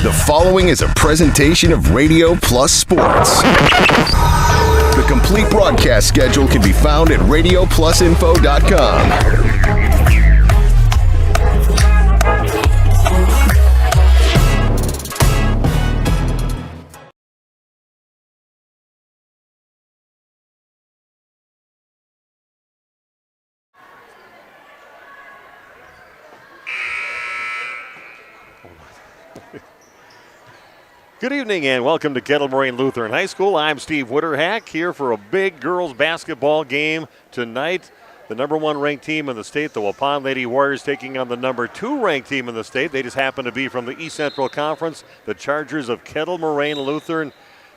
The following is a presentation of Radio Plus Sports. The complete broadcast schedule can be found at radioplusinfo.com. Good evening and welcome to Kettle Moraine Lutheran High School. I'm Steve Witterhack here for a big girls basketball game tonight. The number 1 ranked team in the state, the Waupun Lady Warriors, taking on the number 2 ranked team in the state. They just happen to be from the East Central Conference, the Chargers of Kettle Moraine Lutheran.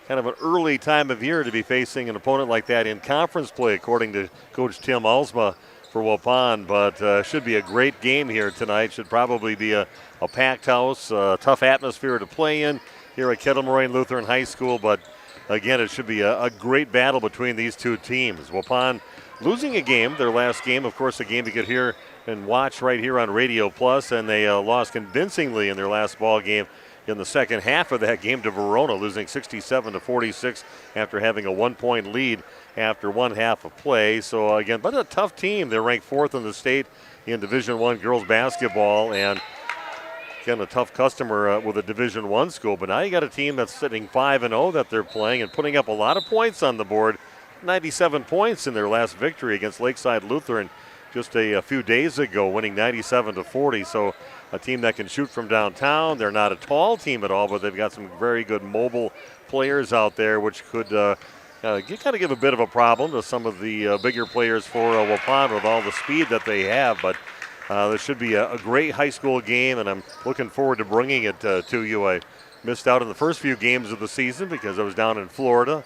Kind of an early time of year to be facing an opponent like that in conference play, according to Coach Tim Alsma for Waupun. But should be a great game here tonight. Should probably be a packed house, a tough atmosphere to play in here at Kettle Moraine Lutheran High School, but again, it should be a great battle between these two teams. Waupun losing a game, their last game, of course, a game you could hear and watch right here on Radio Plus, and they lost convincingly in their last ball game in the second half of that game to Verona, losing 67-46 after having a 1-point lead after one half of play. So again, but a tough team. They're ranked 4th in the state in Division I girls basketball, and again, a tough customer with a Division I school, but now you got a team that's sitting 5-0 that they're playing and putting up a lot of points on the board. 97 points in their last victory against Lakeside Lutheran just a few days ago, winning 97-40. So a team that can shoot from downtown. They're not a tall team at all, but they've got some very good mobile players out there, which could kind of give a bit of a problem to some of the bigger players for Waupun with all the speed that they have. But this should be a great high school game, and I'm looking forward to bringing it to you. I missed out on the first few games of the season because I was down in Florida,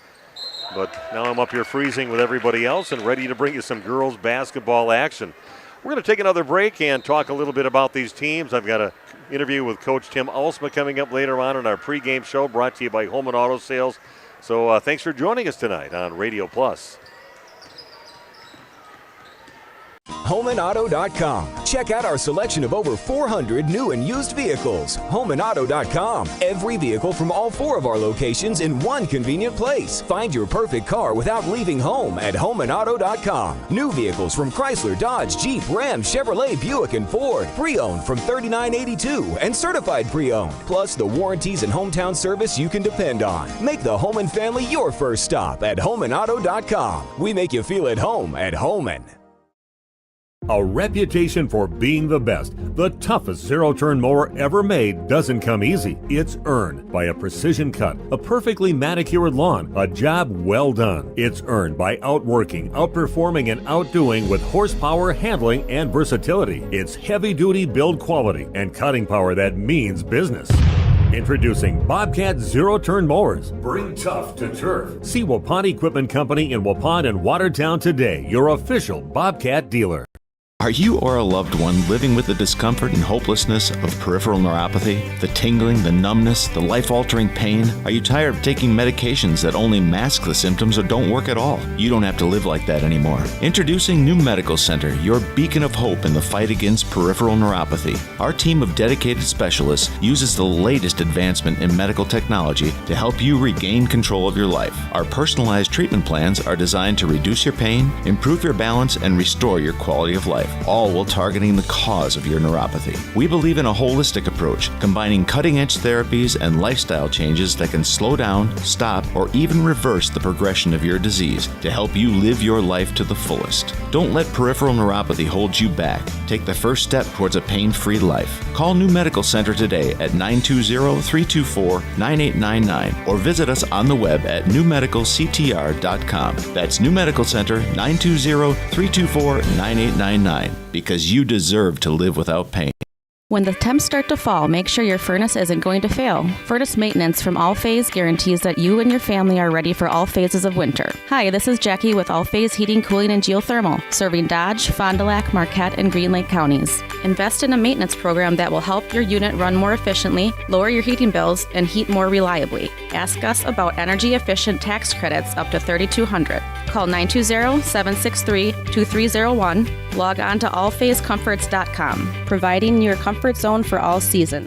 but now I'm up here freezing with everybody else and ready to bring you some girls basketball action. We're going to take another break and talk a little bit about these teams. I've got an interview with Coach Tim Alsma coming up later on in our pregame show, brought to you by Home and Auto Sales. So thanks for joining us tonight on Radio Plus. HomeandAuto.com. Check out our selection of over 400 new and used vehicles. HomeandAuto.com. Every vehicle from all 4 of our locations in one convenient place. Find your perfect car without leaving home at HomeandAuto.com. New vehicles from Chrysler, Dodge, Jeep, Ram, Chevrolet, Buick, and Ford. Pre-owned from $39.82 and certified pre-owned. Plus the warranties and hometown service you can depend on. Make the home and family your first stop at HomeandAuto.com. We make you feel at home at Homan. A reputation for being the best, the toughest zero-turn mower ever made doesn't come easy. It's earned by a precision cut, a perfectly manicured lawn, a job well done. It's earned by outworking, outperforming, and outdoing with horsepower, handling, and versatility. It's heavy-duty build quality and cutting power that means business. Introducing Bobcat Zero-Turn Mowers. Bring tough to turf. See Waupun Equipment Company in Waupun and Watertown today, your official Bobcat dealer. Are you or a loved one living with the discomfort and hopelessness of peripheral neuropathy? The tingling, the numbness, the life-altering pain? Are you tired of taking medications that only mask the symptoms or don't work at all? You don't have to live like that anymore. Introducing New Medical Center, your beacon of hope in the fight against peripheral neuropathy. Our team of dedicated specialists uses the latest advancement in medical technology to help you regain control of your life. Our personalized treatment plans are designed to reduce your pain, improve your balance, and restore your quality of life, all while targeting the cause of your neuropathy. We believe in a holistic approach, combining cutting-edge therapies and lifestyle changes that can slow down, stop, or even reverse the progression of your disease to help you live your life to the fullest. Don't let peripheral neuropathy hold you back. Take the first step towards a pain-free life. Call New Medical Center today at 920-324-9899 or visit us on the web at newmedicalctr.com. That's New Medical Center, 920-324-9899. Because you deserve to live without pain. When the temps start to fall, make sure your furnace isn't going to fail. Furnace maintenance from All Phase guarantees that you and your family are ready for all phases of winter. Hi, this is Jackie with All Phase Heating, Cooling, and Geothermal, serving Dodge, Fond du Lac, Marquette, and Green Lake counties. Invest in a maintenance program that will help your unit run more efficiently, lower your heating bills, and heat more reliably. Ask us about energy-efficient tax credits up to $3,200. Call 920-763-2301. Log on to allphasecomforts.com, providing your comfort zone for all seasons.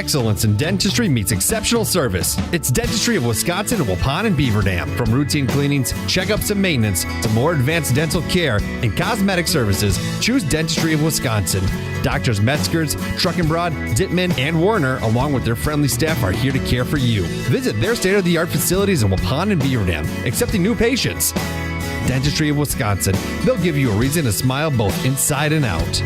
Excellence in dentistry meets exceptional service. It's Dentistry of Wisconsin in Waupun and Beaver Dam. From routine cleanings, checkups, and maintenance to more advanced dental care and cosmetic services, choose Dentistry of Wisconsin. Doctors Metzger's, Truckenbrod, Dittman, and Warner, along with their friendly staff, are here to care for you. Visit their state-of-the-art facilities in Waupun and Beaver Dam, accepting new patients. Dentistry of Wisconsin. They'll give you a reason to smile both inside and out.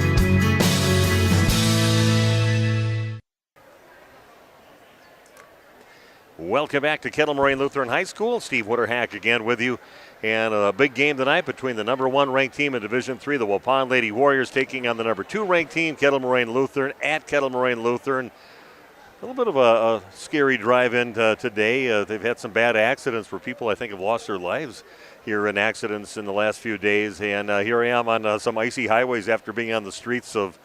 Welcome back to Kettle Moraine Lutheran High School. Steve Witterhack again with you. And a big game tonight between the number 1 ranked team in Division III, the Waupun Lady Warriors, taking on the number 2 ranked team, Kettle Moraine Lutheran, at Kettle Moraine Lutheran. A little bit of a scary drive-in today. They've had some bad accidents where people, I think, have lost their lives here in accidents in the last few days. And here I am on some icy highways after being on the streets of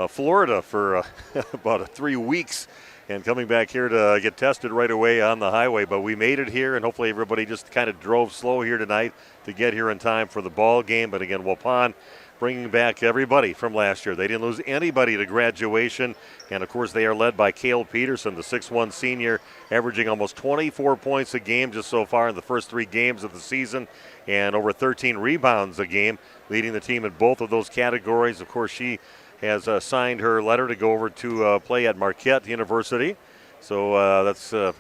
Florida for about 3 weeks. And coming back here to get tested right away on the highway. But we made it here, and hopefully everybody just kind of drove slow here tonight to get here in time for the ball game. But again, Waupun bringing back everybody from last year. They didn't lose anybody to graduation. And, of course, they are led by Cale Peterson, the 6'1 senior, averaging almost 24 points a game just so far in the first 3 games of the season, and over 13 rebounds a game, leading the team in both of those categories. Of course, she has signed her letter to go over to play at Marquette University. So that's a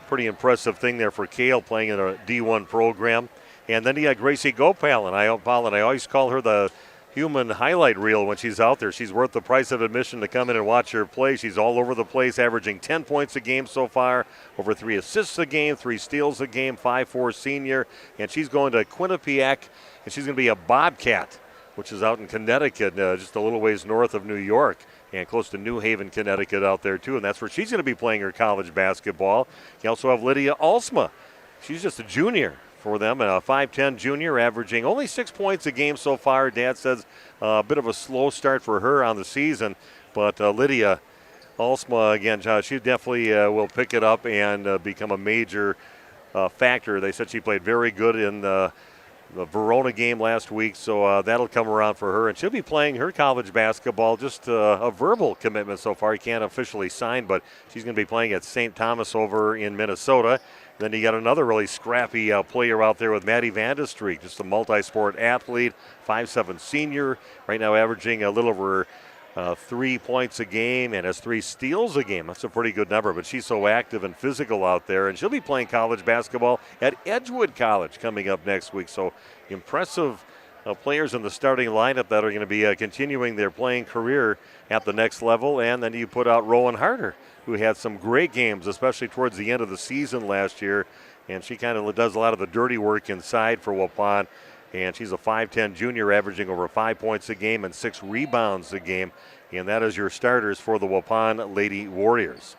pretty impressive thing there for Cale, playing in a D1 program. And then you got Gracie Gopal, and I always call her the human highlight reel when she's out there. She's worth the price of admission to come in and watch her play. She's all over the place, averaging 10 points a game so far, over 3 assists a game, 3 steals a game, 5'4 senior. And she's going to Quinnipiac, and she's going to be a Bobcat, which is out in Connecticut, just a little ways north of New York, and close to New Haven, Connecticut out there too, and that's where she's going to be playing her college basketball. You also have Lydia Alsma. She's just a junior for them, and a 5'10 junior, averaging only 6 points a game so far. Dad says a bit of a slow start for her on the season, but Lydia Alsma, again, she definitely will pick it up and become a major factor. They said she played very good in the Verona game last week, so that'll come around for her. And she'll be playing her college basketball, just a verbal commitment so far. He can't officially sign, but she's going to be playing at St. Thomas over in Minnesota. Then you got another really scrappy player out there with Maddie Vandestreek, just a multi-sport athlete, 5'7 senior, right now averaging a little over 3 points a game and has 3 steals a game. That's a pretty good number, but she's so active and physical out there. And she'll be playing college basketball at Edgewood College coming up next week. So impressive players in the starting lineup that are going to be continuing their playing career at the next level. And then you put out Rowan Harder, who had some great games, especially towards the end of the season last year. And she kind of does a lot of the dirty work inside for Waupun. And she's a 5'10 junior, averaging over 5 points a game and 6 rebounds a game. And that is your starters for the Waupun Lady Warriors.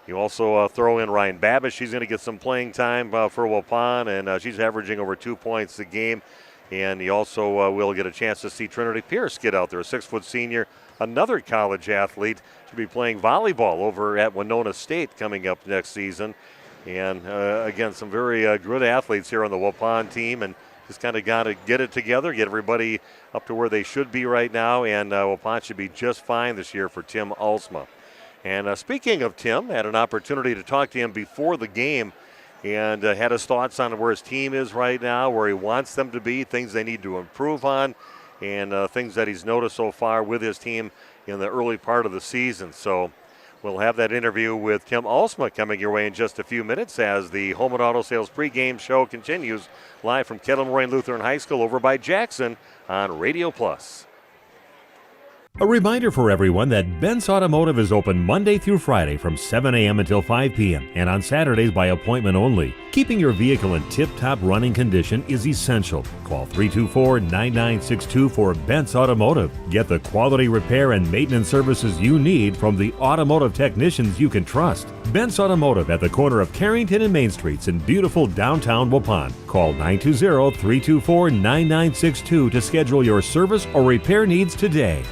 You also throw in Ryan Babish. She's going to get some playing time for Waupun, and she's averaging over 2 points a game. And you also will get a chance to see Trinity Pierce get out there, a 6' senior, another college athlete. She'll be playing volleyball over at Winona State coming up next season. And again, some very good athletes here on the Waupun team, and just kind of got to get it together, get everybody up to where they should be right now, and Waupun should be just fine this year for Tim Alsma. And speaking of Tim, had an opportunity to talk to him before the game and had his thoughts on where his team is right now, where he wants them to be, things they need to improve on, and things that he's noticed so far with his team in the early part of the season. So we'll have that interview with Tim Alsma coming your way in just a few minutes as the Home and Auto Sales pregame show continues live from Kettle Moraine Lutheran High School over by Jackson on Radio Plus. A reminder for everyone that Ben's Automotive is open Monday through Friday from 7 a.m. until 5 p.m. and on Saturdays by appointment only. Keeping your vehicle in tip-top running condition is essential. Call 324-9962 for Ben's Automotive. Get the quality repair and maintenance services you need from the automotive technicians you can trust. Ben's Automotive at the corner of Carrington and Main Streets in beautiful downtown Waupun. Call 920-324-9962 to schedule your service or repair needs today.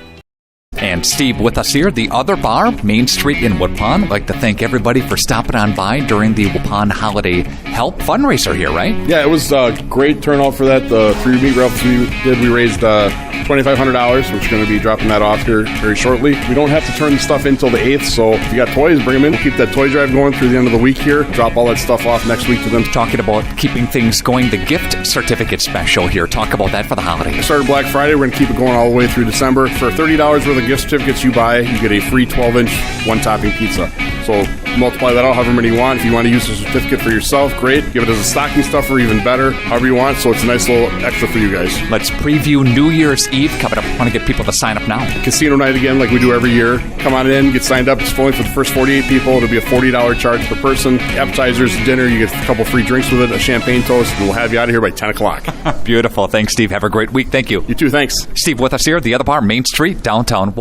And Steve, with us here, the other bar, Main Street in Waupun. I'd like to thank everybody for stopping on by during the Waupun Holiday Help fundraiser here, right? Yeah, it was a great turnout for that. The 3 meat raffles we raised $2,500, which is going to be dropping that off here very shortly. We don't have to turn the stuff in until the 8th, so if you got toys, bring them in. We'll keep that toy drive going through the end of the week here. Drop all that stuff off next week to them. Talking about keeping things going, the gift certificate special here. Talk about that for the holiday. We started Black Friday. We're going to keep it going all the way through December. For $30 worth of gift certificates you buy, you get a free 12-inch one-topping pizza. So multiply that out however many you want. If you want to use the certificate for yourself, great. Give it as a stocking stuffer, even better. However you want. So it's a nice little extra for you guys. Let's preview New Year's Eve coming up. I want to get people to sign up now. Casino night again, like we do every year. Come on in, get signed up. It's only for the first 48 people. It'll be a $40 charge per person. Appetizers, dinner, you get a couple free drinks with it, a champagne toast, and we'll have you out of here by 10 o'clock. Beautiful. Thanks, Steve. Have a great week. Thank you. You too. Thanks. Steve with us here at the other bar, Main Street, downtown.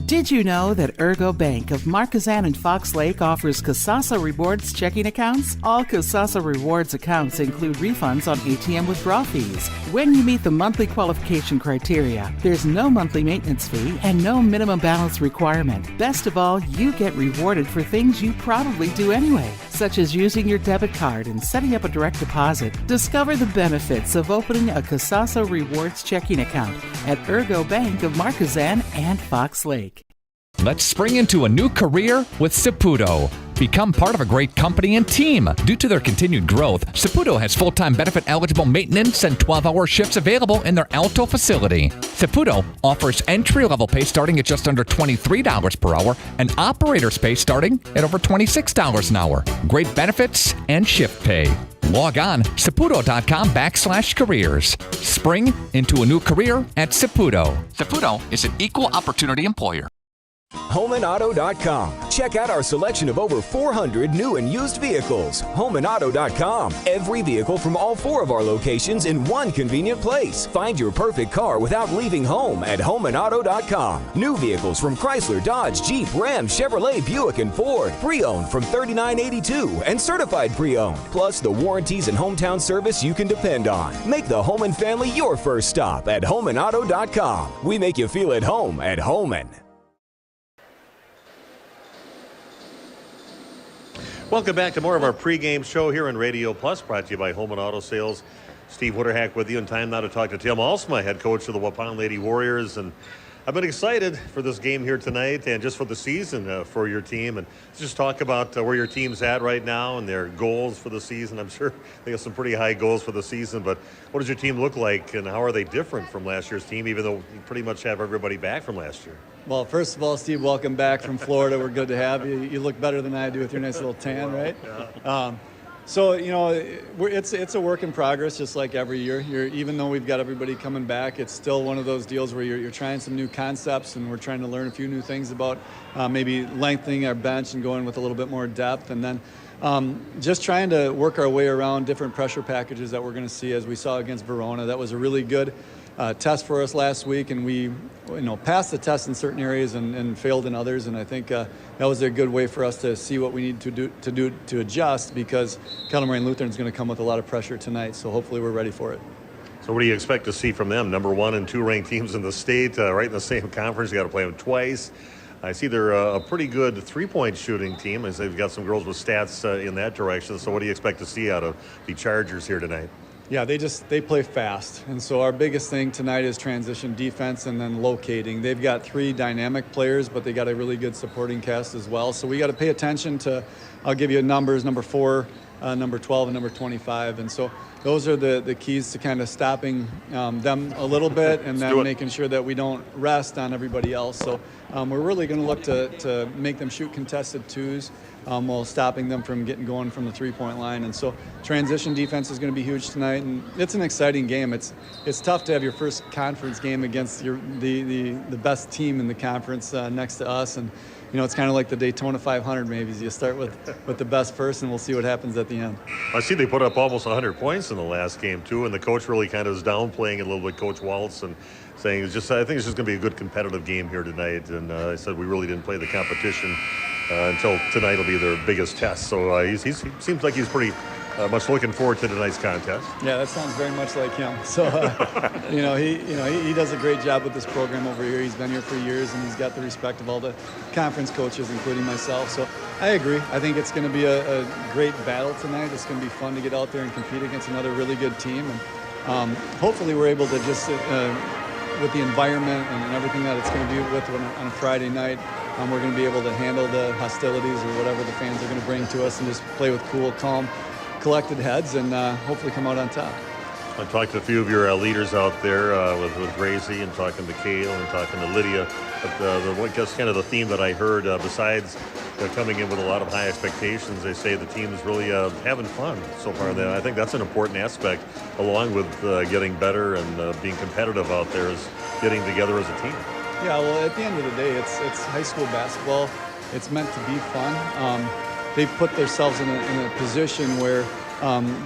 Did you know that Ergo Bank of Marquezan and Fox Lake offers Kasasa Rewards checking accounts? All Kasasa Rewards accounts include refunds on ATM withdrawal fees. When you meet the monthly qualification criteria, there's no monthly maintenance fee and no minimum balance requirement. Best of all, you get rewarded for things you probably do anyway, such as using your debit card and setting up a direct deposit. Discover the benefits of opening a Kasasa Rewards checking account at Ergo Bank of Marquezan and Fox Lake. Let's spring into a new career with Saputo. Become part of a great company and team. Due to their continued growth, Saputo has full-time benefit-eligible maintenance and 12-hour shifts available in their Alto facility. Saputo offers entry-level pay starting at just under $23 per hour and operator's pay starting at over $26 an hour. Great benefits and shift pay. Log on saputo.com/careers. Spring into a new career at Saputo. Saputo is an equal opportunity employer. HomeandAuto.com. Check out our selection of over 400 new and used vehicles. HomeandAuto.com. Every vehicle from all 4 of our locations in one convenient place. Find your perfect car without leaving home at HomeandAuto.com. New vehicles from Chrysler, Dodge, Jeep, Ram, Chevrolet, Buick, and Ford. Pre-owned from $39.82 and certified pre-owned. Plus the warranties and hometown service you can depend on. Make the Homan family your first stop at HomeandAuto.com. We make you feel at home at Homan. Welcome back to more of our pregame show here on Radio Plus, brought to you by Holman Auto Sales. Steve Witterhack with you, and time now to talk to Tim Alsma, head coach of the Waupun Lady Warriors. And I've been excited for this game here tonight and just for the season for your team. And just talk about where your team's at right now and their goals for the season. I'm sure they have some pretty high goals for the season, but what does your team look like and how are they different from last year's team, even though you pretty much have everybody back from last year? Well, first of all, Steve, welcome back from Florida. We're good to have you. You look better than I do with your nice little tan, right? Yeah. So, you know, it's a work in progress, just like every year. Even though we've got everybody coming back, it's still one of those deals where you're trying some new concepts, and we're trying to learn a few new things about maybe lengthening our bench and going with a little bit more depth, and then just trying to work our way around different pressure packages that we're going to see, as we saw against Verona. That was a really good test for us last week, and we passed the test in certain areas and failed in others, and I think that was a good way for us to see what we need to do to adjust, because Kettle Moraine Lutheran is going to come with a lot of pressure tonight, so hopefully we're ready for it. So what do you expect to see from them? Number 1 and 2 ranked teams in the state, right in the same conference. You got to play them twice. I see they're a pretty good three-point shooting team, as they've got some girls with stats in that direction. So what do you expect to see out of the Chargers here tonight? Yeah, they play fast, and so our biggest thing tonight is transition defense and then locating. They've got 3 dynamic players, but they got a really good supporting cast as well. So we got to pay attention to, I'll give you numbers, number 4, number 12, and number 25. And so those are the keys to kind of stopping them a little bit, and then making sure that we don't rest on everybody else. So we're really going to look to make them shoot contested twos while stopping them from getting going from the three-point line. And so transition defense is going to be huge tonight, and it's an exciting game. It's tough to have your first conference game against the best team in the conference next to us, and it's kind of like the Daytona 500 maybe. You start with the best first, and we'll see what happens at the end. I see they put up almost 100 points in the last game too, and the coach really kind of is downplaying it a little bit, Coach Waltz, and saying I think it's just going to be a good competitive game here tonight. And I said we really didn't play the competition until tonight will be their biggest test. So he seems like he's pretty much looking forward to tonight's contest. Yeah, that sounds very much like him. So, he does a great job with this program over here. He's been here for years, and he's got the respect of all the conference coaches, including myself. So I agree. I think it's going to be a great battle tonight. It's going to be fun to get out there and compete against another really good team. And hopefully we're able to just, with the environment and everything that it's going to be with on a Friday night, we're going to be able to handle the hostilities or whatever the fans are going to bring to us and just play with cool, calm, collected heads and hopefully come out on top. I talked to a few of your leaders out there with Gracie and talking to Kale and talking to Lydia. But I guess kind of the theme that I heard, besides coming in with a lot of high expectations, they say the team is really having fun so far. I think that's an important aspect, along with getting better and being competitive out there, is getting together as a team. Yeah, well, at the end of the day, it's high school basketball. It's meant to be fun. They put themselves in a position where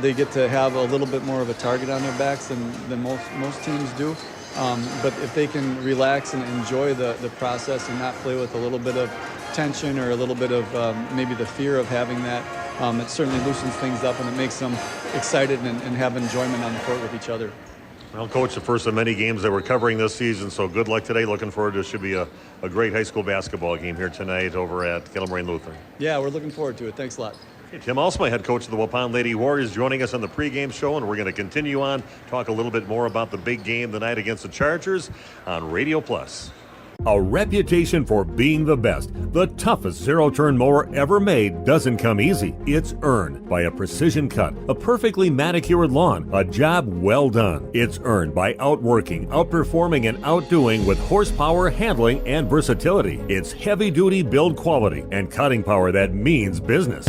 they get to have a little bit more of a target on their backs than most teams do. But if they can relax and enjoy the process and not play with a little bit of tension or a little bit of maybe the fear of having that, it certainly loosens things up and it makes them excited and have enjoyment on the court with each other. Well, Coach, the first of many games that we're covering this season, so good luck today. Looking forward to it. Should be a great high school basketball game here tonight over at Kettle Moraine Lutheran. Yeah, we're looking forward to it. Thanks a lot. Hey, Tim Alsma, head coach of the Waupun Lady Warriors, joining us on the pregame show, and we're going to continue on, talk a little bit more about the big game tonight against the Chargers on Radio Plus. A reputation for being the best, the toughest zero-turn mower ever made doesn't come easy. It's earned by a precision cut, a perfectly manicured lawn, a job well done. It's earned by outworking, outperforming, and outdoing with horsepower, handling, and versatility. It's heavy-duty build quality and cutting power that means business.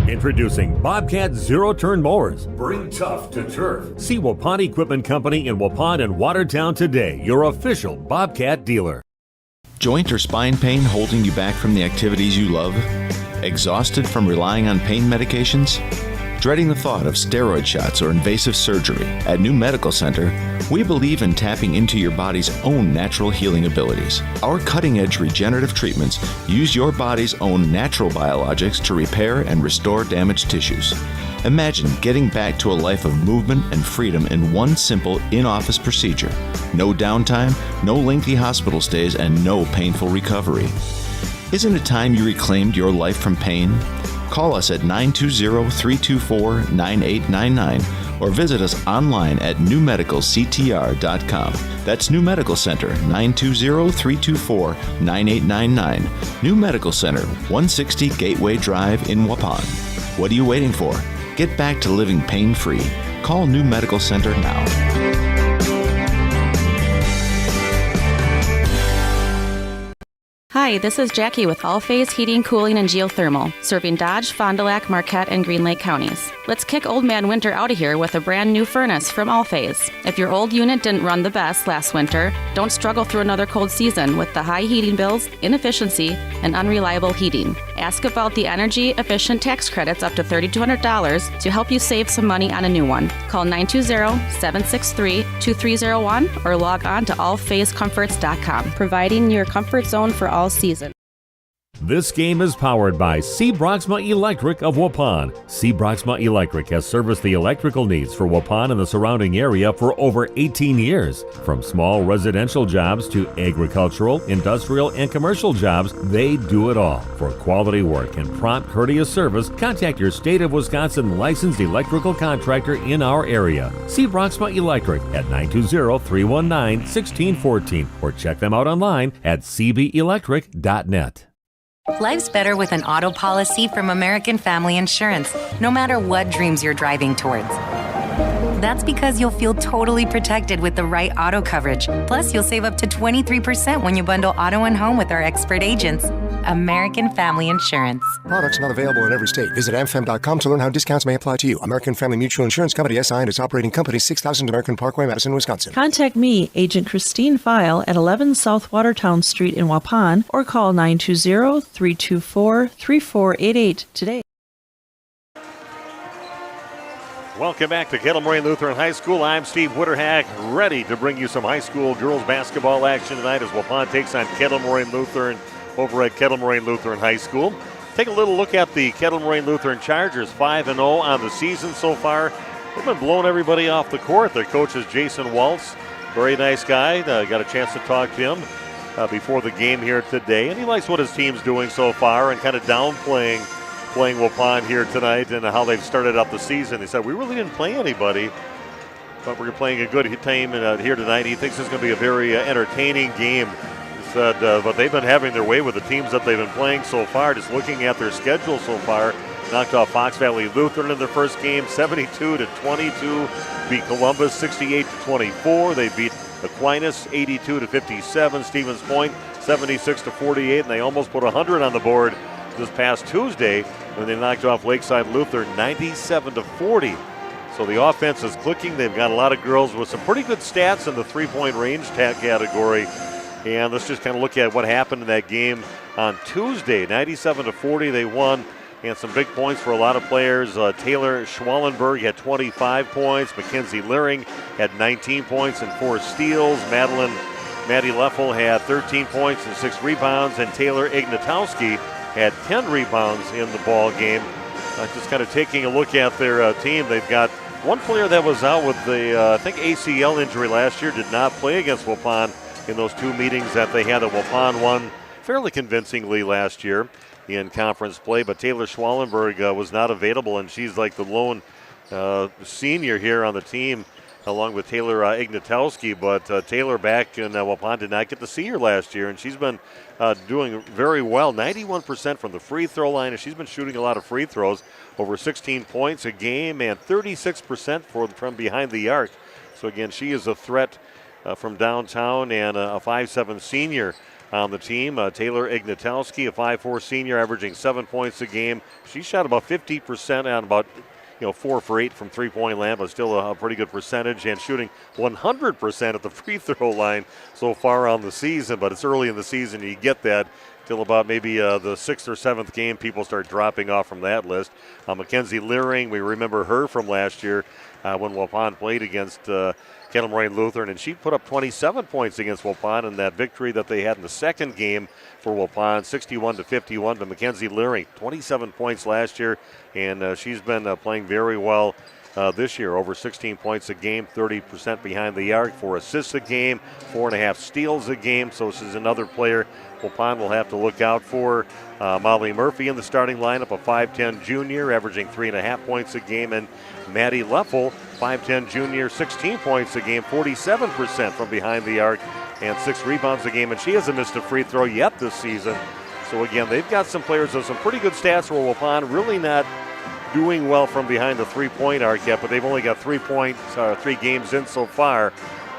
Introducing Bobcat Zero-Turn Mowers. Bring tough to turf. See Waupun Equipment Company in Waupun and Watertown today, your official Bobcat dealer. Joint or spine pain holding you back from the activities you love? Exhausted from relying on pain medications? Dreading the thought of steroid shots or invasive surgery? At New Medical Center, we believe in tapping into your body's own natural healing abilities. Our cutting-edge regenerative treatments use your body's own natural biologics to repair and restore damaged tissues. Imagine getting back to a life of movement and freedom in one simple in-office procedure. No downtime, no lengthy hospital stays, and no painful recovery. Isn't it time you reclaimed your life from pain? Call us at 920-324-9899 or visit us online at newmedicalctr.com. That's New Medical Center, 920-324-9899. New Medical Center, 160 Gateway Drive in Waupun. What are you waiting for? Get back to living pain-free. Call New Medical Center now. Hi, this is Jackie with All Phase Heating, Cooling, and Geothermal, serving Dodge, Fond du Lac, Marquette, and Green Lake counties. Let's kick Old Man Winter out of here with a brand new furnace from All Phase. If your old unit didn't run the best last winter, don't struggle through another cold season with the high heating bills, inefficiency, and unreliable heating. Ask about the energy-efficient tax credits up to $3,200 to help you save some money on a new one. Call 920-763-2301 or log on to allphasecomforts.com, providing your comfort zone for all season. This game is powered by C. Broxma Electric of Waupun. C. Broxma Electric has serviced the electrical needs for Waupun and the surrounding area for over 18 years. From small residential jobs to agricultural, industrial, and commercial jobs, they do it all. For quality work and prompt, courteous service, contact your State of Wisconsin licensed electrical contractor in our area. C. Broxma Electric at 920-319-1614 or check them out online at cbelectric.net. Life's better with an auto policy from American Family Insurance, no matter what dreams you're driving towards. That's because you'll feel totally protected with the right auto coverage. Plus, you'll save up to 23% when you bundle auto and home with our expert agents. American Family Insurance. Products not available in every state. Visit amfam.com to learn how discounts may apply to you. American Family Mutual Insurance Company, SI, and its operating company, 6000 American Parkway, Madison, Wisconsin. Contact me, Agent Christine File, at 11 South Watertown Street in Waupun, or call 920-324-3488 today. Welcome back to Kettle Moraine Lutheran High School. I'm Steve Witterhack, ready to bring you some high school girls basketball action tonight as Waupun takes on Kettle Moraine Lutheran over at Kettle Moraine Lutheran High School. take a little look at the Kettle Moraine Lutheran Chargers, 5-0 on the season so far. They've been blowing everybody off the court. Their coach is Jason Waltz, very nice guy. Got a chance to talk to him before the game here today, and he likes what his team's doing so far and kind of downplaying playing Waupun here tonight and how they've started out the season. He said, we really didn't play anybody, but we're playing a good team here tonight. He thinks it's going to be a very entertaining game. He said, but they've been having their way with the teams that they've been playing so far. Just looking at their schedule so far, knocked off Fox Valley Lutheran in their first game, 72-22. Beat Columbus, 68-24. They beat Aquinas, 82-57. Stevens Point, 76-48, and they almost put 100 on the board this past Tuesday when they knocked off Lakeside Lutheran, 97-40. So the offense is clicking. They've got a lot of girls with some pretty good stats in the three-point range category. And let's just kind of look at what happened in that game on Tuesday. 97-40 they won, and some big points for a lot of players. Taylor Schwallenberg had 25 points. Mackenzie Leering had 19 points and 4 steals. Maddie Leffel had 13 points and 6 rebounds. And Taylor Ignatowski had 10 rebounds in the ball game. Just kind of taking a look at their team. They've got one player that was out with the, I think, ACL injury last year, did not play against Waupun in those 2 meetings that they had. Waupun won fairly convincingly last year in conference play, but Taylor Schwallenberg was not available, and she's like the lone senior here on the team, along with Taylor Ignatowski. But Taylor back in Waupun did not get to see her last year, and she's been doing very well. 91% from the free throw line, and she's been shooting a lot of free throws, over 16 points a game, and 36% from behind the arc. So again, she is a threat from downtown, and a 5'7" senior on the team. Taylor Ignatowski, a 5'4" senior, averaging 7 points a game. She shot about 50% on about 4 for 8 from three-point land, but still a pretty good percentage, and shooting 100% at the free throw line so far on the season. But it's early in the season, you get that till about maybe the 6th or 7th game, people start dropping off from that list. Mackenzie Leering, we remember her from last year when Waupun played against Kettle Moraine Lutheran, and she put up 27 points against Waupun in that victory that they had in the second game for Waupun, 61-51. But Mackenzie Leering, 27 points last year, and she's been playing very well this year, over 16 points a game, 30% behind the arc, 4 assists a game, 4.5 steals a game. So this is another player Waupun will have to look out for. Molly Murphy in the starting lineup, a 5'10" junior, averaging 3.5 points a game, and Maddie Leffel, 5'10" junior, 16 points a game, 47% from behind the arc, and 6 rebounds a game, and she hasn't missed a free throw yet this season. So again, they've got some players with some pretty good stats for Waupun, really not doing well from behind the three-point arc yet, but they've only got 3 games in so far,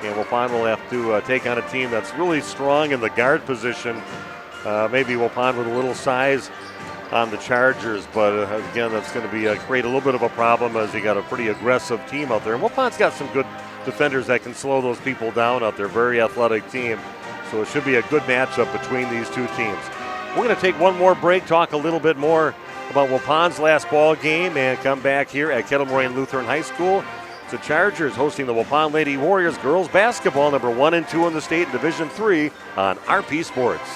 and Waupun will have to take on a team that's really strong in the guard position. Maybe Waupun with a little size on the Chargers, but again, that's going to be create a little bit of a problem as you got a pretty aggressive team out there. And Waupun's got some good defenders that can slow those people down out there. Very athletic team, so it should be a good matchup between these two teams. We're going to take one more break, talk a little bit more about Waupun's last ball game, and come back here at Kettle Moraine Lutheran High School. It's the Chargers hosting the Waupun Lady Warriors girls basketball, number 1 and 2 in the state in Division III on RP Sports.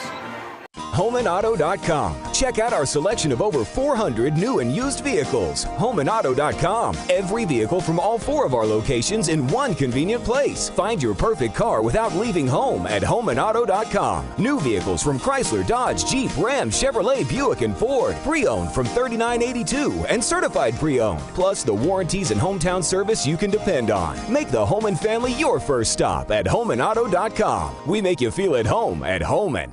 HomeandAuto.com. Check out our selection of over 400 new and used vehicles. HomeandAuto.com. Every vehicle from all 4 of our locations in one convenient place. Find your perfect car without leaving home at HomeandAuto.com. New vehicles from Chrysler, Dodge, Jeep, Ram, Chevrolet, Buick, and Ford. Pre-owned from $39.82 and certified pre-owned. Plus the warranties and hometown service you can depend on. Make the home and family your first stop at HomeandAuto.com. We make you feel at home at Homan.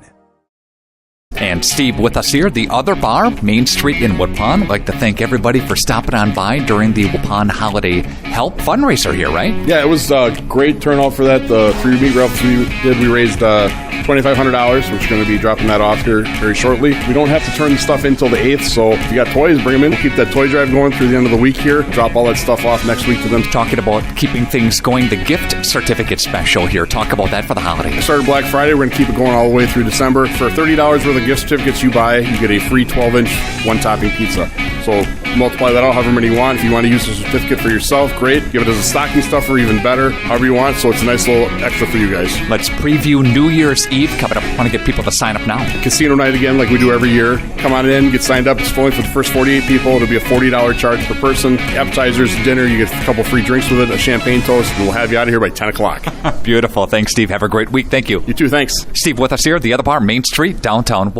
And Steve with us here, the other bar, Main Street in Waupun. I'd like to thank everybody for stopping on by during the Waupun Holiday Help fundraiser here, right? Yeah, it was a great turnout for that. The 3 meat raffles we did, we raised $2,500, which we're going to be dropping that off here very shortly. We don't have to turn the stuff in until the 8th, so if you got toys, bring them in. We'll keep that toy drive going through the end of the week here. Drop all that stuff off next week to them. Talking about keeping things going, the gift certificate special here. Talk about that for the holiday. We started Black Friday. We're going to keep it going all the way through December. For $30 worth of gift certificates you buy, you get a free 12-inch one-topping pizza. So multiply that out however many you want. If you want to use a certificate for yourself, great. Give it as a stocking stuffer, even better, however you want. So it's a nice little extra for you guys. Let's preview New Year's Eve coming up. I want to get people to sign up now. Casino night again, like we do every year. Come on in, get signed up. It's only for the first 48 people. It'll be a $40 charge per person. Appetizers, dinner, you get a couple free drinks with it, a champagne toast, and we'll have you out of here by 10 o'clock. Beautiful. Thanks, Steve. Have a great week. Thank you. You too. Thanks. Steve with us here, the other bar, Main Street, downtown.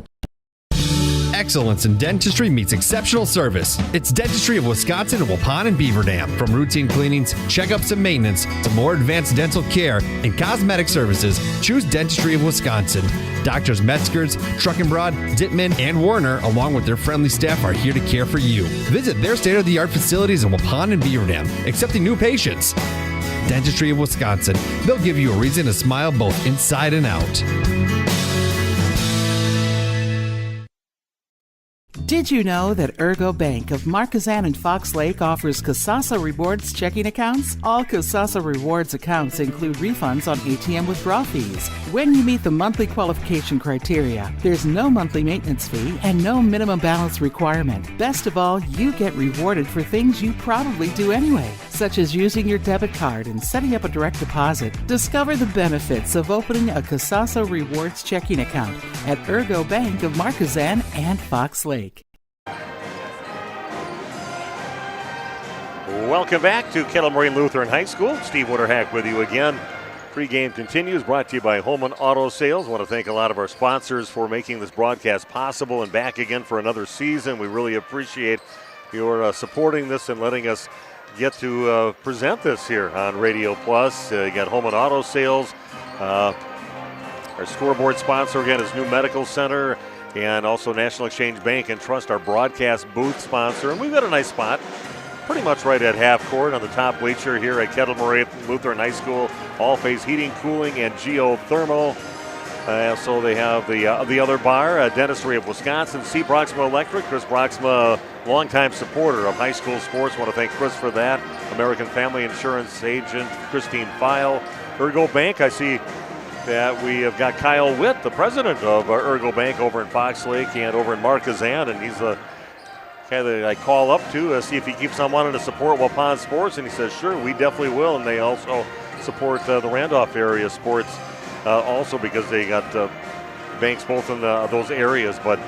Excellence in dentistry meets exceptional service. It's Dentistry of Wisconsin in Waupun and Beaver Dam. From routine cleanings, checkups, and maintenance to more advanced dental care and cosmetic services, choose Dentistry of Wisconsin. Doctors Metzger's, Truckenbrod, Dittman, and Warner, along with their friendly staff, are here to care for you. Visit their state-of-the-art facilities in Waupun and Beaver Dam, accepting new patients. Dentistry of Wisconsin. They'll give you a reason to smile both inside and out. Did you know that Ergo Bank of Marquezan and Fox Lake offers Casasa Rewards checking accounts? All Casasa Rewards accounts include refunds on ATM withdrawal fees. When you meet the monthly qualification criteria, there's no monthly maintenance fee and no minimum balance requirement. Best of all, you get rewarded for things you probably do anyway, such as using your debit card and setting up a direct deposit. Discover the benefits of opening a Casasa Rewards checking account at Ergo Bank of Marquezan and Fox Lake. Welcome back to Kettle Moraine Lutheran High School. Steve Witterhack with you again. Pre-game continues, brought to you by Holman Auto Sales. I want to thank a lot of our sponsors for making this broadcast possible and back again for another season. We really appreciate your supporting this and letting us get to present this here on Radio Plus. You got Holman Auto Sales. Our scoreboard sponsor again is New Medical Center, and also National Exchange Bank and Trust, our broadcast booth sponsor. And we've got a nice spot, pretty much right at half court on the top bleacher here at Kettle Moraine Lutheran High School. All-phase heating, cooling, and geothermal. So they have the other bar, Dentistry of Wisconsin, C. Broxma Electric. Chris Broxma, longtime supporter of high school sports. Want to thank Chris for that. American Family Insurance agent Christine Feil. Ergo Bank, I see that we have got Kyle Witt, the president of Ergo Bank over in Fox Lake and over in Marquezan, and he's the guy that I call up to see if he keeps on wanting to support Waupun sports, and he says, sure, we definitely will, and they also support the Randolph area sports also because they got banks both in those areas, but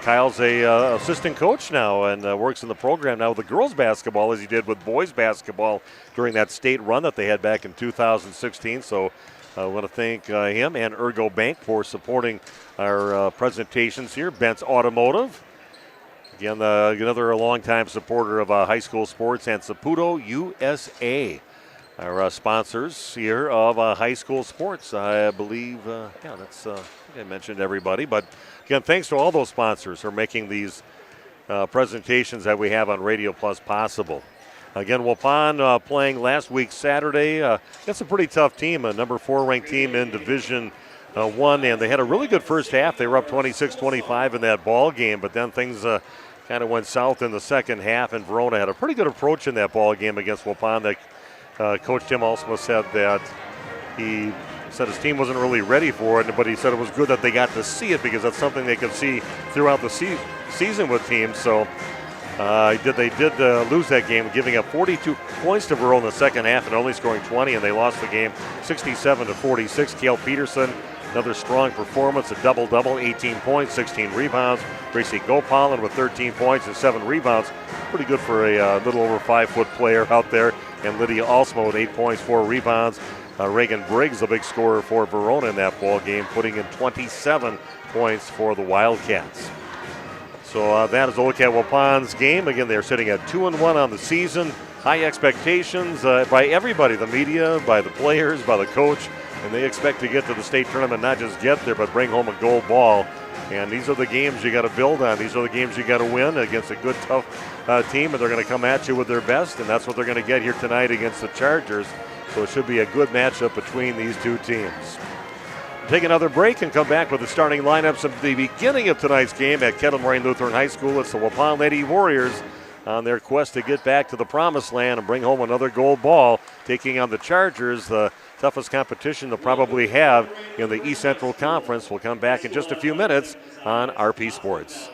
Kyle's a assistant coach now and works in the program now with the girls basketball as he did with boys basketball during that state run that they had back in 2016, so I want to thank him and Ergo Bank for supporting our presentations here. Bent's Automotive, again, another longtime supporter of high school sports, and Saputo USA, our sponsors here of high school sports. I believe, I think I mentioned everybody, but again, thanks to all those sponsors for making these presentations that we have on Radio Plus possible. Again, Waupun playing last week Saturday. That's a pretty tough team, a number 4 ranked team in Division 1, and they had a really good first half. They were up 26-25 in that ball game, but then things kind of went south in the second half, and Verona had a pretty good approach in that ball game against Waupun. That Coach Tim also said that he said his team wasn't really ready for it, but he said it was good that they got to see it because that's something they could see throughout the season with teams. So they did lose that game, giving up 42 points to Verona in the second half and only scoring 20, and they lost the game 67-46. Cale Peterson, another strong performance, a double-double, 18 points, 16 rebounds. Gracie Gopalin with 13 points and 7 rebounds. Pretty good for a little over 5-foot player out there. And Lydia Alsmo with 8 points, 4 rebounds. Reagan Briggs, the big scorer for Verona in that ball game, putting in 27 points for the Wildcats. So that is a look at Waupun's game. Again, they're sitting at 2-1 on the season. High expectations by everybody, the media, by the players, by the coach. And they expect to get to the state tournament, not just get there, but bring home a gold ball. And these are the games you got to build on. These are the games you got to win against a good, tough team, and they're going to come at you with their best, and that's what they're going to get here tonight against the Chargers. So it should be a good matchup between these two teams. Take another break and come back with the starting lineups of the beginning of tonight's game at Kettle Moraine Lutheran High School. It's the Waupun Lady Warriors on their quest to get back to the promised land and bring home another gold ball, taking on the Chargers, the toughest competition they'll probably have in the East Central Conference. We'll come back in just a few minutes on RP Sports.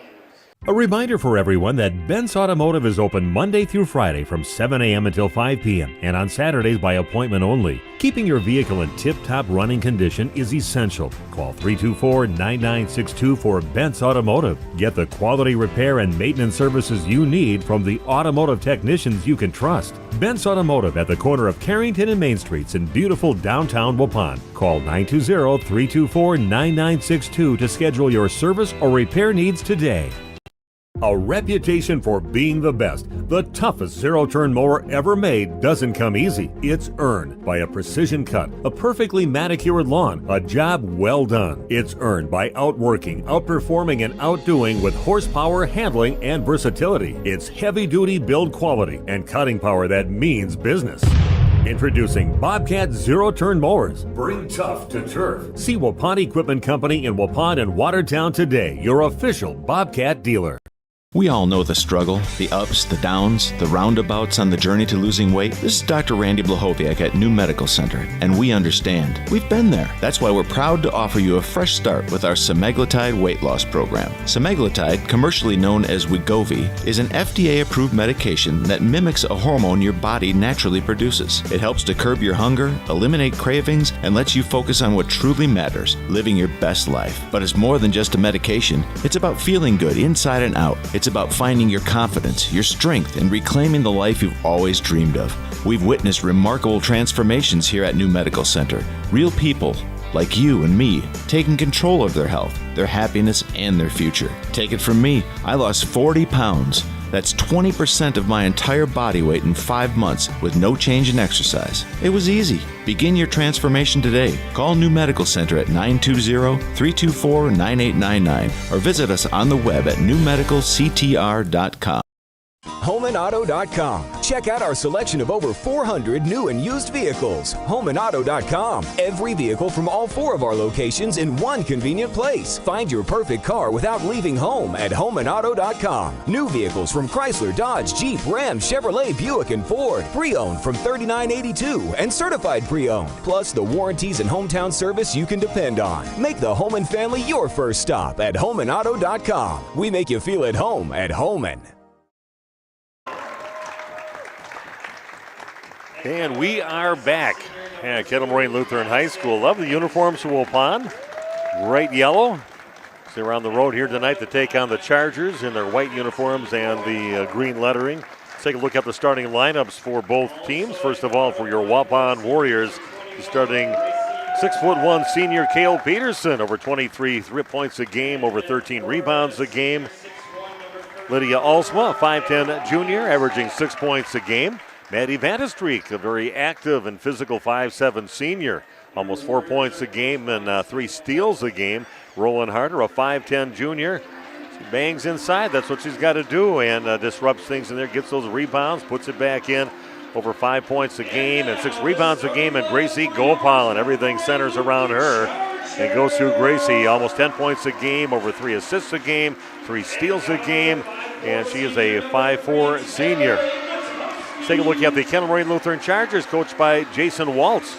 A reminder for everyone that Bent's Automotive is open Monday through Friday from 7 a.m. until 5 p.m. and on Saturdays by appointment only. Keeping your vehicle in tip-top running condition is essential. Call 324-9962 for Bent's Automotive. Get the quality repair and maintenance services you need from the automotive technicians you can trust. Bent's Automotive at the corner of Carrington and Main Streets in beautiful downtown Waupun. Call 920-324-9962 to schedule your service or repair needs today. A reputation for being the best, the toughest zero-turn mower ever made doesn't come easy. It's earned by a precision cut, a perfectly manicured lawn, a job well done. It's earned by outworking, outperforming, and outdoing with horsepower, handling, and versatility. It's heavy-duty build quality and cutting power that means business. Introducing Bobcat Zero-Turn Mowers. Bring tough to turf. See Waupun Equipment Company in Waupun and Watertown today, your official Bobcat dealer. We all know the struggle, the ups, the downs, the roundabouts on the journey to losing weight. This is Dr. Randy Blahoviak at New Medical Center, and we understand. We've been there. That's why we're proud to offer you a fresh start with our semaglutide weight loss program. Semaglutide, commercially known as Wegovy, is an FDA-approved medication that mimics a hormone your body naturally produces. It helps to curb your hunger, eliminate cravings, and lets you focus on what truly matters, living your best life. But it's more than just a medication. It's about feeling good inside and out. It's about finding your confidence, your strength, and reclaiming the life you've always dreamed of. We've witnessed remarkable transformations here at New Medical Center. Real people, like you and me, taking control of their health, their happiness, and their future. Take it from me, I lost 40 pounds. That's 20% of my entire body weight in 5 months with no change in exercise. It was easy. Begin your transformation today. Call New Medical Center at 920-324-9899 or visit us on the web at newmedicalctr.com. HomeandAuto.com. Check out our selection of over 400 new and used vehicles. HomeandAuto.com. Every vehicle from all 4 of our locations in one convenient place. Find your perfect car without leaving home at HomeandAuto.com. New vehicles from Chrysler, Dodge, Jeep, Ram, Chevrolet, Buick, and Ford. Pre-owned from $39.82 and certified pre-owned. Plus the warranties and hometown service you can depend on. Make the Homan family your first stop at HomeandAuto.com. We make you feel at home at Homan. And we are back at Kettle Moraine Lutheran High School. Love the uniforms from Waupun. Bright yellow. They're on the road here tonight to take on the Chargers in their white uniforms and the green lettering. Let's take a look at the starting lineups for both teams. First of all, for your Waupun Warriors, starting 6'1" senior Cale Peterson, over 23 points a game, over 13 rebounds a game. Lydia Alsma, a 5'10" junior, averaging 6 points a game. Maddie Vandestreek, a very active and physical 5'7" senior, almost 4 points a game and 3 steals a game. Roland Harder, a 5'10" junior. She bangs inside, that's what she's got to do, and disrupts things in there, gets those rebounds, puts it back in. Over 5 points a game and 6 rebounds a game, and Gracie Gopal, and everything centers around her. And goes through Gracie, almost 10 points a game, over 3 assists a game, 3 steals a game, and she is a 5'4" senior. Let's take a look at the Kettle Moraine Lutheran Chargers, coached by Jason Waltz.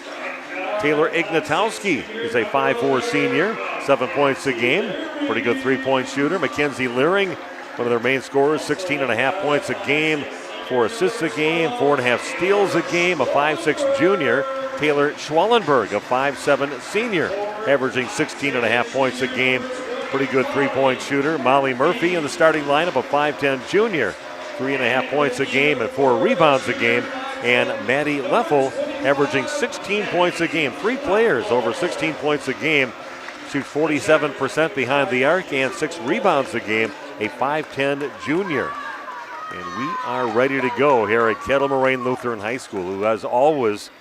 Taylor Ignatowski is a 5'4" senior, 7 points a game. Pretty good three-point shooter. Mackenzie Leering, one of their main scorers, 16.5 points a game, 4 assists a game, 4.5 steals a game. A 5'6" junior, Taylor Schwallenberg, a 5'7" senior, averaging 16.5 points a game. Pretty good three-point shooter. Molly Murphy in the starting lineup, a 5'10" junior, 3.5 points a game and 4 rebounds a game. And Maddie Leffel averaging 16 points a game. 3 players over 16 points a game. Shoots 47% behind the arc and 6 rebounds a game. A 5'10" junior. And we are ready to go here at Kettle Moraine Lutheran High School, who has always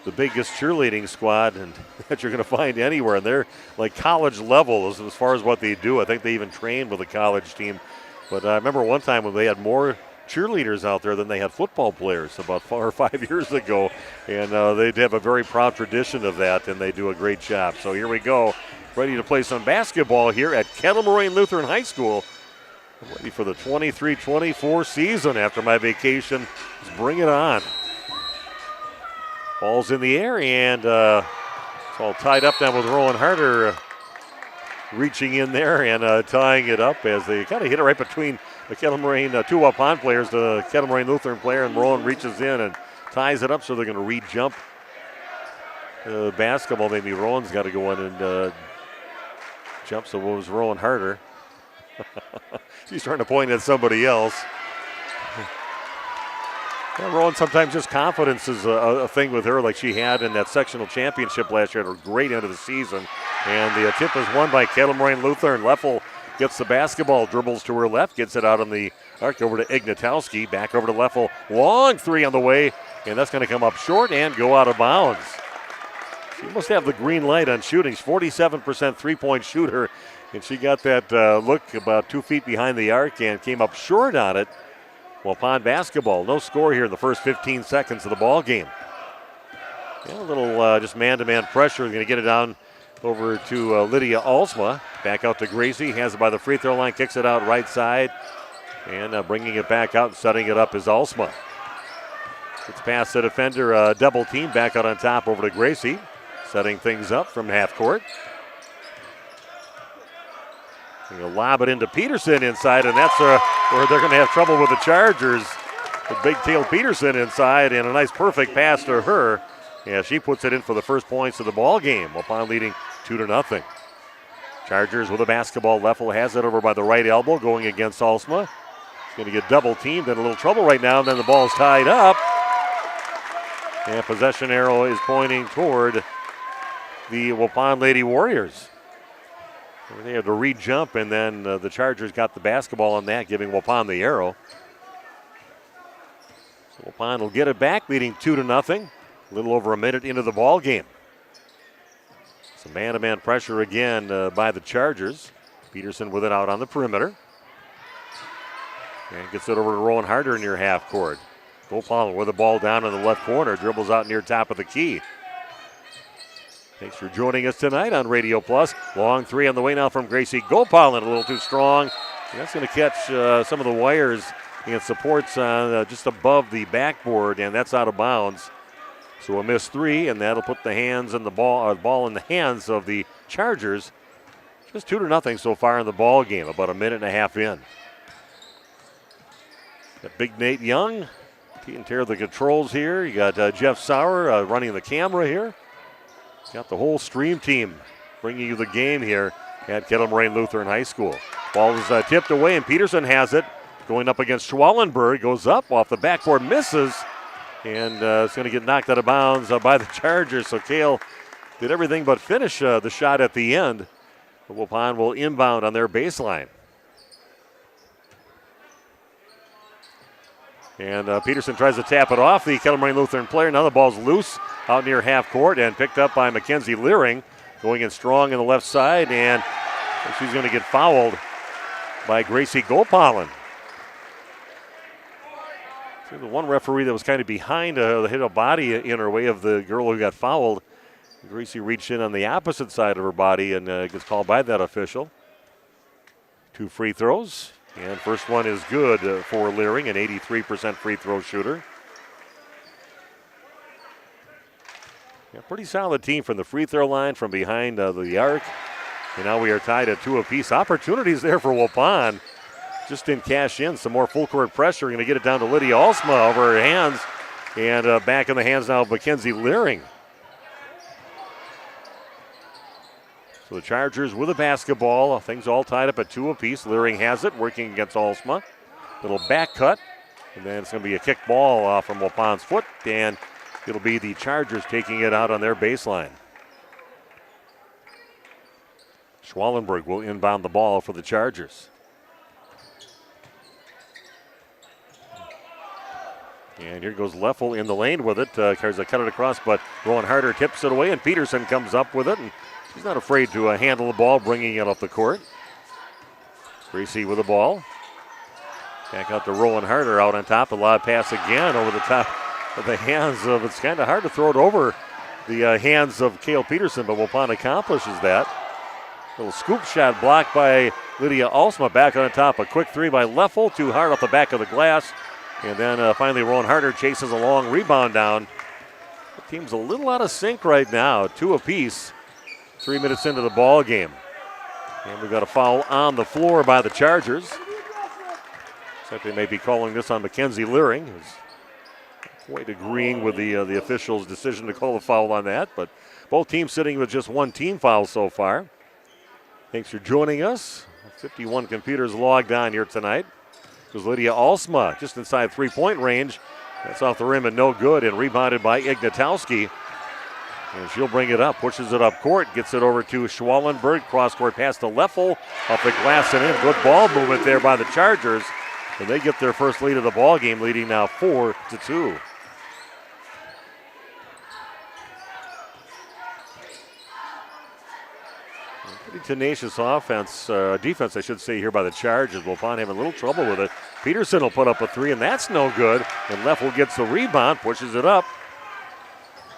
the biggest cheerleading squad and that you're going to find anywhere. And they're like college level as far as what they do. I think they even train with a college team. But I remember one time when they had more cheerleaders out there than they had football players about 4 or 5 years ago. And they have a very proud tradition of that, and they do a great job. So here we go, ready to play some basketball here at Kettle Moraine Lutheran High School. I'm ready for the 23-24 season after my vacation. Let's bring it on. Ball's in the air, and it's all tied up now with Rowan Harder. reaching in there and tying it up as they kind of hit it right between the Kettle Moraine, two Waupun players, the Kettle Moraine Lutheran player, and Rowan reaches in and ties it up, so they're going to re-jump basketball. Maybe Rowan's got to go in and jump, so it was Rowan Harder. She's trying to point at somebody else. Yeah, Rowan, sometimes just confidence is a thing with her, like she had in that sectional championship last year at a great end of the season. And the tip is won by Kettle Moraine Lutheran. Leffel gets the basketball, dribbles to her left, gets it out on the arc over to Ignatowski. Back over to Leffel. Long three on the way, and that's going to come up short and go out of bounds. She must have the green light on shooting. She's 47% three-point shooter, and she got that look about 2 feet behind the arc and came up short on it. Waupun basketball. No score here in the first 15 seconds of the ball game. Yeah, a little just man-to-man pressure. Going to get it down over to Lydia Alsma. Back out to Gracie. Has it by the free throw line. Kicks it out right side. And bringing it back out and setting it up is Alsma. It's past the defender. Double team. Back out on top over to Gracie. Setting things up from half court. Going to lob it into Peterson inside, and that's where they're going to have trouble with the Chargers. The big tail Peterson inside, and a nice perfect pass to her. Yeah, she puts it in for the first points of the ball game. Waupun leading 2-0. Chargers with a basketball. Leffel has it over by the right elbow, going against Alsma. He's going to get double teamed, in a little trouble right now, and then the ball's tied up. And possession arrow is pointing toward the Waupun Lady Warriors. They had to re-jump, and then the Chargers got the basketball on that, giving Waupun the arrow. So Waupun will get it back, leading 2-0. A little over a minute into the ball game. Some man-to-man pressure again by the Chargers. Peterson with it out on the perimeter. And gets it over to Rowan Harder near half court. Waupun with the ball down in the left corner, dribbles out near top of the key. Thanks for joining us tonight on Radio Plus. Long three on the way now from Gracie Gopalin, a little too strong. And that's going to catch some of the wires and supports just above the backboard, and that's out of bounds. So a missed three, and that'll put the hands and the ball in the hands of the Chargers. Just 2-0 so far in the ball game, about a minute and a half in. Got big Nate Young taking care of the controls here. You got Jeff Sauer running the camera here. Got the whole stream team bringing you the game here at Kettle Moraine Lutheran High School. Ball is tipped away, and Peterson has it. Going up against Schwallenberg, goes up off the backboard, misses, and it's going to get knocked out of bounds by the Chargers. So Kale did everything but finish the shot at the end. Waupun will inbound on their baseline. And Peterson tries to tap it off the Kettle Moraine Lutheran player. Now the ball's loose out near half court and picked up by Mackenzie Leering. Going in strong in the left side, and she's going to get fouled by Gracie Gopalin. So the one referee that was kind of behind the hit a body in her way of the girl who got fouled. Gracie reached in on the opposite side of her body and gets called by that official. 2 free throws. And first one is good for Leering, an 83% free throw shooter. Yeah, pretty solid team from the free throw line, from behind the arc. And now we are tied at 2 apiece. Opportunities there for Waupun. Just didn't cash in. Some more full court pressure. Going to get it down to Lydia Alsma over her hands. And back in the hands now of Mackenzie Leering. So the Chargers with a basketball. Things all tied up at 2 apiece. Leering has it, working against Alsma. Little back cut. And then it's going to be a kick ball from Waupun's foot. And it'll be the Chargers taking it out on their baseline. Schwallenberg will inbound the ball for the Chargers. And here goes Leffel in the lane with it. Tries to cut it across, but Rowan Harder tips it away, and Peterson comes up with it. And she's not afraid to handle the ball, bringing it up the court. Gracie with the ball. Back out to Rowan Harder out on top. A lob pass again over the top of the hands of, it's kind of hard to throw it over the hands of Cale Peterson, but Waupun accomplishes that. Little scoop shot blocked by Lydia Alsma. Back on top. A quick three by Leffel. Too hard off the back of the glass. And then finally Rowan Harder chases a long rebound down. The team's a little out of sync right now. 2 apiece. 3 minutes into the ball game. And we've got a foul on the floor by the Chargers. Looks like they may be calling this on Mackenzie Leering, who's quite agreeing with the official's decision to call a foul on that. But both teams sitting with just one team foul so far. Thanks for joining us. 51 computers logged on here tonight. Goes Lydia Alsma just inside three-point range. That's off the rim and no good, and rebounded by Ignatowski. And she'll bring it up, pushes it up court, gets it over to Schwallenberg. Cross-court pass to Leffel, off the glass and in. Good ball movement there by the Chargers. And they get their first lead of the ball game, leading now 4-2. Pretty tenacious defense, I should say, here by the Chargers. Waupun having a little trouble with it. Peterson will put up a three, and that's no good. And Leffel gets the rebound, pushes it up.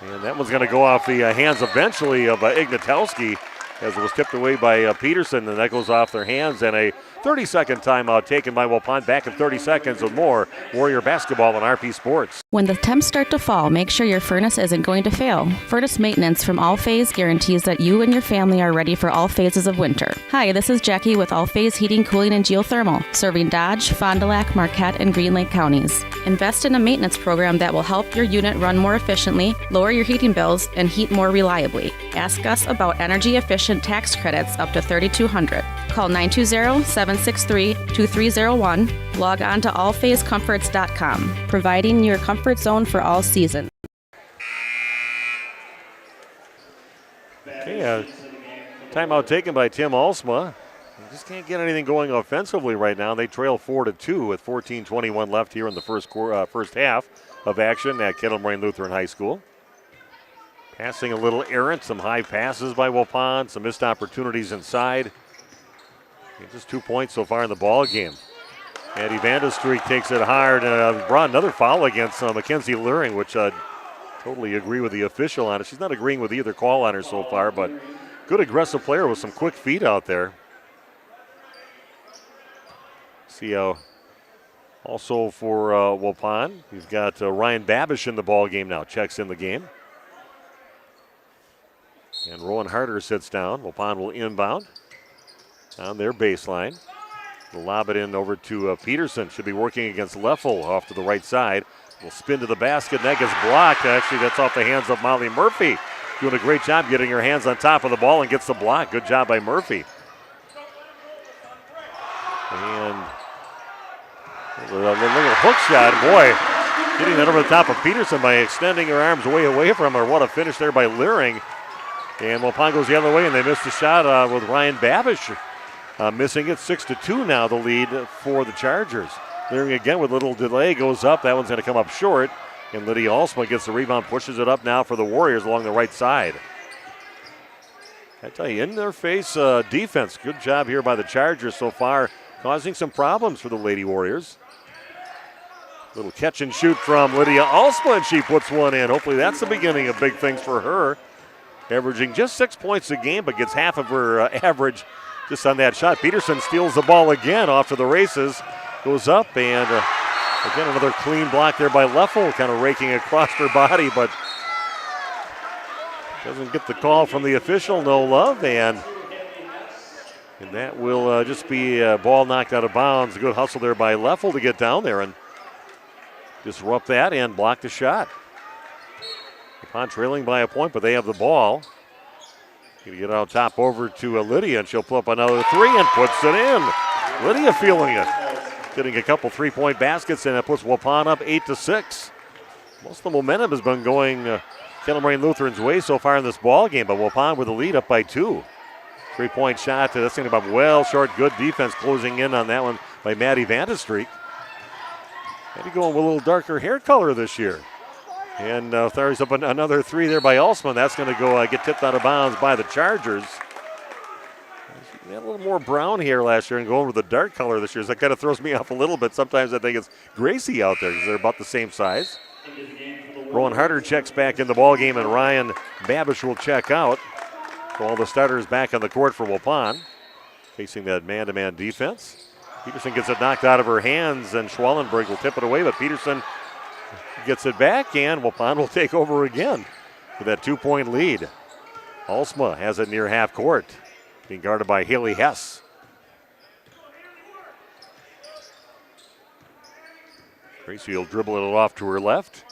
And that one's going to go off the hands eventually of Ignatowski, as it was tipped away by Peterson, and that goes off their hands. And a 30-second timeout taken by Waupun. Back in 30 seconds with more Warrior basketball on RP Sports. When the temps start to fall, make sure your furnace isn't going to fail. Furnace maintenance from All Phase guarantees that you and your family are ready for all phases of winter. Hi, this is Jackie with All Phase Heating, Cooling, and Geothermal, serving Dodge, Fond du Lac, Marquette, and Green Lake counties. Invest in a maintenance program that will help your unit run more efficiently, lower your heating bills, and heat more reliably. Ask us about energy-efficient tax credits up to $3,200. Call 920-763-2301. Log on to allphasecomforts.com, providing your comfort zone for all season. Okay, timeout taken by Tim Alsma. They just can't get anything going offensively right now. They trail 4-2 with 14:21 left here in the first half of action at Kettle Moraine Lutheran High School. Passing a little errant, some high passes by Waupun, some missed opportunities inside. Just 2 points so far in the ball game. Maddie Vandestreek takes it hard and brought another foul against Mackenzie Leering, which I totally agree with the official on it. She's not agreeing with either call on her so far, but good aggressive player with some quick feet out there. See how also for Waupun, you've got Ryan Babish in the ball game now, checks in the game. And Rowan Harder sits down. Waupun will inbound on their baseline. They'll lob it in over to Peterson. Should be working against Leffel off to the right side. Will spin to the basket, and that gets blocked. Actually, that's off the hands of Molly Murphy. Doing a great job getting her hands on top of the ball and gets the block. Good job by Murphy. And a little hook shot. Boy, getting that over the top of Peterson by extending her arms way away from her. What a finish there by Leering. And Waupun goes the other way, and they missed the shot with Ryan Babish missing it. 6-2 now, the lead for the Chargers. Leering again with a little delay, goes up. That one's going to come up short. And Lydia Alsma gets the rebound, pushes it up now for the Warriors along the right side. I tell you, in their face defense. Good job here by the Chargers so far, causing some problems for the Lady Warriors. Little catch and shoot from Lydia Alsma, and she puts one in. Hopefully that's the beginning of big things for her. Averaging just 6 points a game, but gets half of her average just on that shot. Peterson steals the ball again off to the races. Goes up, and again another clean block there by Leffel, kind of raking across her body, but doesn't get the call from the official. No love, and that will just be a ball knocked out of bounds. A good hustle there by Leffel to get down there and disrupt that and block the shot. Upon trailing by a point, but they have the ball. Gonna get out top over to Lydia, and she'll pull up another three and puts it in. Lydia feeling it. Getting a couple three-point baskets, and it puts Waupun up 8-6. Most of the momentum has been going Kettle Moraine Lutheran's way so far in this ball game, but Waupun with the lead up by 2. Three-point shot. That's going to be well short. Good defense closing in on that one by Maddie Vandestreek. Maybe going with a little darker hair color this year. And there's up another three there by Alsman. That's going to go get tipped out of bounds by the Chargers. They had a little more brown hair last year and going with a dark color this year. So that kind of throws me off a little bit. Sometimes I think it's Gracie out there because they're about the same size. Rowan Harder checks back in the ball game, and Ryan Babish will check out. So all the starters back on the court for Waupun, facing that man-to-man defense. Peterson gets it knocked out of her hands, and Schwallenberg will tip it away, but Peterson gets it back, and Waupun will take over again with that 2-point lead. Alsma has it near half court. being guarded by Haley Hess. Gracie will dribble it off to her left.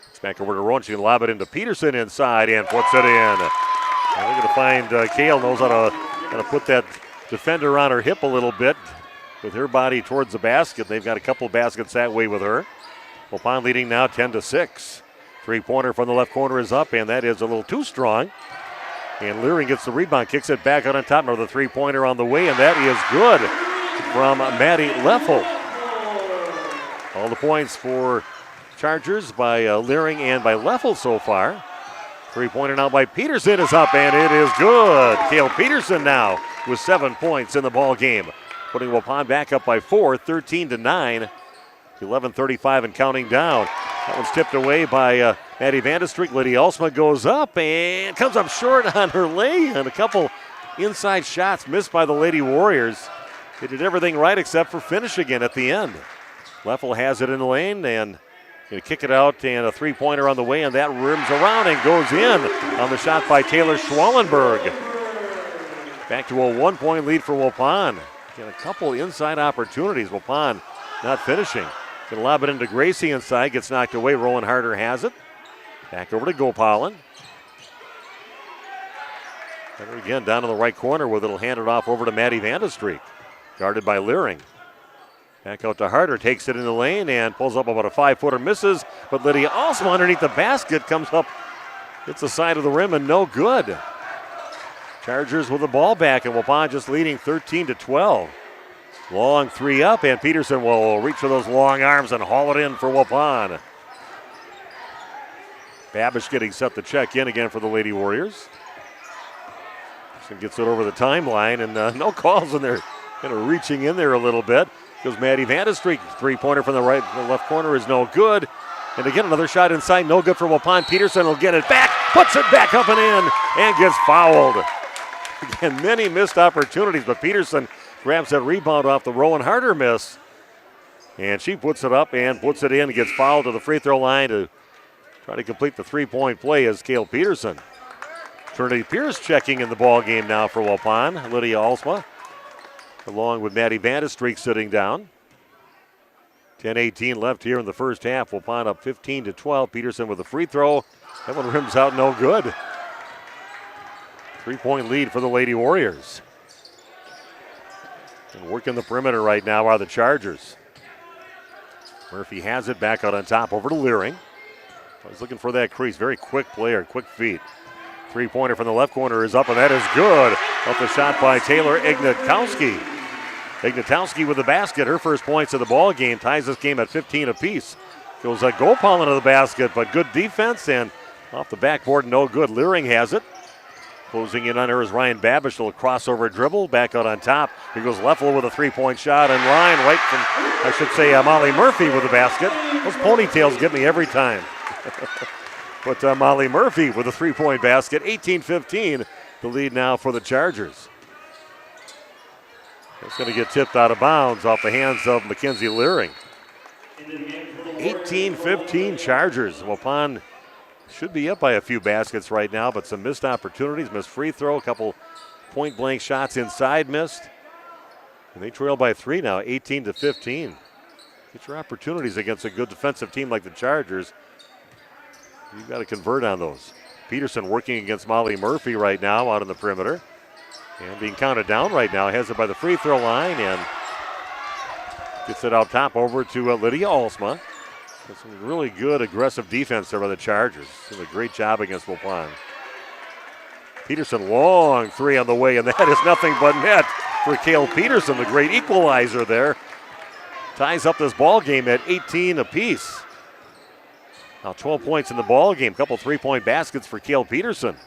It's back over to Rowan. She can lob it into Peterson inside and puts it in. And we're going to find Kale knows how to put that defender on her hip a little bit with her body towards the basket. They've got a couple of baskets that way with her. Waupun leading now 10-6. Three-pointer from the left corner is up, and that is a little too strong. And Leering gets the rebound, kicks it back out on top. Another three-pointer on the way, and that is good from Maddie Leffel. All the points for Chargers by Leering and by Leffel so far. Three-pointer now by Peterson is up, and it is good. Kale Peterson now with 7 points in the ball game, putting Waupun back up by 4, 13-9. 11:35 and counting down. That one's tipped away by Maddie Vandestreek. Lydia Alsma goes up and comes up short on her lay, and a couple inside shots missed by the Lady Warriors. They did everything right except for finish again at the end. Leffel has it in the lane and going to kick it out, and a three-pointer on the way, and that rims around and goes in on the shot by Taylor Schwallenberg. Back to a 1-point lead for Waupun. Got a couple inside opportunities. Waupun not finishing. Going to lob it into Gracie inside. Gets knocked away. Rowan Harder has it. Back over to Gopalin. And again down in the right corner with it'll hand it off over to Maddie Vandestreek. Guarded by Leering. Back out to Harder. Takes it in the lane and pulls up about a 5-footer. Misses. But Lydia also underneath the basket comes up. Hits the side of the rim and no good. Chargers with the ball back, and Waupun just leading 13-12. Long three up, and Peterson will reach for those long arms and haul it in for Waupun. Babish getting set to check in again for the Lady Warriors. She gets it over the timeline, and no calls in there. Kind of reaching in there a little bit. Goes Maddie Vandestreek. Three-pointer from the left corner is no good. And again, another shot inside, no good for Waupun. Peterson will get it back, puts it back up and in, and gets fouled. Again, many missed opportunities, but Peterson grabs that rebound off the Rowan Harder miss. And she puts it up and puts it in, gets fouled to the free throw line to try to complete the three-point play as Kale Peterson. Trinity Pierce checking in the ball game now for Waupun. Lydia Alsma, along with Maddie Vandestreek sitting down. 10:18 left here in the first half. Waupun up 15-12. Peterson with a free throw. That one rims out no good. 3-point lead for the Lady Warriors. And working the perimeter right now are the Chargers. Murphy has it back out on top over to Leering. He's looking for that crease. Very quick player, quick feet. Three-pointer from the left corner is up, and that is good. Up the shot by Taylor Ignatowski. Ignatowski with the basket. Her first points of the ball game. Ties this game at 15 apiece. Goes a Gopal into the basket, but good defense, and off the backboard, no good. Leering has it. Closing in on her is Ryan Babish. A little crossover dribble. Back out on top. Here goes Leffel with a three-point shot in line. Right from, I should say, Molly Murphy with the basket. Those ponytails get me every time. But Molly Murphy with a three-point basket. 18-15. The lead now for the Chargers. It's going to get tipped out of bounds off the hands of Mackenzie Leering. 18-15 Chargers. Waupun should be up by a few baskets right now, but some missed opportunities, missed free throw, a couple point-blank shots inside missed. And they trail by 3 now, 18-15. Get your opportunities against a good defensive team like the Chargers. You've got to convert on those. Peterson working against Molly Murphy right now out on the perimeter. And being counted down right now, has it by the free throw line and gets it out top over to Lydia Alsma. That's some really good aggressive defense there by the Chargers. Doing a great job against Waupun. Peterson, long three on the way, and that is nothing but net for Kale Peterson, the great equalizer there. Ties up this ball game at 18 apiece. Now 12 points in the ball game. Couple three-point baskets for Kale Peterson.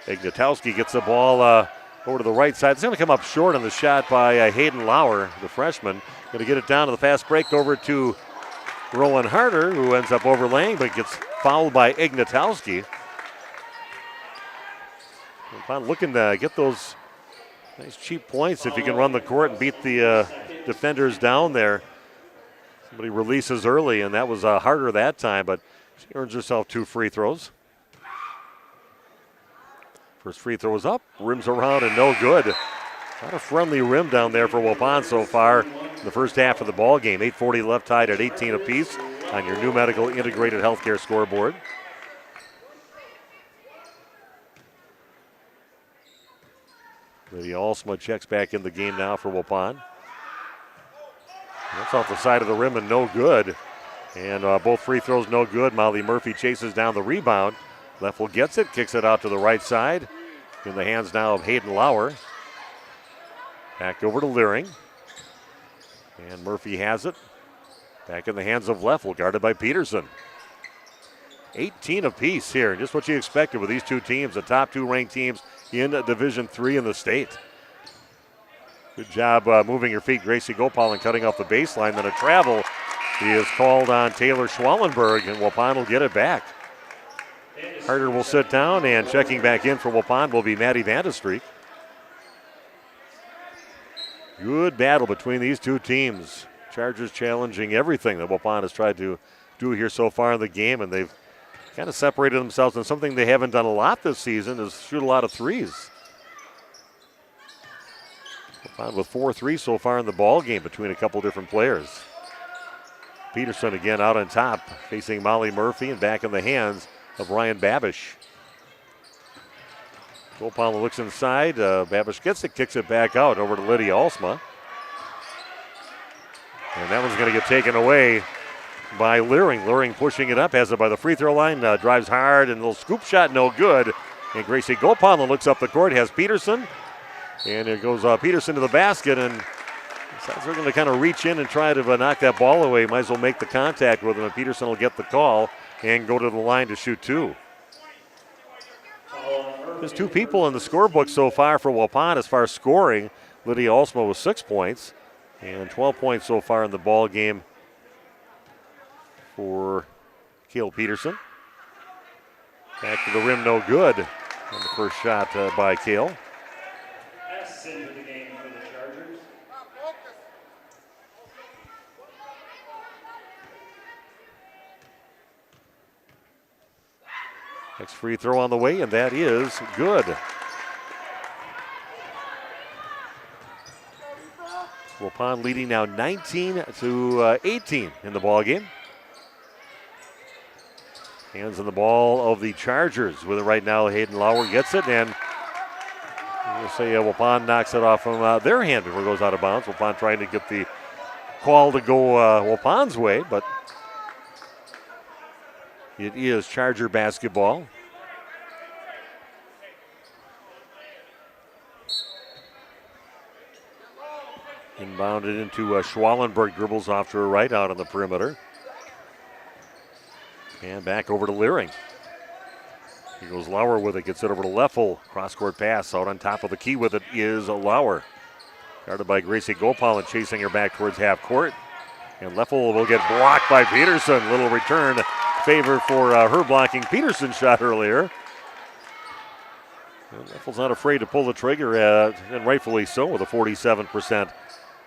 Ignatowski gets the ball over to the right side. It's going to come up short on the shot by Hayden Lauer, the freshman. Going to get it down to the fast break over to Rowan Harder, who ends up overlaying, but gets fouled by Ignatowski. Looking to get those nice cheap points if you can run the court and beat the defenders down there. Somebody releases early, and that was Harder that time, but she earns herself 2 free throws. First free throw is up, rims around and no good. Not a friendly rim down there for Waupun so far in the first half of the ball game. 8:40 left, tied at 18 apiece on your new medical integrated healthcare scoreboard. Lydia Alsma checks back in the game now for Waupun. That's off the side of the rim and no good. And both free throws no good. Molly Murphy chases down the rebound. Leffel gets it, kicks it out to the right side. In the hands now of Hayden Lauer. Back over to Leering. And Murphy has it. Back in the hands of Leffel, guarded by Peterson. 18 apiece here, just what you expected with these two teams, the top two ranked teams in Division III in the state. Good job moving your feet, Gracie Gopal, and cutting off the baseline. Then a travel is called on Taylor Schwallenberg, and Waupun will get it back. Carter will sit down, and checking back in for Waupun will be Maddie Vandestreek. Good battle between these two teams. Chargers challenging everything that Waupun has tried to do here so far in the game, and they've kind of separated themselves in something they haven't done a lot this season is shoot a lot of threes. Waupun with 4 threes so far in the ball game between a couple different players. Peterson again out on top, facing Molly Murphy and back in the hands of Ryan Babish. Gopal looks inside. Babish gets it, kicks it back out over to Lydia Alsma. And that one's going to get taken away by Leering. Leering pushing it up, has it by the free throw line, drives hard, and a little scoop shot, no good. And Gracie Gopal looks up the court, has Peterson. And it goes Peterson to the basket, and they're going to kind of reach in and try to knock that ball away. Might as well make the contact with him, and Peterson will get the call and go to the line to shoot 2. There's 2 people in the scorebook so far for Waupun as far as scoring. Lydia Alsma with 6 points and 12 points so far in the ball game for Cale Peterson. Back to the rim, no good on the first shot by Cale. Next free throw on the way, and that is good. Waupun leading now 19-18 in the ball game. Hands on the ball of the Chargers. With it right now, Hayden Lauer gets it, and we'll say Waupun knocks it off from their hand before it goes out of bounds. Waupun trying to get the call to go Waupun's way, but it is Charger basketball. Inbounded into Schwallenberg, dribbles off to her right out on the perimeter. And back over to Leering. Here goes Lauer with it, gets it over to Leffel. Cross-court pass out on top of the key with it is Lauer. Guarded by Gracie Gopal and chasing her back towards half court. And Leffel will get blocked by Peterson. Little return favor for her blocking Peterson's shot earlier. And Leffel's not afraid to pull the trigger, and rightfully so, with a 47%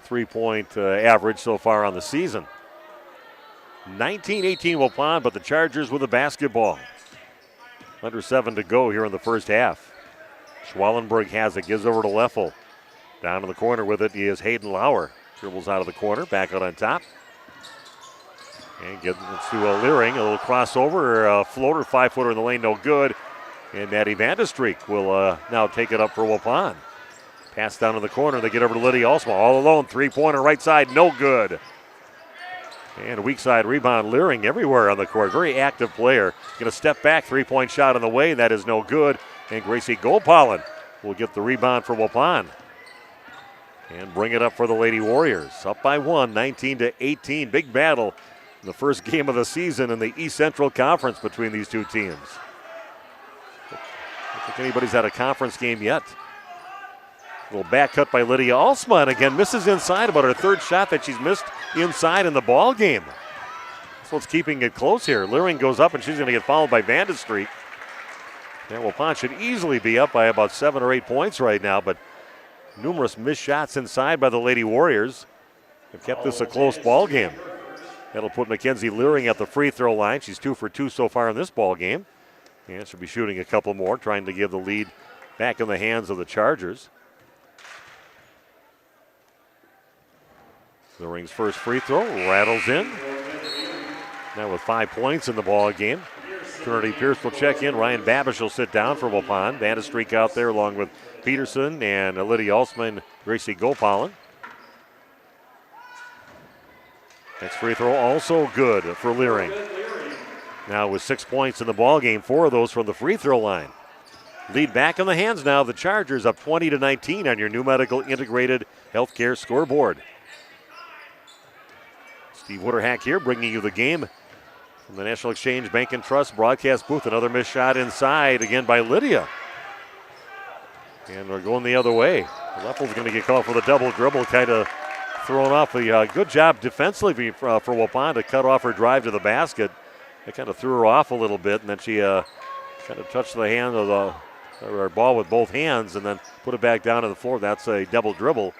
three-point average so far on the season. 19-18 Waupun, but the Chargers with the basketball. Under 7 to go here in the first half. Schwallenberg has it, gives over to Leffel. Down in the corner with it is Hayden Lauer. Dribbles out of the corner, back out on top. And gets to Leering, a little crossover, floater, 5-footer in the lane, no good. And Maddie Vandestreek will now take it up for Waupun. Pass down in the corner, they get over to Lydia Alsma, all alone, 3-pointer right side, no good. And a weak side rebound, Leering everywhere on the court, very active player. Going to step back, 3-point shot on the way, that is no good. And Gracie Gopal will get the rebound for Waupun. And bring it up for the Lady Warriors. Up by 1, 19-18, big battle. The first game of the season in the East Central Conference between these two teams. I don't think anybody's had a conference game yet. A little back cut by Lydia Alsma, and again misses inside, about her third shot that she's missed inside in the ball game. That's what's keeping it close here. Leering goes up, and she's going to get fouled by Vandestreek. And Waupun should easily be up by about 7 or 8 points right now, but numerous missed shots inside by the Lady Warriors have kept this a close ball game. That'll put Mackenzie Leering at the free throw line. She's 2 for 2 so far in this ball game. And she'll be shooting a couple more, trying to give the lead back in the hands of the Chargers. Luring's first free throw rattles in. Now with 5 points in the ball game. Trinity Pierce will check in. Ryan Babish will sit down for Waupun. Vandestreek out there along with Peterson and Lydia Alsman, Gracie Gopalin. Next free throw also good for Leering. Now with 6 points in the ball game, 4 of those from the free throw line. Lead back in the hands now of the Chargers, up 20-19 on your new medical integrated healthcare scoreboard. Steve Witterhack here bringing you the game from the National Exchange Bank and Trust broadcast booth. Another missed shot inside again by Lydia. And we're going the other way. Leffel's going to get called for the double dribble, kind of thrown off. A good job defensively for Waupun to cut off her drive to the basket. It kind of threw her off a little bit, and then she kind of touched the hand of the ball with both hands and then put it back down to the floor. That's a double dribble.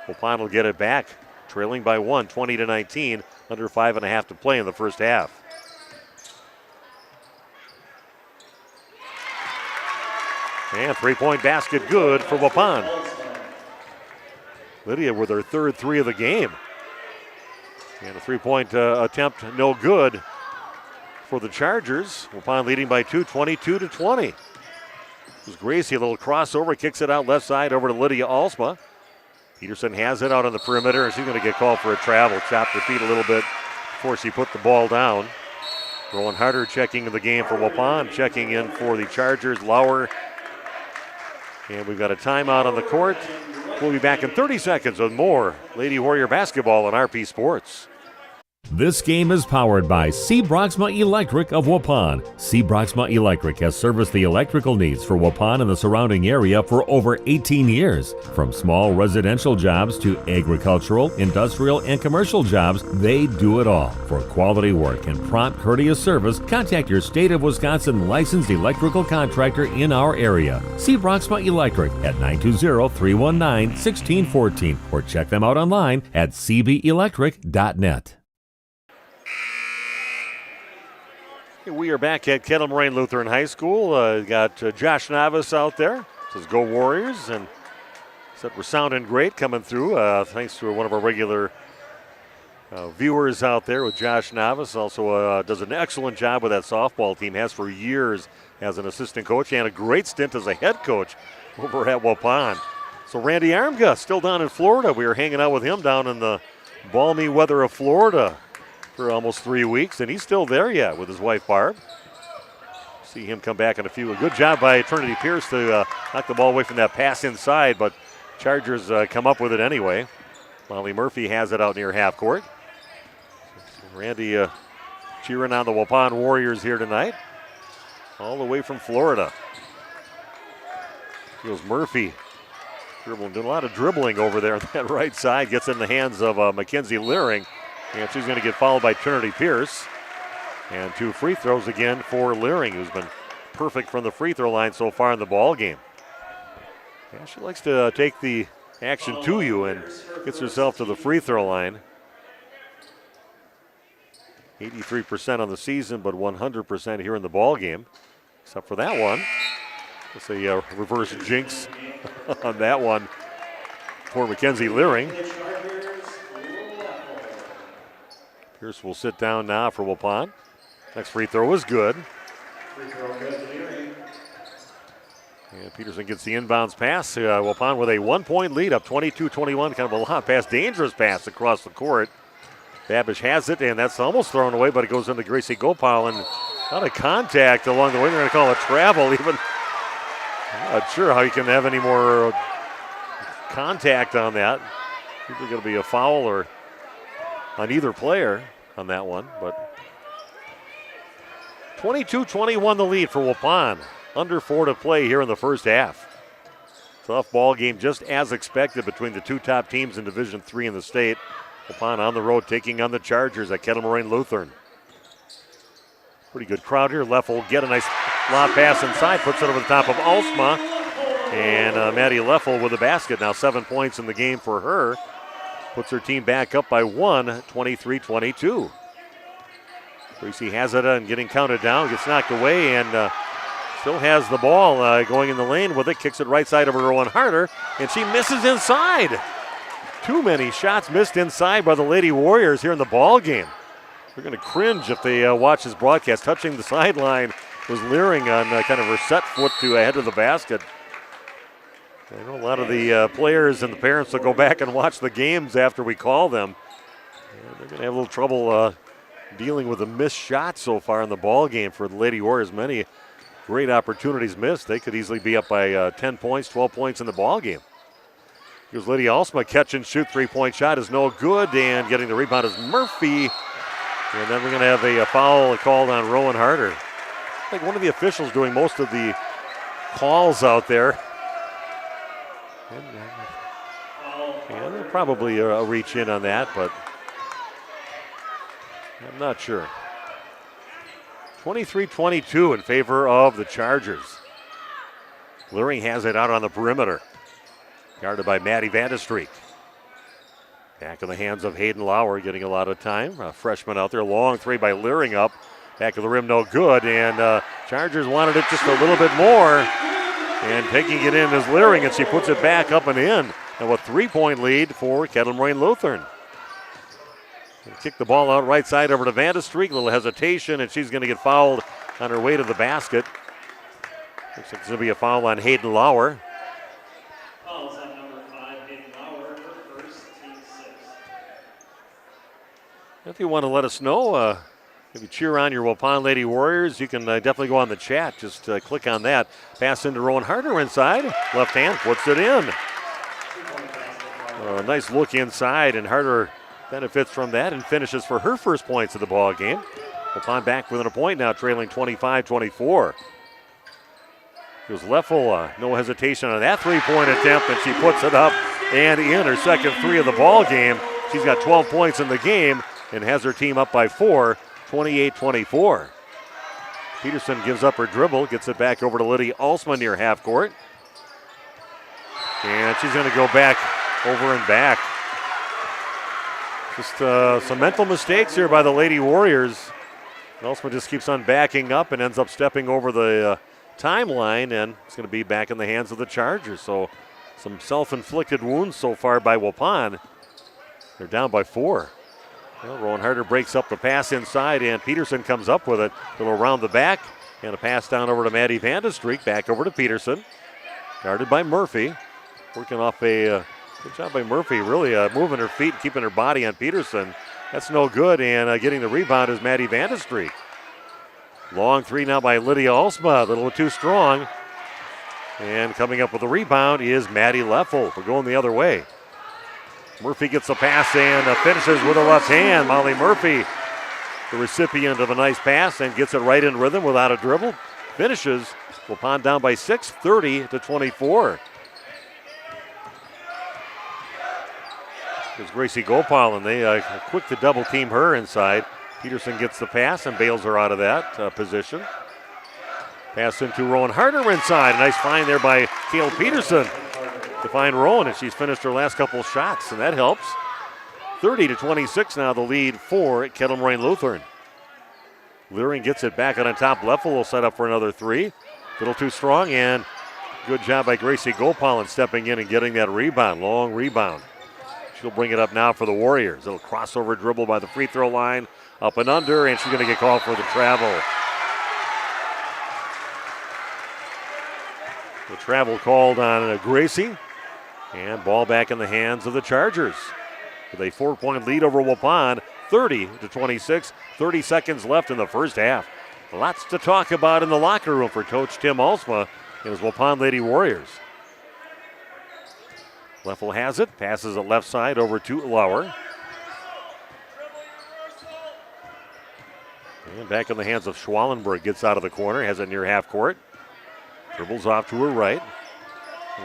Waupun will get it back, trailing by 1, 20-19, under 5.5 to play in the first half. And three-point basket good for Waupun. Lydia with her third three of the game. And a three-point attempt no good for the Chargers. Waupun leading by 2, 22-20. It was Gracie, a little crossover, kicks it out left side over to Lydia Alsma. Peterson has it out on the perimeter, and she's going to get called for a travel. Chopped her feet a little bit before she put the ball down. Rowan Harder checking in the game for Waupun, checking in for the Chargers, Lauer. And we've got a timeout on the court. We'll be back in 30 seconds with more Lady Warrior basketball on RP Sports. This game is powered by C. Broxma Electric of Waupun. C. Broxma Electric has serviced the electrical needs for Waupun and the surrounding area for over 18 years. From small residential jobs to agricultural, industrial, and commercial jobs, they do it all. For quality work and prompt, courteous service, contact your State of Wisconsin licensed electrical contractor in our area. C. Broxma Electric at 920-319-1614 or check them out online at cbelectric.net. We are back at Kettle Moraine Lutheran High School. Got Josh Navis out there. Says go Warriors, and said we're sounding great coming through. Thanks to one of our regular viewers out there with Josh Navis. Also does an excellent job with that softball team. Has for years as an assistant coach and a great stint as a head coach over at Waupun. So Randy Armga still down in Florida. We were hanging out with him down in the balmy weather of Florida for almost 3 weeks, and he's still there yet with his wife Barb. See him come back in a few. A good job by Trinity Pierce to knock the ball away from that pass inside, but Chargers come up with it anyway. Molly Murphy has it out near half court. Randy cheering on the Waupun Warriors here tonight, all the way from Florida. Here's Murphy dribbling, doing a lot of dribbling over there on that right side. Gets in the hands of Mackenzie Leering. And she's going to get fouled by Trinity Pierce. And 2 free throws again for Leering, who's been perfect from the free throw line so far in the ball game. Yeah, she likes to take the action to you and gets herself to the free throw line. 83% on the season, but 100% here in the ball game, except for that one. It's a reverse jinx on that one for Mackenzie Leering. Pierce will sit down now for Waupun. Next free throw is good. And Peterson gets the inbounds pass. Waupun with a 1-point lead, up 22-21. Kind of a long pass, dangerous pass across the court. Babish has it, and that's almost thrown away, but it goes into Gracie Gopal, and not a contact along the way. They're going to call it travel. Even I'm not sure how you can have any more contact on that. Either going to be a foul or on either player on that one, but 22-21 the lead for Waupun. Under 4 to play here in the first half. Tough ball game, just as expected, between the 2 top teams in Division III in the state. Waupun on the road taking on the Chargers at Kettle Moraine Lutheran. Pretty good crowd here. Left will get a nice lob pass inside, puts it over the top of Alsma, and Maddie Leffel with a basket. Now 7 points in the game for her. Puts her team back up by 1, 23-22. Gracie has it and getting counted down, gets knocked away, and Still has the ball going in the lane with it. Kicks it right side over to Rowan Harder, and she misses inside. Too many shots missed inside by the Lady Warriors here in the ball game. They're going to cringe if they watch this broadcast. Touching the sideline was Leering on kind of her set foot to head of the basket. I know a lot of the players and the parents will go back and watch the games after we call them. They're going to have a little trouble dealing with the missed shots so far in the ball game for the Lady Warriors. Many great opportunities missed. They could easily be up by 10 points, 12 points in the ball game. Here's Lydia Alsma, catch and shoot, three-point shot is no good, and getting the rebound is Murphy. And then we're going to have a foul called on Rowan Harder. I think one of the officials doing most of the calls out there. And they'll probably reach in on that, but I'm not sure. 23-22 in favor of the Chargers. Luring has it out on the perimeter. Guarded by Maddie Vandestreek. Back in the hands of Hayden Lauer, getting a lot of time. A freshman out there, long three by Luring up. Back of the rim, no good, and Chargers wanted it just a little bit more. And taking it in is Luring, and she puts it back up and in. And a 3-point lead for Kettle Moraine Lutheran. Kick the ball out right side over to Vandestreek. A little hesitation, and she's going to get fouled on her way to the basket. Looks like there's going to be a foul on Hayden Lauer. If you want to let us know, if you cheer on your Waupun Lady Warriors, you can definitely go on the chat. Just click on that. Pass into Rowan Harder inside. Left hand puts it in. Nice look inside, and Harder benefits from that and finishes for her first points of the ball game. Waupun back within a point now, trailing 25-24. Here's Leffel, no hesitation on that three-point attempt, and she puts it up and in, her second three of the ball game. She's got 12 points in the game and has her team up by 4, 28-24. Peterson gives up her dribble, gets it back over to Lydia Alsma near half court. And she's going to go back over and back. Just some mental mistakes here by the Lady Warriors. Alsma just keeps on backing up and ends up stepping over the timeline, and it's going to be back in the hands of the Chargers. So some self-inflicted wounds so far by Waupun. They're down by 4. Well, Rowan Harder breaks up the pass inside, and Peterson comes up with it. A little around the back, and a pass down over to Maddie Vandestreek. Back over to Peterson. Guarded by Murphy. Working off a good job by Murphy, really moving her feet and keeping her body on Peterson. That's no good, and getting the rebound is Maddie Vandestreek. Long three now by Lydia Alsma, a little too strong. And coming up with the rebound is Maddie Leffel. We're going the other way. Murphy gets the pass and finishes with a left hand. Molly Murphy, the recipient of a nice pass, and gets it right in rhythm without a dribble. Finishes. Waupun down by 6, 30-24. There's Gracie Gopal, and they are quick to double team her inside. Peterson gets the pass and bails her out of that position. Pass into Rowan Harder inside. A nice find there by Cale Peterson to find Rowan, and she's finished her last couple shots, and that helps. 30-26 now the lead for Kettle Moraine Lutheran. Luring gets it back on top. Leffel will set up for another three. A little too strong, and good job by Gracie Gopal stepping in and getting that rebound. Long rebound. She'll bring it up now for the Warriors. It'll crossover dribble by the free throw line. Up and under, and she's going to get called for the travel. The travel called on Gracie. And ball back in the hands of the Chargers. With a 4-point lead over Waupun, 30-26. 30 seconds left in the first half. Lots to talk about in the locker room for Coach Tim Alsma and his Waupun Lady Warriors. Leffel has it, passes it left side over to Lauer. And back in the hands of Schwallenberg, gets out of the corner, has it near half court. Dribbles off to her right.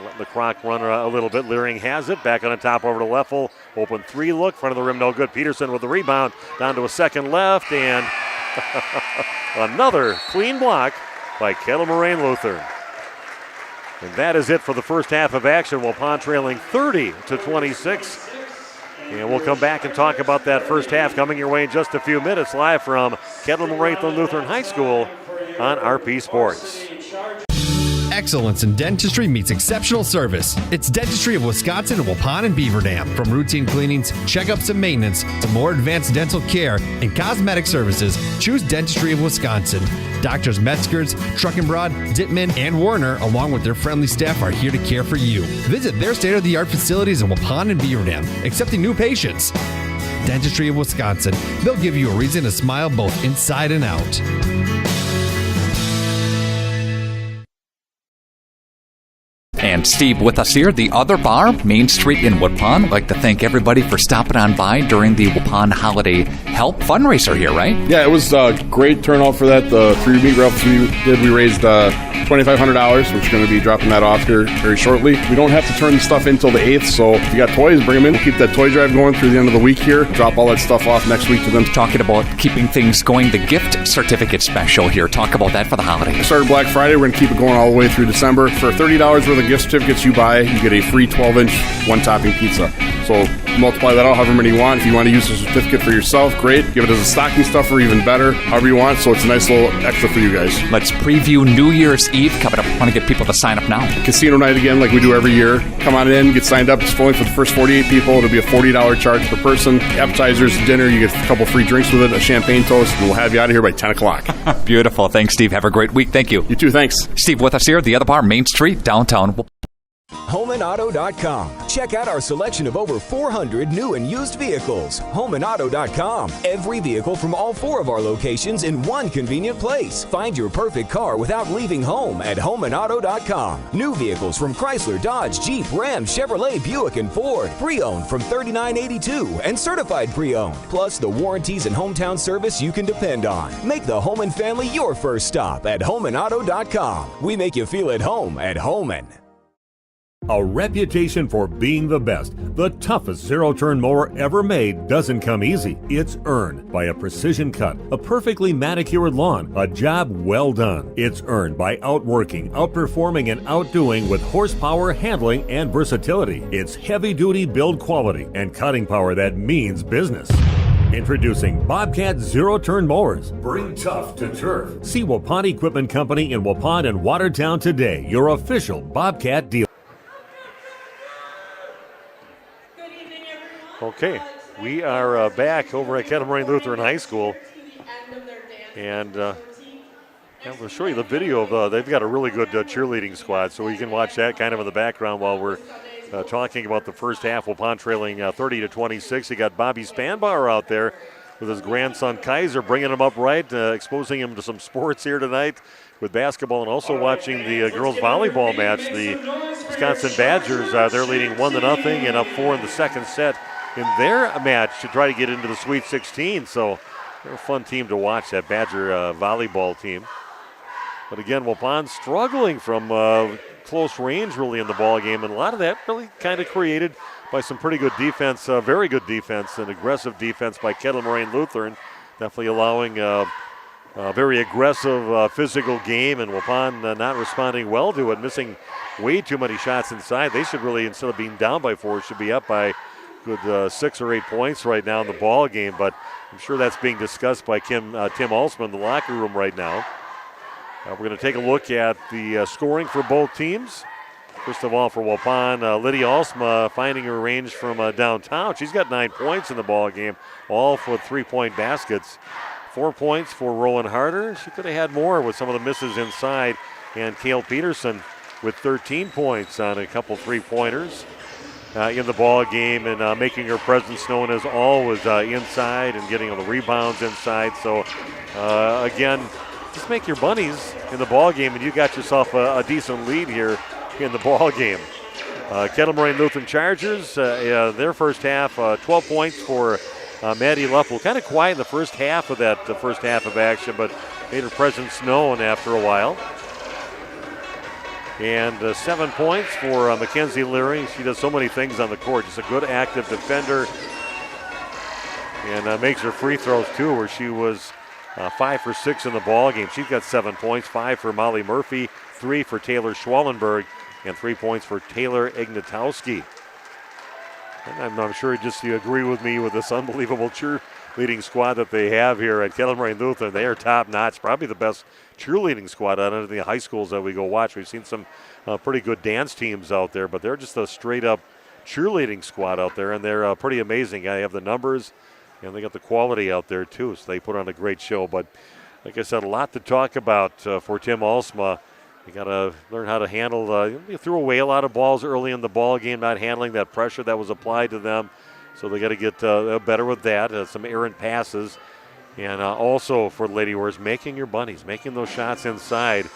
Letting the clock run a little bit. Leering has it. Back on the top over to Leffel. Open three look. Front of the rim, no good. Peterson with the rebound. Down to a second left. And another clean block by Kettle Moraine Lutheran. And that is it for the first half of action. Waupun trailing 30-26. And we'll come back and talk about that first half coming your way in just a few minutes. Live from Kettle Moraine Lutheran High School on RP Sports. Excellence in dentistry meets exceptional service. It's Dentistry of Wisconsin in Waupun and Beaver Dam. From routine cleanings, checkups, and maintenance to more advanced dental care and cosmetic services, choose Dentistry of Wisconsin. Doctors Metzger's, Truckenbrod, Dittman, and Warner, along with their friendly staff, are here to care for you. Visit their state-of-the-art facilities in Waupun and Beaver Dam, accepting new patients. Dentistry of Wisconsin. They'll give you a reason to smile both inside and out. And Steve with us here, the other bar, Main Street in Waupun. I'd like to thank everybody for stopping on by during the Waupun Holiday Help fundraiser here, right? Yeah, it was a great turnout for that. The 3 meat raffles we did, we raised $2,500, which we're going to be dropping that off here very shortly. We don't have to turn the stuff in until the 8th, so if you got toys, bring them in. We'll keep that toy drive going through the end of the week here. Drop all that stuff off next week to them. Talking about keeping things going, the gift certificate special here. Talk about that for the holiday. I started Black Friday. We're going to keep it going all the way through December. For $30 worth of gift certificates you buy, you get a free 12-inch one-topping pizza. So multiply that out however many you want. If you want to use the certificate for yourself, great. Give it as a stocking stuffer, even better. However you want, so it's a nice little extra for you guys. Let's preview New Year's Eve coming up. I want to get people to sign up now. Casino night again, like we do every year. Come on in, get signed up. It's only for the first 48 people. It'll be a $40 charge per person. Appetizers, dinner, you get a couple free drinks with it, a champagne toast, and we'll have you out of here by 10 o'clock. Beautiful. Thanks, Steve. Have a great week. Thank you. You too. Thanks. Steve with us here, the other bar, Main Street, downtown. HomeandAuto.com. Check out our selection of over 400 new and used vehicles. HomeandAuto.com. Every vehicle from all 4 of our locations in one convenient place. Find your perfect car without leaving home at HomeandAuto.com. New vehicles from Chrysler, Dodge, Jeep, Ram, Chevrolet, Buick, and Ford. Pre-owned from $39.82 and certified pre-owned. Plus the warranties and hometown service you can depend on. Make the home and family your first stop at HomeandAuto.com. We make you feel at home at Homan. A reputation for being the best, the toughest zero-turn mower ever made doesn't come easy. It's earned by a precision cut, a perfectly manicured lawn, a job well done. It's earned by outworking, outperforming, and outdoing with horsepower, handling, and versatility. It's heavy-duty build quality and cutting power that means business. Introducing Bobcat Zero-Turn Mowers. Bring tough to turf. See Waupun Equipment Company in Waupun and Watertown today, your official Bobcat dealer. Okay, we are back over at Kettle Moraine Lutheran High School, and we'll show you the video of they've got a really good cheerleading squad, so you can watch that kind of in the background while we're talking about the first half. Waupun trailing 30-26. You got Bobby Spanbauer out there with his grandson Kaiser, bringing him up right, exposing him to some sports here tonight with basketball, and also watching the girls volleyball match. The Wisconsin Badgers, they're leading 1-0 and up 4 in the second set in their match to try to get into the Sweet 16. So they're a fun team to watch, that Badger volleyball team. But again, Waupun struggling from close range really in the ball game, and a lot of that really kind of created by some pretty good defense, very good defense and aggressive defense by Kettle Moraine Lutheran, definitely allowing a very aggressive physical game, and Waupun not responding well to it, missing way too many shots inside. They should really, instead of being down by 4, should be up by good 6 or 8 points right now in the ball game, but I'm sure that's being discussed by Tim Alsman in the locker room right now. We're going to take a look at the scoring for both teams. First of all, for Waupun, Lydia Alsma finding her range from downtown. She's got 9 points in the ball game, all for 3-point baskets. 4 points for Rowan Harder. She could have had more with some of the misses inside. And Kale Peterson with 13 points on a couple 3-pointers. In the ball game, and making her presence known as always inside and getting all the rebounds inside. So again, just make your bunnies in the ball game, and you got yourself a decent lead here in the ball game. Kettle Moraine Lutheran Chargers, their first half, 12 points for Maddie Luffel. Kind of quiet in the first half of that first half of action, but made her presence known after a while. And 7 points for Mackenzie Leary. She does so many things on the court. Just a good active defender. And makes her free throws too, where she was 5 for 6 in the ball game. She's got 7 points, 5 for Molly Murphy, 3 for Taylor Schwallenberg, and 3 points for Taylor Ignatowski. And I'm sure you agree with me with this unbelievable cheerleading squad that they have here at Kettle Moraine Lutheran. They are top-notch, probably the best cheerleading squad out of the high schools that we go watch. We've seen some pretty good dance teams out there, but they're just a straight-up cheerleading squad out there, and they're pretty amazing. They have the numbers, and they got the quality out there, too, so they put on a great show. But like I said, a lot to talk about for Tim Alsma. You got to learn how to handle. You threw away a lot of balls early in the ball game, not handling that pressure that was applied to them. So they got to get better with that. Some errant passes. And also for the Lady Warriors, making your bunnies, making those shots inside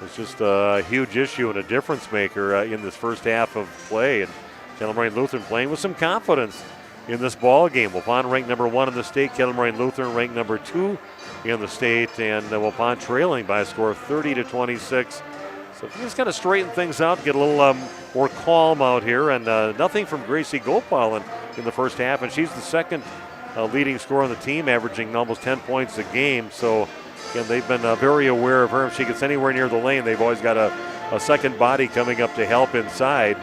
was just a huge issue and a difference maker in this first half of play. And Kettle Moraine Lutheran playing with some confidence in this ball game. Waupun ranked number 1 in the state. Kettle Moraine Lutheran ranked number 2 in the state. And Waupun trailing by a score of 30-26. So if you just got to straighten things out, get a little more calm out here. And nothing from Gracie Gopal in the first half. And she's the second leading scorer on the team, averaging almost 10 points a game. So, again, they've been very aware of her. If she gets anywhere near the lane, they've always got a second body coming up to help inside.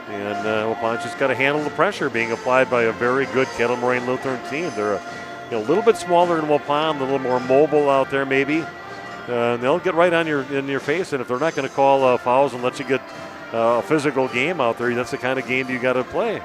And Waupun just got to handle the pressure being applied by a very good Kettle Moraine Lutheran team. They're a little bit smaller than Waupun, a little more mobile out there maybe. And they'll get right in your face, and if they're not going to call fouls and let you get a physical game out there, that's the kind of game you got to play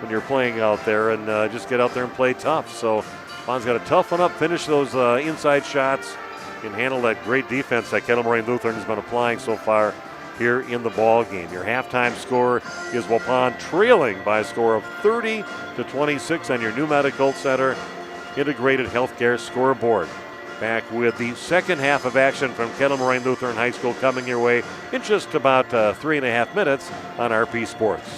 when you're playing out there, and just get out there and play tough. So Wapun's got to toughen up, finish those inside shots, and handle that great defense that Kettle Moraine Lutheran has been applying so far here in the ball game. Your halftime score is Waupun trailing by a score of 30-26 on your New Medical Center Integrated Healthcare scoreboard. Back with the second half of action from Kettle Moraine Lutheran High School coming your way in just about 3.5 minutes on RP Sports.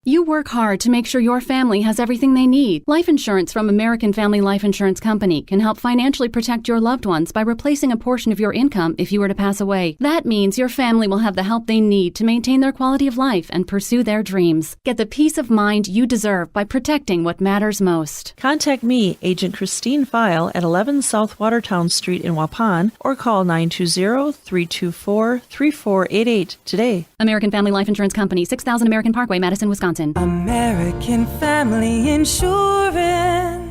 You work hard to make sure your family has everything they need. Life insurance from American Family Life Insurance Company can help financially protect your loved ones by replacing a portion of your income if you were to pass away. That means your family will have the help they need to maintain their quality of life and pursue their dreams. Get the peace of mind you deserve by protecting what matters most. Contact me, Agent Christine File, at 11 South Watertown Street in Waupun, or call 920-324-3488 today. American Family Life Insurance Company, 6000 American Parkway, Madison, Wisconsin. American Family Insurance.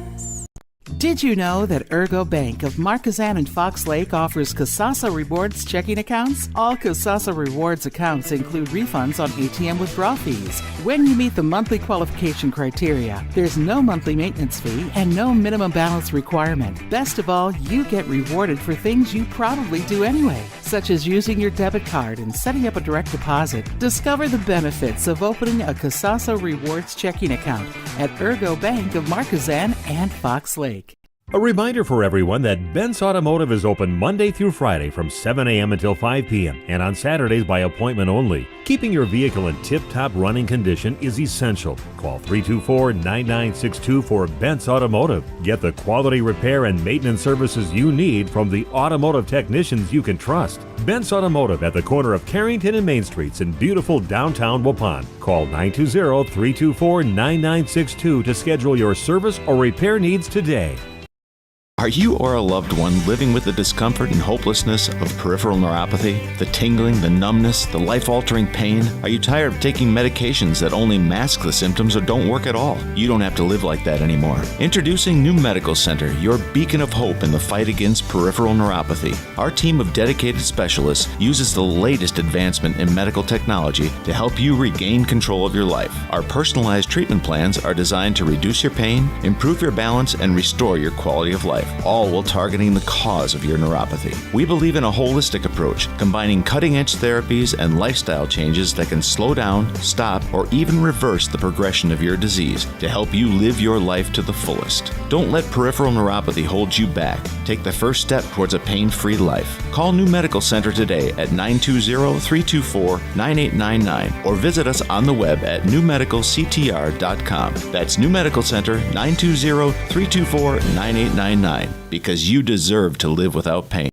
Did you know that Ergo Bank of Marquezan and Fox Lake offers Kasasa Rewards checking accounts? All Kasasa Rewards accounts include refunds on ATM withdrawal fees. When you meet the monthly qualification criteria, there's no monthly maintenance fee and no minimum balance requirement. Best of all, you get rewarded for things you probably do anyway, such as using your debit card and setting up a direct deposit. Discover the benefits of opening a Kasasa Rewards checking account at Ergo Bank of Marquezan and Fox Lake. A reminder for everyone that Bent's Automotive is open Monday through Friday from 7 a.m. until 5 p.m. and on Saturdays by appointment only. Keeping your vehicle in tip-top running condition is essential. Call 324-9962 for Bent's Automotive. Get the quality repair and maintenance services you need from the automotive technicians you can trust. Bent's Automotive at the corner of Carrington and Main Streets in beautiful downtown Waupun. Call 920-324-9962 to schedule your service or repair needs today. Are you or a loved one living with the discomfort and hopelessness of peripheral neuropathy? The tingling, the numbness, the life-altering pain? Are you tired of taking medications that only mask the symptoms or don't work at all? You don't have to live like that anymore. Introducing New Medical Center, your beacon of hope in the fight against peripheral neuropathy. Our team of dedicated specialists uses the latest advancement in medical technology to help you regain control of your life. Our personalized treatment plans are designed to reduce your pain, improve your balance, and restore your quality of life, all while targeting the cause of your neuropathy. We believe in a holistic approach, combining cutting-edge therapies and lifestyle changes that can slow down, stop, or even reverse the progression of your disease to help you live your life to the fullest. Don't let peripheral neuropathy hold you back. Take the first step towards a pain-free life. Call New Medical Center today at 920-324-9899 or visit us on the web at newmedicalctr.com. That's New Medical Center, 920-324-9899. Because you deserve to live without pain.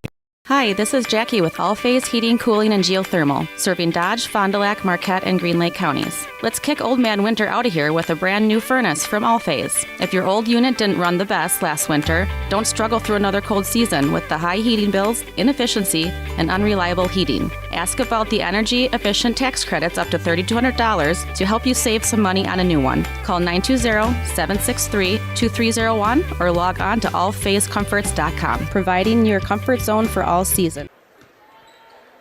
Hi, this is Jackie with All Phase Heating, Cooling, and Geothermal, serving Dodge, Fond du Lac, Marquette, and Green Lake counties. Let's kick Old Man Winter out of here with a brand new furnace from All Phase. If your old unit didn't run the best last winter, don't struggle through another cold season with the high heating bills, inefficiency, and unreliable heating. Ask about the energy-efficient tax credits up to $3,200 to help you save some money on a new one. Call 920-763-2301 or log on to allphasecomforts.com, providing your comfort zone for all season.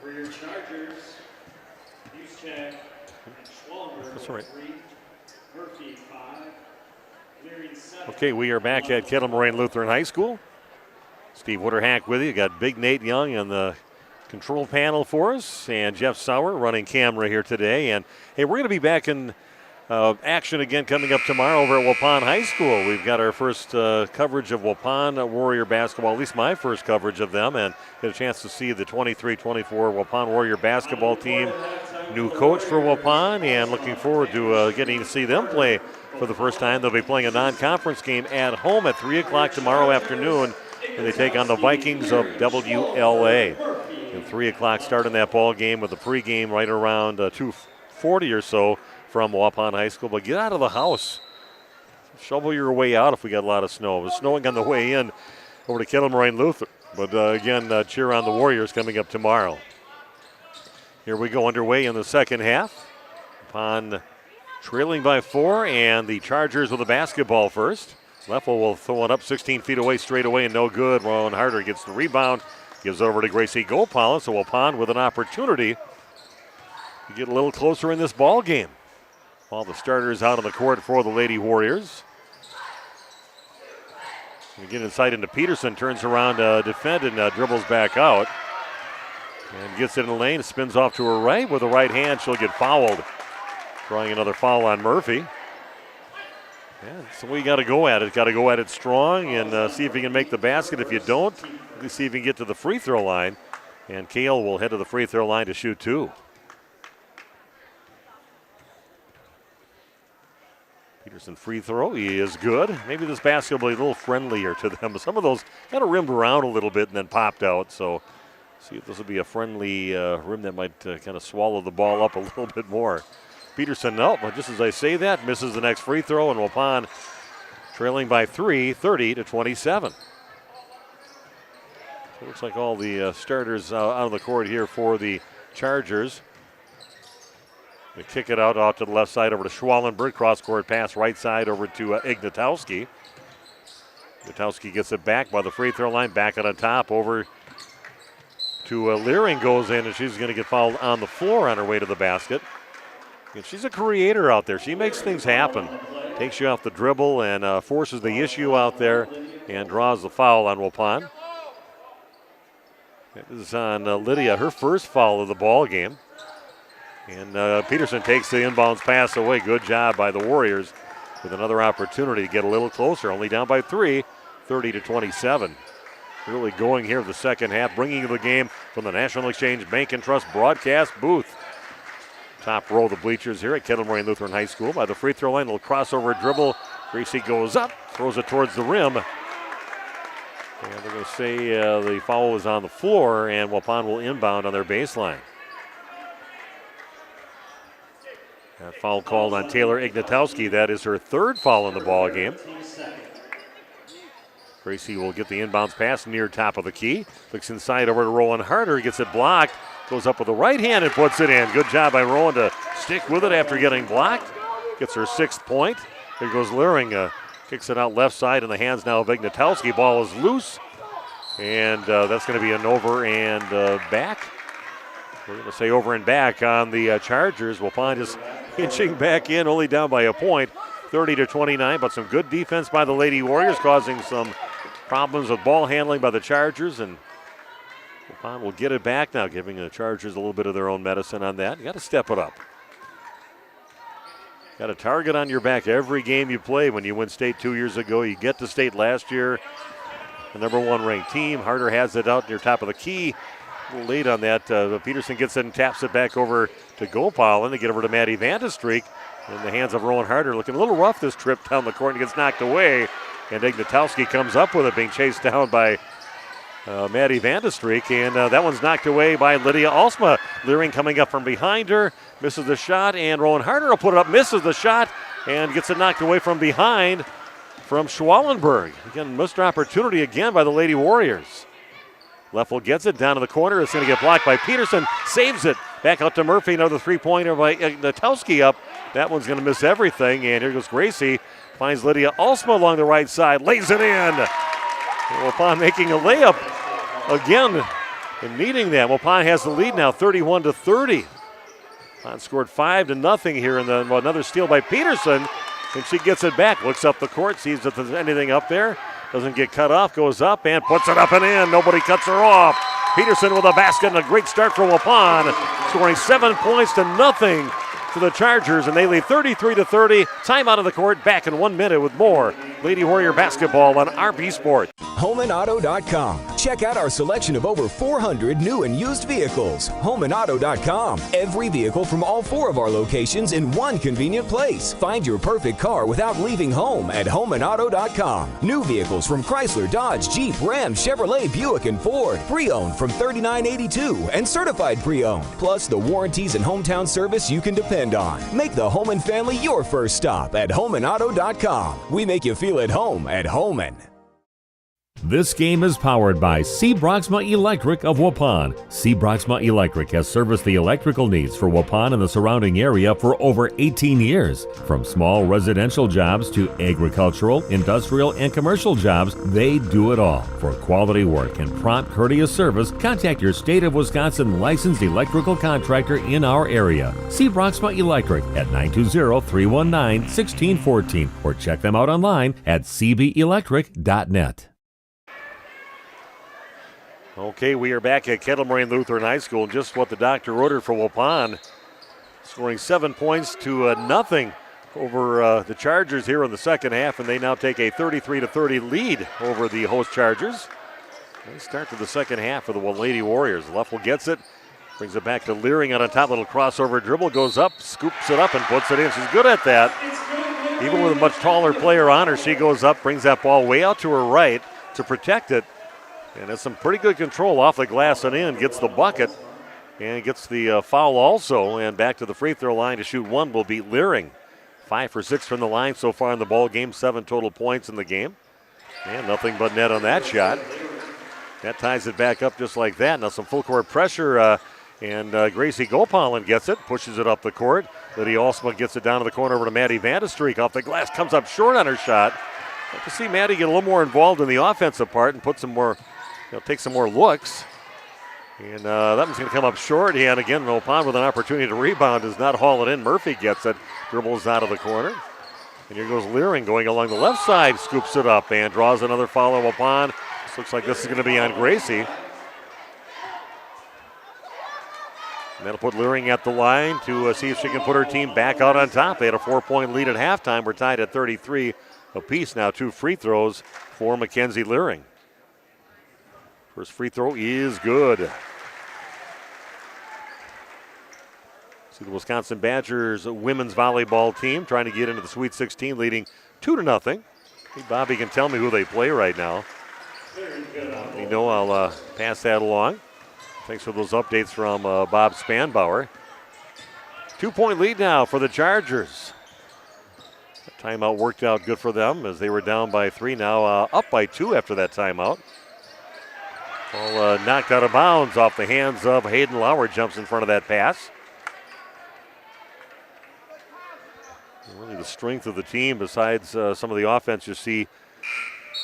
For your Chargers, Juszczyk, that's all right. Murphy, 5, Clearing 7. Okay, we are back at Kettle Moraine Lutheran High School. Steve Witterhack with you. Got Big Nate Young on the control panel for us, and Jeff Sauer running camera here today. And hey, we're going to be back in action again coming up tomorrow over at Waupun High School. We've got our first coverage of Waupun Warrior basketball, at least my first coverage of them, and get a chance to see the 23-24 Waupun Warrior basketball team. New coach for Waupun, and looking forward to getting to see them play for the first time. They'll be playing a non-conference game at home at 3 o'clock tomorrow afternoon, and they take on the Vikings of WLA. And 3 o'clock start in that ball game with a pregame right around 2:40 or so from Waupun High School. But get out of the house. Shovel your way out if we got a lot of snow. It was snowing on the way in over to Kettle Moraine Lutheran. But again, cheer on the Warriors coming up tomorrow. Here we go underway in the second half. Waupun trailing by 4, and the Chargers with the basketball first. Leffel will throw it up 16 feet away straight away and no good. Rowan Harder gets the rebound, gives it over to Gracie Gopal. So Waupun with an opportunity to get a little closer in this ball game. All the starters out on the court for the Lady Warriors. We get inside into Peterson, turns around to defend and dribbles back out. And gets it in the lane, spins off to her right. With the right hand, she'll get fouled. Drawing another foul on Murphy. Yeah, so we got to go at it. Got to go at it strong and see if you can make the basket. If you don't, at least see if you can get to the free throw line. And Kale will head to the free throw line to shoot 2. Peterson free throw, he is good. Maybe this basket will be a little friendlier to them. Some of those kind of rimmed around a little bit and then popped out. So see if this will be a friendly rim that might kind of swallow the ball up a little bit more. Peterson, no, but just as I say that, misses the next free throw, and Waupun trailing by 3, 30-27. So it looks like all the starters out on the court here for the Chargers. They kick it out to the left side over to Schwallenberg. Cross-court pass right side over to Ignatowski. Ignatowski gets it back by the free throw line, back on top over to Leering, goes in, and she's going to get fouled on the floor on her way to the basket. And she's a creator out there. She makes things happen. Takes you off the dribble and forces the issue out there and draws the foul on Waupun. It is on Lydia, her first foul of the ball game. And Peterson takes the inbounds pass away. Good job by the Warriors with another opportunity to get a little closer. Only down by 3, 30-27. Really going here the second half, bringing the game from the National Exchange Bank and Trust broadcast booth. Top row of the bleachers here at Kettle Moraine Lutheran High School. By the free throw line, little crossover dribble. Gracie goes up, throws it towards the rim. And they're going to say the foul is on the floor, and Waupun will inbound on their baseline. That foul called on Taylor Ignatowski. That is her third foul in the ball game. Gracie will get the inbounds pass near top of the key. Looks inside over to Rowan Harder. Gets it blocked. Goes up with the right hand and puts it in. Good job by Rowan to stick with it after getting blocked. Gets her 6th point. There goes Leering. Kicks it out left side in the hands now of Ignatowski. Ball is loose. And that's going to be an over and back. We're going to say over and back on the Chargers. Waupun just inching back in, only down by a point, 30-29. But some good defense by the Lady Warriors, causing some problems with ball handling by the Chargers. And Waupun will get it back now, giving the Chargers a little bit of their own medicine on that. You got to step it up. Got a target on your back every game you play. When you win state 2 years ago, you get to state last year. The number 1 ranked team. Harder has it out near top of the key. A little late on that. Peterson gets it and taps it back over to Gopal, and they get over to Maddie Vandestreek. In the hands of Rowan Harder, looking a little rough this trip down the court, and gets knocked away. And Ignatowski comes up with it, being chased down by Maddie Vandestreek, and that one's knocked away by Lydia Alsma. Leering coming up from behind her, misses the shot, and Rowan Harder will put it up, misses the shot, and gets it knocked away from behind from Schwallenberg. Again, missed opportunity again by the Lady Warriors. Leffel gets it down to the corner. It's going to get blocked by Peterson. Saves it. Back out to Murphy. Another three-pointer by Natowski up. That one's going to miss everything. And here goes Gracie. Finds Lydia Alsma along the right side. Lays it in. Waupun making a layup again and needing that. Waupun has the lead now, 31-30. Waupun scored 5-0 here, and then another steal by Peterson. And she gets it back. Looks up the court. Sees if there's anything up there. Doesn't get cut off, goes up and puts it up and in. Nobody cuts her off. Peterson with a basket and a great start for Waupun, scoring 7 points to nothing to the Chargers, and they lead 33-30. Time out of the court, back in 1 minute with more Lady Warrior basketball on RP Sports. HomeandAuto.com. Check out our selection of over 400 new and used vehicles. HomeandAuto.com. Every vehicle from all 4 of our locations in one convenient place. Find your perfect car without leaving home at HomeandAuto.com. New vehicles from Chrysler, Dodge, Jeep, Ram, Chevrolet, Buick, and Ford. Pre-owned from $39.82 and certified pre-owned. Plus the warranties and hometown service you can depend on. Make the home and family your first stop at HomeandAuto.com. We make you feel at home at Homan. This game is powered by C. Broxma Electric of Waupun. C. Broxma Electric has serviced the electrical needs for Waupun and the surrounding area for over 18 years. From small residential jobs to agricultural, industrial, and commercial jobs, they do it all. For quality work and prompt, courteous service, contact your State of Wisconsin licensed electrical contractor in our area. C. Broxma Electric at 920-319-1614 or check them out online at cbelectric.net. Okay, we are back at Kettle Moraine Lutheran High School. Just what the doctor ordered for Waupun, scoring 7 points to nothing over the Chargers here in the second half, and they now take a 33-30 lead over the host Chargers. They start to the second half for the Lady Warriors. Leffel gets it, brings it back to Leering on a top little crossover dribble, goes up, scoops it up, and puts it in. She's good at that. Even with a much taller player on her, she goes up, brings that ball way out to her right to protect it. And has some pretty good control off the glass and in, gets the bucket, and gets the foul also. And back to the free throw line to shoot one will be Leering. 5 for 6 from the line so far in the ball game, 7 total points in the game. And nothing but net on that shot. That ties it back up just like that. Now some full court pressure, and Gracie Gopalin gets it, pushes it up the court. Lydia Alsma gets it down to the corner over to Maddie Vandestreek off the glass, comes up short on her shot. Like to see Maddie get a little more involved in the offensive part and put some more, take some more looks. And that one's going to come up short. And again, Waupun with an opportunity to rebound does not haul it in. Murphy gets it, dribbles out of the corner. And here goes Leering going along the left side, scoops it up and draws another foul on Waupun. This looks like this is going to be on Gracie. And that'll put Leering at the line to see if she can put her team back out on top. They had a 4-point lead at halftime. We're tied at 33 apiece now. 2 free throws for Mackenzie Leering. First free throw is good. See the Wisconsin Badgers women's volleyball team trying to get into the Sweet 16, leading 2-0. Hey, Bobby can tell me who they play right now. You know, I'll pass that along. Thanks for those updates from Bob Spanbauer. 2-point lead now for the Chargers. That timeout worked out good for them as they were down by 3, now up by 2 after that timeout. Ball knocked out of bounds off the hands of Hayden Lauer, jumps in front of that pass. Really the strength of the team besides some of the offense you see.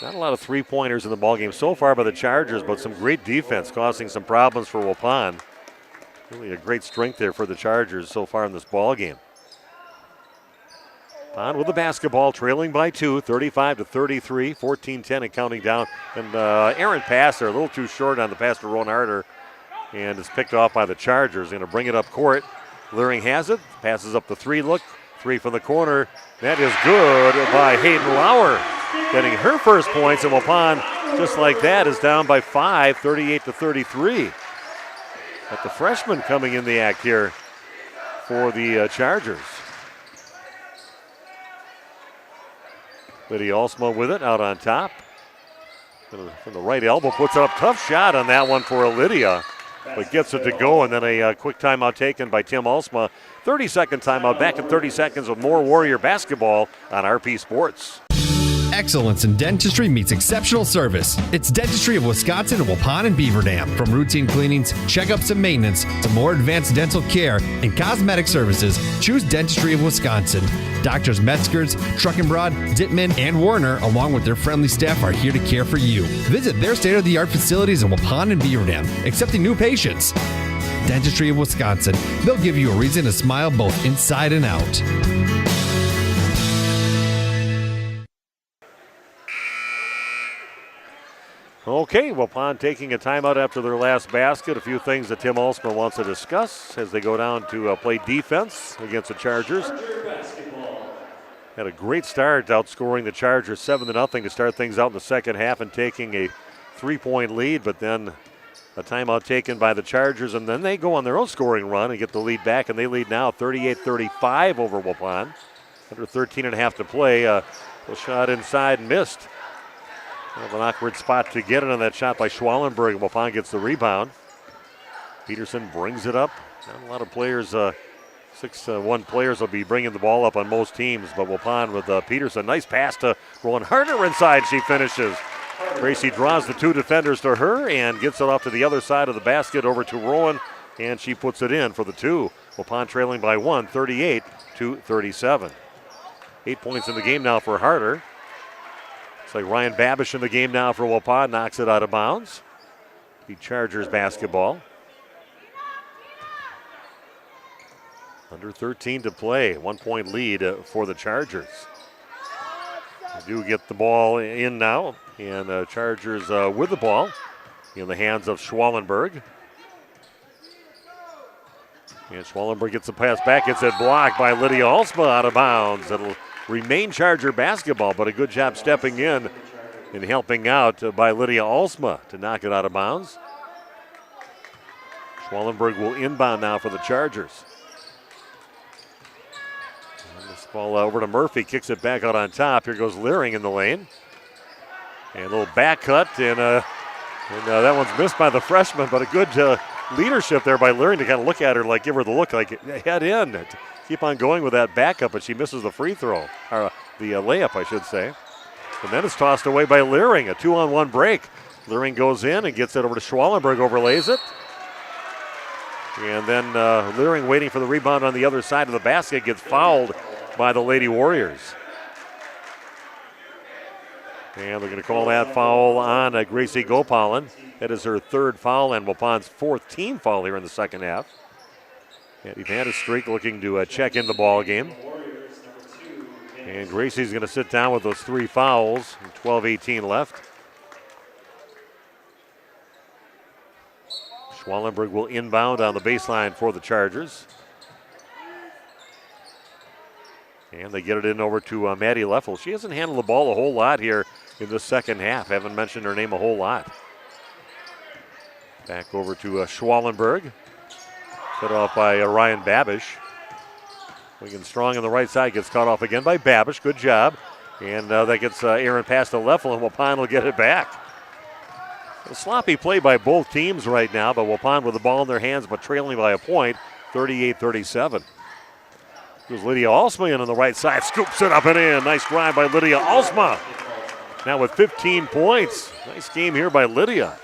Not a lot of three-pointers in the ballgame so far by the Chargers, but some great defense causing some problems for Waupun. Really a great strength there for the Chargers so far in this ballgame. Waupun with the basketball, trailing by 2, 35-33, 14-10 and counting down. And errant pass there, a little too short on the pass to Ron Harder. And it's picked off by the Chargers. Going to bring it up court. Leering has it, passes up the 3 look. 3 from the corner. That is good by Hayden Lauer. Getting her first points, and Waupun, just like that, is down by 5, 38-33. But the freshman coming in the act here for the Chargers. Lydia Alsma with it, out on top. From the right elbow, puts it up. Tough shot on that one for Lydia, but gets it to go, and then a quick timeout taken by Tim Alsma. 30-second timeout, back in 30 seconds with more Warrior basketball on RP Sports. Excellence in dentistry meets exceptional service. It's Dentistry of Wisconsin in Waupun and Beaver Dam. From routine cleanings, checkups, and maintenance to more advanced dental care and cosmetic services, choose Dentistry of Wisconsin. Doctors Metzger's, Truckenbrod, Dittman, and Warner, along with their friendly staff, are here to care for you. Visit their state-of-the-art facilities in Waupun and Beaver Dam, accepting new patients. Dentistry of Wisconsin. They'll give you a reason to smile both inside and out. Okay, Waupun taking a timeout after their last basket. A few things that Tim Olsman wants to discuss as they go down to play defense against the Chargers. Had a great start outscoring the Chargers 7-0 to start things out in the second half and taking a 3-point lead, but then a timeout taken by the Chargers, and then they go on their own scoring run and get the lead back, and they lead now 38-35 over Waupun. Under 13.5 to play. A shot inside, missed. Kind of an awkward spot to get it on that shot by Schwallenberg. Waupun gets the rebound. Peterson brings it up. Not a lot of players, 6'1" players will be bringing the ball up on most teams, but Waupun with Peterson. Nice pass to Rowan Harder inside. She finishes. Gracie draws the two defenders to her and gets it off to the other side of the basket over to Rowan, and she puts it in for the two. Waupun trailing by 1, 38-37. 8 points in the game now for Harder. It's like Ryan Babish in the game now for Waupun, knocks it out of bounds. The Chargers basketball. Under 13 to play, 1 point lead for the Chargers. They do get the ball in now, and Chargers with the ball in the hands of Schwallenberg. And Schwallenberg gets the pass back, gets it blocked by Lydia Alsma out of bounds. It'll remain Charger basketball, but a good job stepping in and helping out by Lydia Alsma to knock it out of bounds. Schwallenberg will inbound now for the Chargers. Ball over to Murphy, kicks it back out on top. Here goes Leering in the lane. And a little back cut, and that one's missed by the freshman, but a good leadership there by Leering to kind of look at her, like give her the look, like head in. Keep on going with that backup, but she misses the free throw, or the layup, I should say. And then it's tossed away by Leering, a 2-on-1 break. Leering goes in and gets it over to Schwallenberg, overlays it. And then Leering waiting for the rebound on the other side of the basket, gets fouled by the Lady Warriors. And they're going to call that foul on Gracie Gopalan. That is her third foul and Waupun's fourth team foul here in the second half. And Evander Streak looking to check in the ball game. And Gracie's going to sit down with those three fouls. 12:18 left. Schwallenberg will inbound on the baseline for the Chargers. And they get it in over to Maddie Leffel. She hasn't handled the ball a whole lot here in the second half. Haven't mentioned her name a whole lot. Back over to Schwallenberg. Cut off by Ryan Babish. Wigan strong on the right side. Gets cut off again by Babish. Good job. And that gets Aaron past to Leffel, and Waupun will get it back. A sloppy play by both teams right now, but Waupun with the ball in their hands, but trailing by a point, 38-37. Goes Lydia Alsma in on the right side, scoops it up and in. Nice drive by Lydia Alsma. Now with 15 points. Nice game here by Lydia.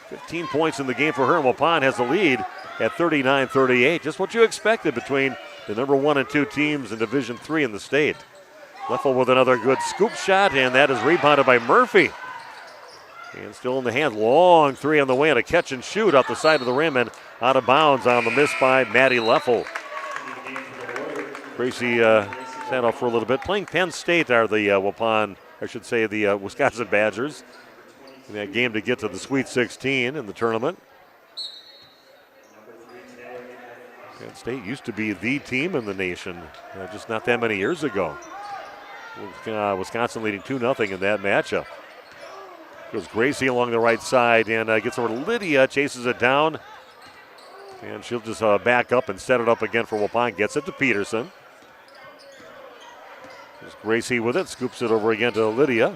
15 points in the game for her, and Waupun has the lead at 39-38. Just what you expected between the number 1 and 2 teams in Division III in the state. Leffel with another good scoop shot, and that is rebounded by Murphy. And still in the hand, long three on the way, and a catch and shoot out the side of the rim and out of bounds on the miss by Maddie Leffel. Gracie sat off for a little bit. Playing Penn State are the Waupun, I should say the Wisconsin Badgers. In that game to get to the Sweet 16 in the tournament. Penn State used to be the team in the nation just not that many years ago. Wisconsin leading 2-0 in that matchup. Goes Gracie along the right side and gets over to Lydia, chases it down. And she'll just back up and set it up again for Waupun. Gets it to Peterson. There's Gracie with it, scoops it over again to Lydia.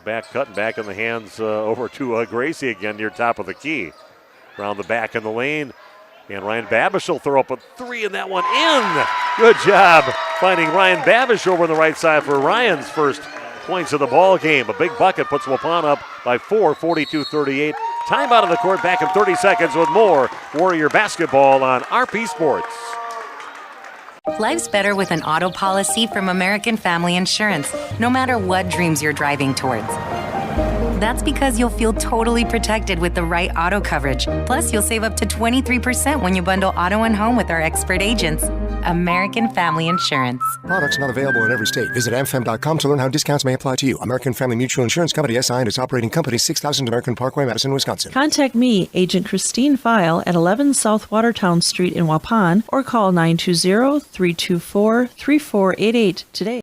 Back cut and back in the hands over to Gracie again near top of the key. Around the back in the lane. And Ryan Babish will throw up a three, and that one in. Good job finding Ryan Babish over on the right side for Ryan's first points of the ball game. A big bucket puts Waupun up by 4, 42-38. Timeout on the court, back in 30 seconds with more Warrior basketball on RP Sports. Life's better with an auto policy from American Family Insurance, no matter what dreams you're driving towards. That's because you'll feel totally protected with the right auto coverage. Plus, you'll save up to 23% when you bundle auto and home with our expert agents. American Family Insurance. Products not available in every state. Visit amfam.com to learn how discounts may apply to you. American Family Mutual Insurance Company, SI, and its operating company, 6000 American Parkway, Madison, Wisconsin. Contact me, Agent Christine File, at 11 South Watertown Street in Waupun, or call 920-324-3488 today.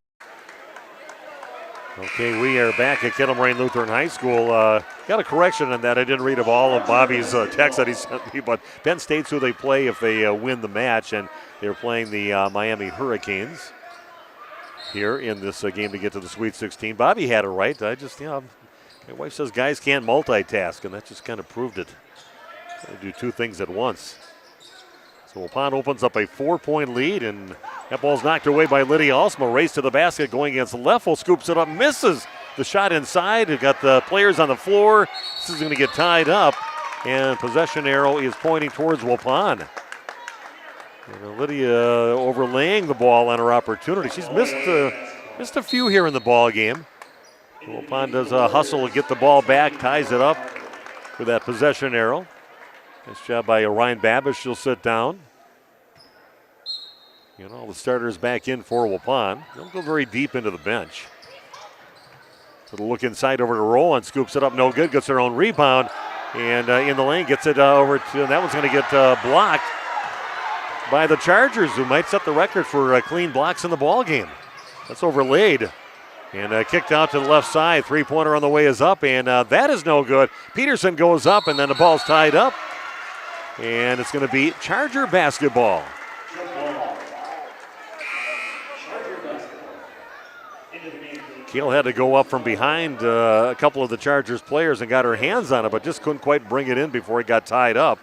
Okay, we are back at Kettle Moraine Lutheran High School. Got a correction on that. I didn't read of all of Bobby's text that he sent me, but Penn State's who they play if they win the match, and they're playing the Miami Hurricanes here in this game to get to the Sweet 16. Bobby had it right. My wife says guys can't multitask, and that just kind of proved it. They do two things at once. So Waupun opens up a 4-point lead, and that ball's knocked away by Lydia Alsma. Race to the basket going against Leffel. Scoops it up, misses the shot inside. They've got the players on the floor. This is going to get tied up, and possession arrow is pointing towards Waupun. And Lydia overlaying the ball on her opportunity. She's missed a few here in the ball game. Waupun does a hustle to get the ball back, ties it up with that possession arrow. Nice job by Ryan Babish. She'll sit down. All the starters back in for Waupun. Don't go very deep into the bench. Little look inside over to Rowland. Scoops it up, no good. Gets her own rebound. And in the lane, gets it over to, and that one's going to get blocked by the Chargers, who might set the record for clean blocks in the ball game. That's overlaid. And kicked out to the left side. Three-pointer on the way is up, and that is no good. Peterson goes up, and then the ball's tied up. And it's going to be Charger basketball. Keel had to go up from behind a couple of the Chargers players and got her hands on it, but just couldn't quite bring it in before it got tied up.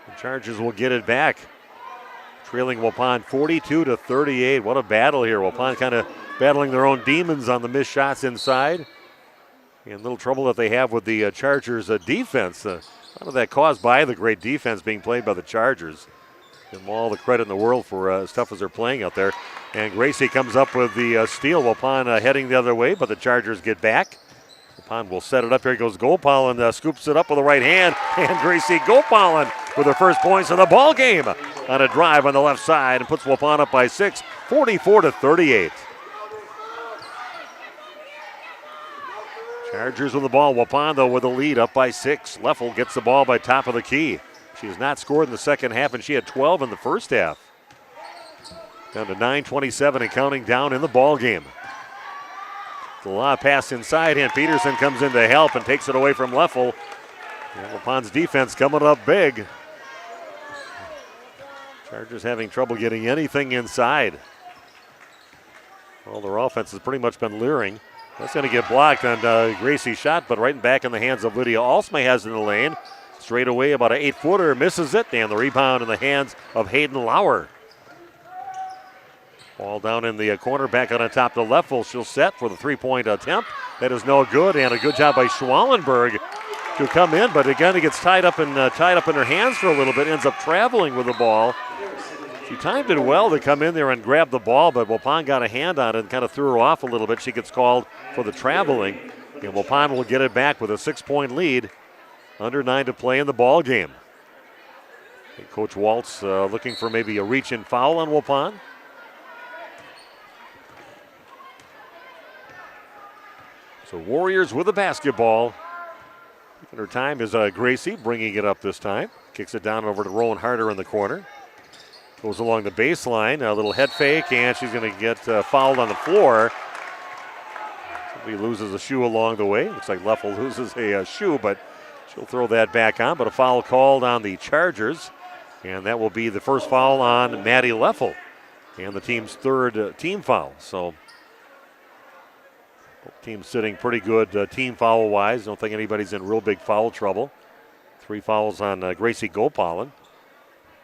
The Chargers will get it back. Trailing Waupun 42-38. What a battle here. Waupun kind of battling their own demons on the missed shots inside. And little trouble that they have with the Chargers defense. A lot of that caused by the great defense being played by the Chargers. Give them all the credit in the world for as tough as they're playing out there. And Gracie comes up with the steal. Waupun heading the other way, but the Chargers get back. Waupun will set it up. Here goes Gopal, scoops it up with the right hand. And Gracie Gopal with her first points of the ball game on a drive on the left side and puts Waupun up by 6, 44-38. Chargers with the ball. Waupun, though, with the lead, up by 6. Leffel gets the ball by top of the key. She has not scored in the second half, and she had 12 in the first half. Down to 9:27 and counting down in the ball game. The law pass inside, and Peterson comes in to help and takes it away from Leffel. Waupun's defense coming up big. Chargers having trouble getting anything inside. Well, their offense has pretty much been leering. That's going to get blocked on Gracie's shot, but right back in the hands of Lydia Alsma has in the lane. Straight away, about an 8-footer, misses it, and the rebound in the hands of Hayden Lauer. Ball down in the corner, back on top to Leffel. She'll set for the three-point attempt. That is no good, and a good job by Schwallenberg to come in, but again, it gets tied up in her hands for a little bit, ends up traveling with the ball. She timed it well to come in there and grab the ball, but Waupun got a hand on it and kind of threw her off a little bit. She gets called for the traveling, and Waupun will get it back with a 6-point lead. Under 9 to play in the ball game. And Coach Waltz looking for maybe a reach-in foul on Waupun. So Warriors with the basketball. And her time is Gracie bringing it up this time. Kicks it down over to Rowan Harder in the corner. Goes along the baseline, a little head fake, and she's going to get fouled on the floor. Somebody loses a shoe along the way. Looks like Leffel loses a shoe, but she'll throw that back on. But a foul called on the Chargers, and that will be the first foul on Maddie Leffel, and the team's third team foul. So both teams sitting pretty good team foul-wise. Don't think anybody's in real big foul trouble. 3 fouls on Gracie Gopalin.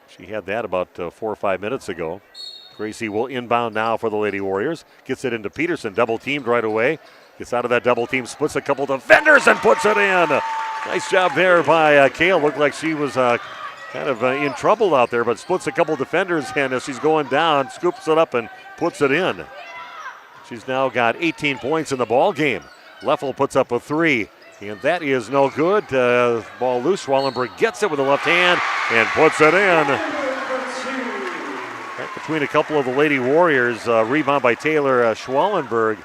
She had that about 4 or 5 minutes ago. Gracie will inbound now for the Lady Warriors. Gets it into Peterson, double teamed right away. Gets out of that double team, splits a couple defenders and puts it in. Nice job there by Kale. Looked like she was kind of in trouble out there, but splits a couple defenders, and as she's going down, scoops it up and puts it in. She's now got 18 points in the ball game. Leffel puts up a 3, and that is no good. Ball loose. Schwallenberg gets it with the left hand and puts it in. Right between a couple of the Lady Warriors. Rebound by Taylor Schwallenberg.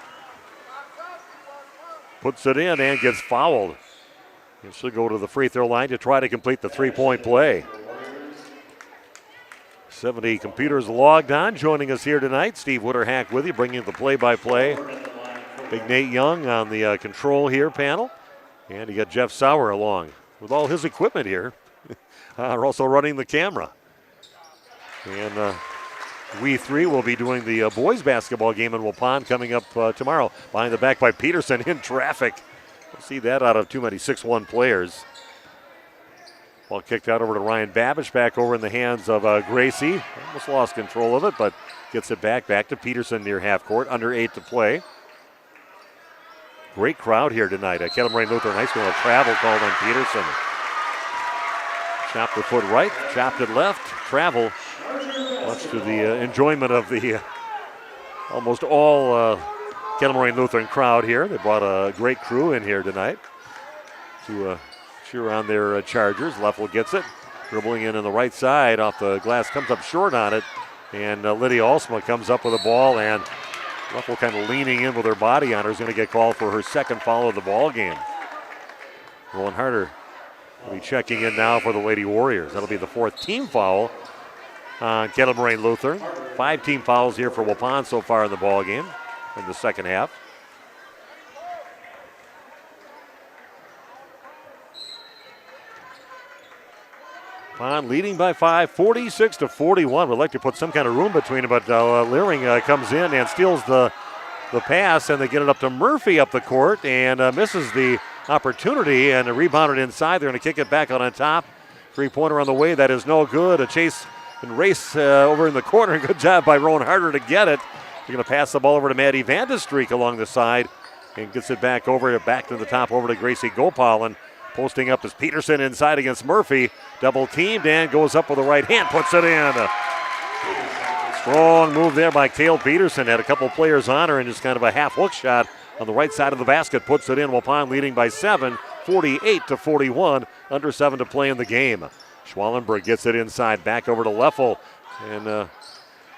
Puts it in and gets fouled. And she'll go to the free throw line to try to complete the 3-point play. 70 computers logged on. Joining us here tonight, Steve Witterhack with you, bringing the play-by-play. Big Nate Young on the control here panel. And you got Jeff Sauer along with all his equipment here. We're also running the camera. And we three will be doing the boys basketball game in Waupun coming up tomorrow. Behind the back by Peterson in traffic. We'll see that out of too many 6'1" players. Ball kicked out over to Ryan Babish, back over in the hands of Gracie. Almost lost control of it, but gets it back to Peterson near half court. Under 8 to play. Great crowd here tonight at Kettle Moraine Lutheran High School. A travel called on Peterson. Chopped the foot right, chopped it left, travel. Much to the enjoyment of the almost all Kettle Moraine Lutheran crowd here. They brought a great crew in here tonight to cheer on their Chargers. Leffel gets it, dribbling in on the right side off the glass, comes up short on it, and Lydia Alsma comes up with the ball, and Leffel kind of leaning in with her body on her is going to get called for her second foul of the ball game. Rowan Harder will be checking in now for the Lady Warriors. That'll be the 4th team foul on Kettle Moraine Lutheran. 5 team fouls here for Waupun so far in the ball game in the second half. Waupun leading by 5, 46-41. Would like to put some kind of room between them, but Leering comes in and steals the pass, and they get it up to Murphy up the court and misses the opportunity, and rebounded inside. They're going to kick it back out on top. 3-pointer on the way. That is no good. A chase and race over in the corner. Good job by Rowan Harder to get it. They're going to pass the ball over to Maddie Vandestreek along the side and gets it back to the top over to Gracie Gopalin. Posting up is Peterson inside against Murphy. Double teamed and goes up with the right hand. Puts it in. Strong move there by Cale Peterson. Had a couple players on her and just kind of a half hook shot on the right side of the basket. Puts it in. Waupun leading by 7, 48-41. Under 7 to play in the game. Schwallenberg gets it inside. Back over to Leffel. And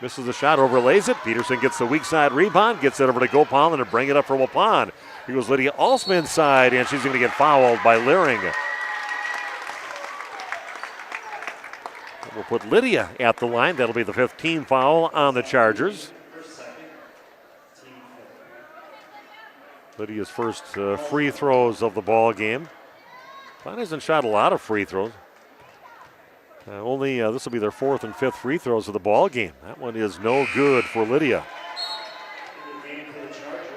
misses the shot, overlays it. Peterson gets the weak side rebound. Gets it over to Gopalin to bring it up for Waupun. Here goes Lydia Alsma inside, and she's going to get fouled by Leering. We'll put Lydia at the line. That'll be the 5th team foul on the Chargers. Lydia's first free throws of the ball game. Waupun hasn't shot a lot of free throws. This will be their 4th and 5th free throws of the ball game. That one is no good for Lydia.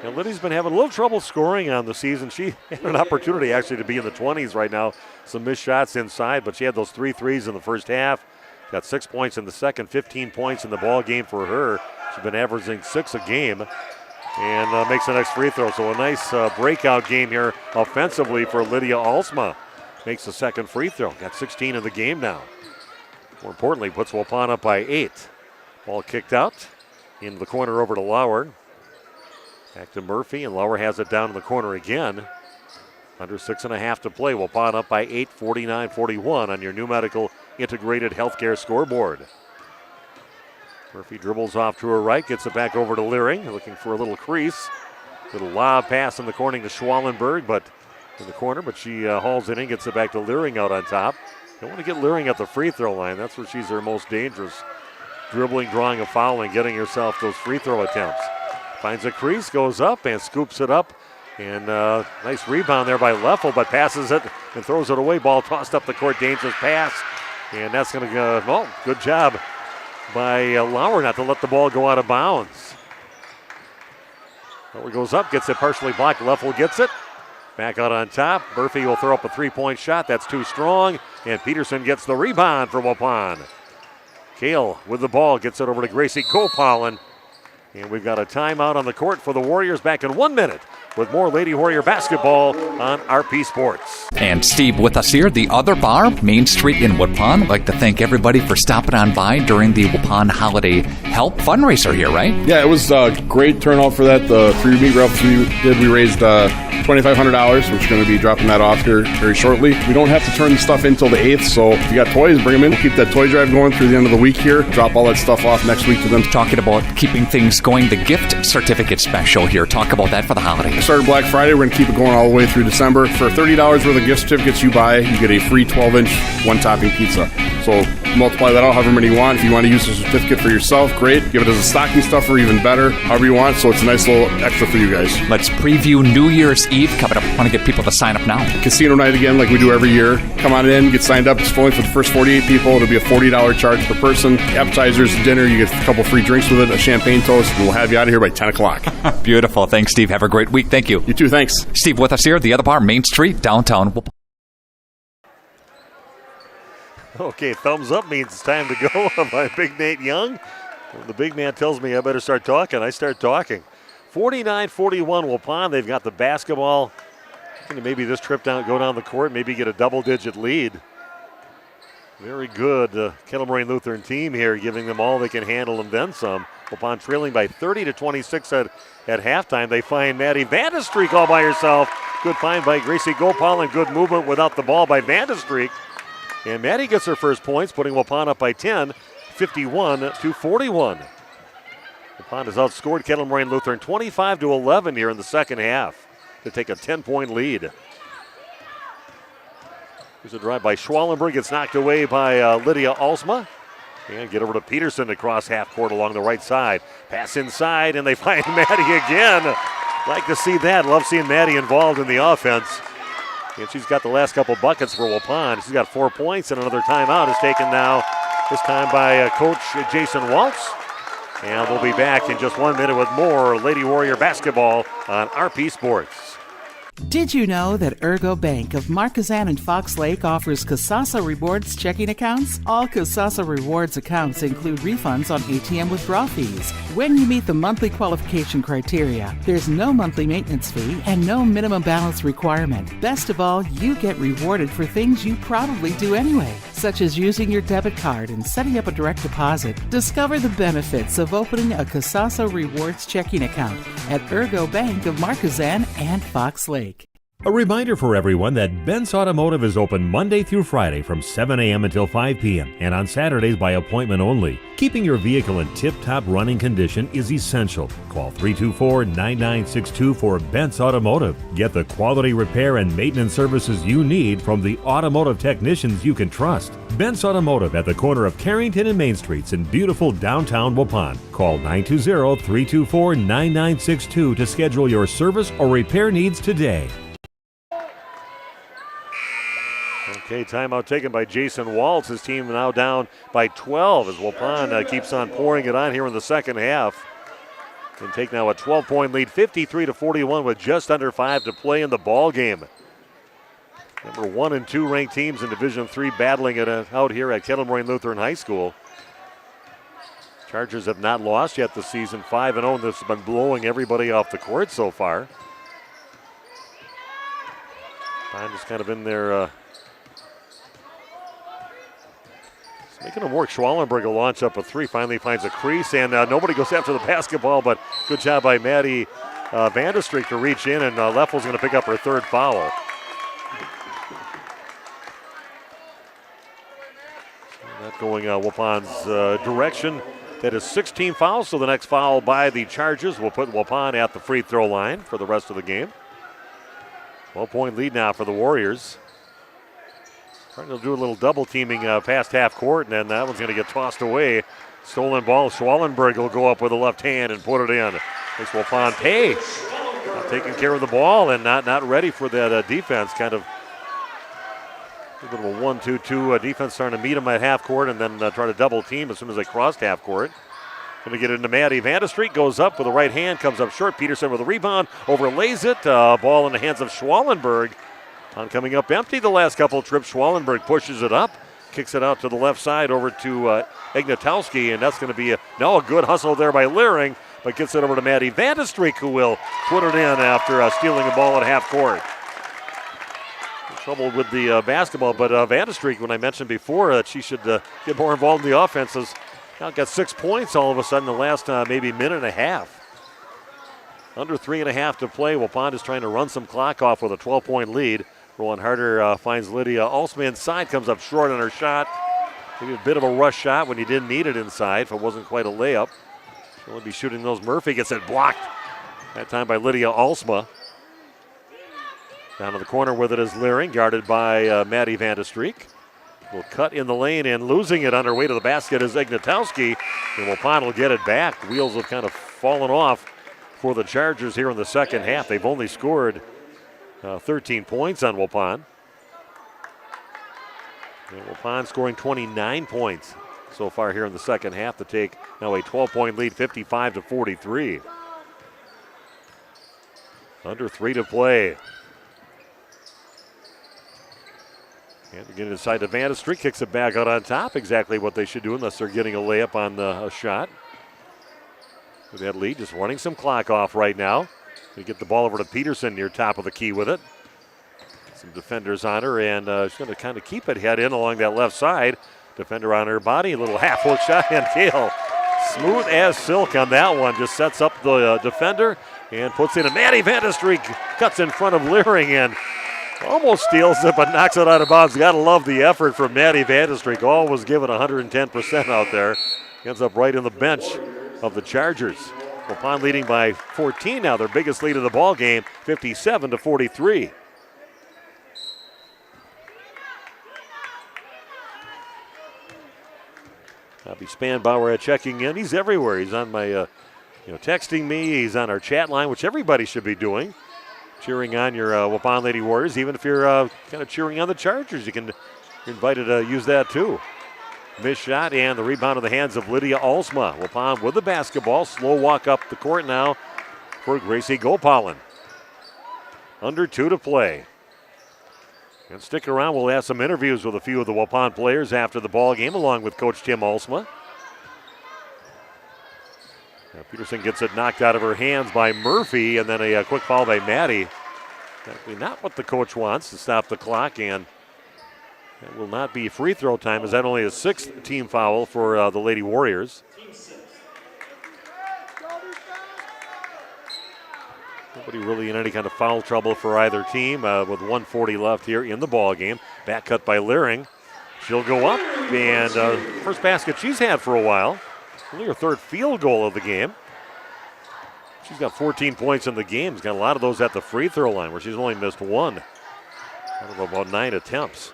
And Lydia's been having a little trouble scoring on the season. She had an opportunity actually to be in the 20s right now. Some missed shots inside, but she had those 3 threes in the first half. Got 6 points in the second, 15 points in the ball game for her. She's been averaging 6 a game and makes the next free throw. So a nice breakout game here offensively for Lydia Alsma. Makes the second free throw. Got 16 in the game now. More importantly, puts Waupun up by 8. Ball kicked out into the corner over to Lauer. Back to Murphy, and Lauer has it down in the corner again. Under 6.5 to play. Waupun up by 8, 49-41 on your New Medical Integrated Healthcare scoreboard. Murphy dribbles off to her right, gets it back over to Leering, looking for a little crease. Little lob pass in the corner to Schwallenberg, but in the corner, but she hauls it in, gets it back to Leering out on top. Don't want to get Leering at the free throw line. That's where she's her most dangerous. Dribbling, drawing a foul, and getting herself those free throw attempts. Finds a crease, goes up, and scoops it up. And nice rebound there by Leffel, but passes it and throws it away. Ball tossed up the court, dangerous pass. And that's going to go, good job by Lauer not to let the ball go out of bounds. Lauer goes up, gets it partially blocked. Leffel gets it. Back out on top. Murphy will throw up a three-point shot. That's too strong. And Peterson gets the rebound for Waupun. Kale with the ball gets it over to Gracie Gopalin. And we've got a timeout on the court for the Warriors. Back in 1 minute with more Lady Warrior basketball on RP Sports. And Steve with us here, the other bar, Main Street in Waupun. I'd like to thank everybody for stopping on by during the Waupun Holiday Help fundraiser here, right? Yeah, it was a great turnout for that. The 3 meat raffles we did, we raised $2,500, which we're going to be dropping that off here very shortly. We don't have to turn the stuff in until the 8th, so if you got toys, bring them in. We'll keep that toy drive going through the end of the week here. Drop all that stuff off next week to them. Talking about keeping things going, the gift certificate special here. Talk about that for the holiday. Started Black Friday. We're going to keep it going all the way through December. For $30 worth of gift certificates you buy, you get a free 12-inch one-topping pizza. So multiply that out however many you want. If you want to use a certificate for yourself, great. Give it as a stocking stuffer, even better. However you want, so it's a nice little extra for you guys. Let's preview New Year's Eve coming up. I want to get people to sign up now. Casino night again, like we do every year. Come on in, get signed up. It's only for the first 48 people. It'll be a $40 charge per person. Appetizers, dinner, you get a couple free drinks with it, a champagne toast, and we'll have you out of here by 10 o'clock. Beautiful. Thanks, Steve. Have a great week. Thank you. You too. Thanks. Steve with us here, the other bar, Main Street, downtown. Okay, thumbs up means it's time to go by Big Nate Young. When the big man tells me I better start talking, I start talking. 49-41 Waupun. They've got the basketball. Maybe this trip go down the court, maybe get a double-digit lead. Very good Kettle Moraine Lutheran team here, giving them all they can handle and then some. Waupun trailing by 30-26 at halftime. They find Maddie Vandestreek all by herself. Good find by Gracie Gopal and good movement without the ball by Vandestreek. And Maddie gets her first points, putting Waupun up by 10, 51-41. Waupun has outscored Kettle Moraine Lutheran 25-11 here in the second half to take a 10-point lead. Here's a drive by Schwallenberg. It's knocked away by Lydia Alsma. And get over to Peterson to cross half court along the right side. Pass inside, and they find Maddie again. Like to see that. Love seeing Maddie involved in the offense. And she's got the last couple buckets for Waupun. She's got 4 points, and another timeout is taken now, this time by Coach Jason Waltz. And we'll be back in just 1 minute with more Lady Warrior basketball on RP Sports. Did you know that Ergo Bank of Marquezan and Fox Lake offers Casasa Rewards checking accounts? All Casasa Rewards accounts include refunds on ATM withdrawal fees. When you meet the monthly qualification criteria, there's no monthly maintenance fee and no minimum balance requirement. Best of all, you get rewarded for things you probably do anyway, such as using your debit card and setting up a direct deposit. Discover the benefits of opening a Casasa Rewards checking account at Ergo Bank of Marquezan and Fox Lake. A reminder for everyone that Ben's Automotive is open Monday through Friday from 7 a.m. until 5 p.m. and on Saturdays by appointment only. Keeping your vehicle in tip-top running condition is essential. Call 324-9962 for Ben's Automotive. Get the quality repair and maintenance services you need from the automotive technicians you can trust. Ben's Automotive at the corner of Carrington and Main Streets in beautiful downtown Waupun. Call 920-324-9962 to schedule your service or repair needs today. Okay, timeout taken by Jason Waltz. His team now down by 12 as Waupun keeps on pouring it on here in the second half. And take now a 12-point lead, 53-41 with just under 5 to play in the ball game. Number 1 and 2 ranked teams in Division III battling it out here at Kettle Moraine Lutheran High School. Chargers have not lost yet this season, 5-0. This has been blowing everybody off the court so far. Time just kind of in there. Making them work. Schwallenberg will launch up a 3. Finally finds a crease, and nobody goes after the basketball, but good job by Maddie Vandestreek to reach in, and Leffel's going to pick up her third foul. So that going Waupun's direction. That is 16 fouls, so the next foul by the Chargers will put Waupun at the free throw line for the rest of the game. 12-point lead now for the Warriors. Trying to do a little double teaming past half court, and then that one's going to get tossed away. Stolen ball. Schwallenberg will go up with the left hand and put it in. Makes Waupun pay. Not taking care of the ball and not ready for that defense. Kind of a bit of a 1-2-2 defense starting to meet them at half court and then try to double team as soon as they crossed half court. Going to get it into Maddie Vandestreek. Goes up with the right hand. Comes up short. Peterson with a rebound. Overlays it. Ball in the hands of Schwallenberg. On coming up empty the last couple of trips. Schwallenberg pushes it up. Kicks it out to the left side over to Ignatowski. And that's going to be now a good hustle there by Leering. But gets it over to Maddie Vandestreek, who will put it in after stealing the ball at half court. Trouble with the basketball, but Vandestreek, when I mentioned before that she should get more involved in the offense, has now got 6 points all of a sudden in the last maybe minute and a half. Under 3.5 to play. Waupun is trying to run some clock off with a 12-point lead. Rowan Harder finds Lydia Alsma inside, comes up short on her shot. Maybe a bit of a rush shot when you didn't need it inside, if it wasn't quite a layup. She'll only be shooting those. Murphy gets it blocked, that time by Lydia Alsma. Down to the corner with it is Leering, guarded by Maddie Vandestreek. Will cut in the lane and losing it on her way to the basket is Ignatowski. And Waupun will get it back. Wheels have kind of fallen off for the Chargers here in the second half. They've only scored 13 points on Waupun. And Waupun scoring 29 points so far here in the second half to take now a 12-point lead, 55-43. Under 3 to play. And again inside to Vandestreek, kicks it back out on top. Exactly what they should do unless they're getting a layup on a shot. With that lead, just running some clock off right now. They get the ball over to Peterson near top of the key with it. Some defenders on her, and she's going to kind of keep it head in along that left side. Defender on her body, a little half-hook shot, and Kale smooth as silk on that one. Just sets up the defender and puts in a Maddie Vandestreek. Cuts in front of Leering and almost steals it, but knocks it out of bounds. Got to love the effort from Maddie Vandestreek. Always giving 110% out there. Ends up right in the bench of the Chargers. Waupun leading by 14 now, their biggest lead of the ball game, 57-43. Bobby Spanbauer checking in. He's everywhere. He's on my, texting me. He's on our chat line, which everybody should be doing. Cheering on your Waupun Lady Warriors. Even if you're kind of cheering on the Chargers, you're invited to use that too. Missed shot and the rebound in the hands of Lydia Alsma. Waupun with the basketball. Slow walk up the court now for Gracie Gopalin. Under 2 to play. And stick around. We'll have some interviews with a few of the Waupun players after the ball game, along with Coach Tim Alsma. Now Peterson gets it knocked out of her hands by Murphy, and then a quick foul by Maddie. Exactly not what the coach wants to stop the clock, and that will not be free throw time, as that only a 6th team foul for the Lady Warriors. Nobody really in any kind of foul trouble for either team with 1:40 left here in the ball game. Back cut by Leering. She'll go up, and first basket she's had for a while. Only her 3rd field goal of the game. She's got 14 points in the game. She's got a lot of those at the free throw line, where she's only missed 1 out of about 9 attempts.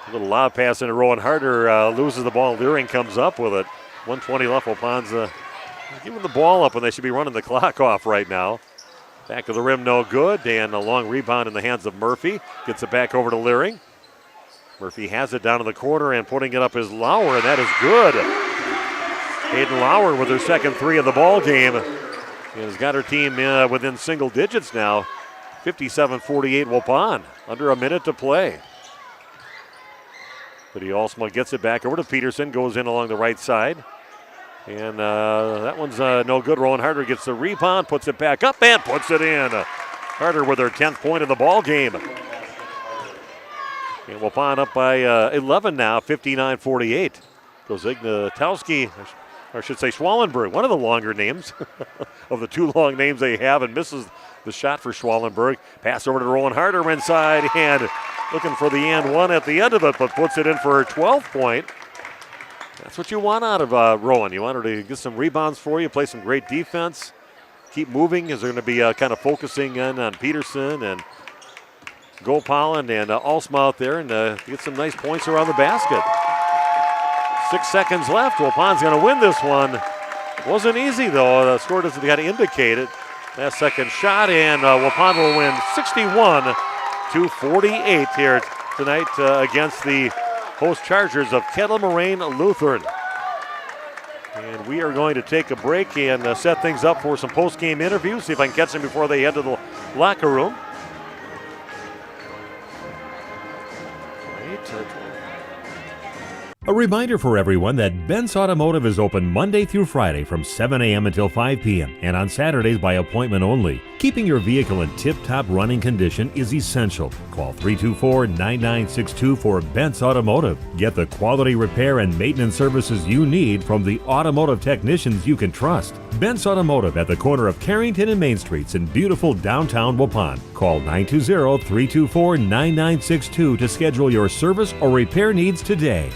A little lob pass into Rowan Harder, loses the ball. Leering comes up with it. 1:20 left. Wapun's giving the ball up, and they should be running the clock off right now. Back to the rim, no good, and a long rebound in the hands of Murphy. Gets it back over to Leering. Murphy has it down in the corner, and putting it up is Lauer, and that is good. Hayden Lauer with her 2nd 3 of the ball game. And has got her team within single digits now. 57-48 Waupun. Under a minute to play. Lydia Alsma gets it back over to Peterson. Goes in along the right side. And that one's no good. Rowan Harder gets the rebound, puts it back up, and puts it in. Harder with her 10th point of the ball game. And Waupun up by 11 now, 59-48. Goes Ignatowski, or I should say Schwallenberg, one of the longer names of the 2 long names they have, and misses the shot for Schwallenberg. Pass over to Rowan Harder inside, and looking for the and one at the end of it, but puts it in for her 12th point. That's what you want out of Rowan. You want her to get some rebounds for you, play some great defense, keep moving, as they're going to be kind of focusing in on Peterson and Gopalin and Alsma out there, and get some nice points around the basket. 6 seconds left. Wapun's going to win this one. Wasn't easy, though. The score doesn't got to indicate it. Last second shot, and Waupun will win 61-48 here tonight against the host Chargers of Kettle Moraine Lutheran. And we are going to take a break and set things up for some post-game interviews, see if I can catch them before they head to the locker room. A reminder for everyone that Bent's Automotive is open Monday through Friday from 7 a.m. until 5 p.m. and on Saturdays by appointment only. Keeping your vehicle in tip-top running condition is essential. Call 324-9962 for Bent's Automotive. Get the quality repair and maintenance services you need from the automotive technicians you can trust. Bent's Automotive at the corner of Carrington and Main Streets in beautiful downtown Waupun. Call 920-324-9962 to schedule your service or repair needs today.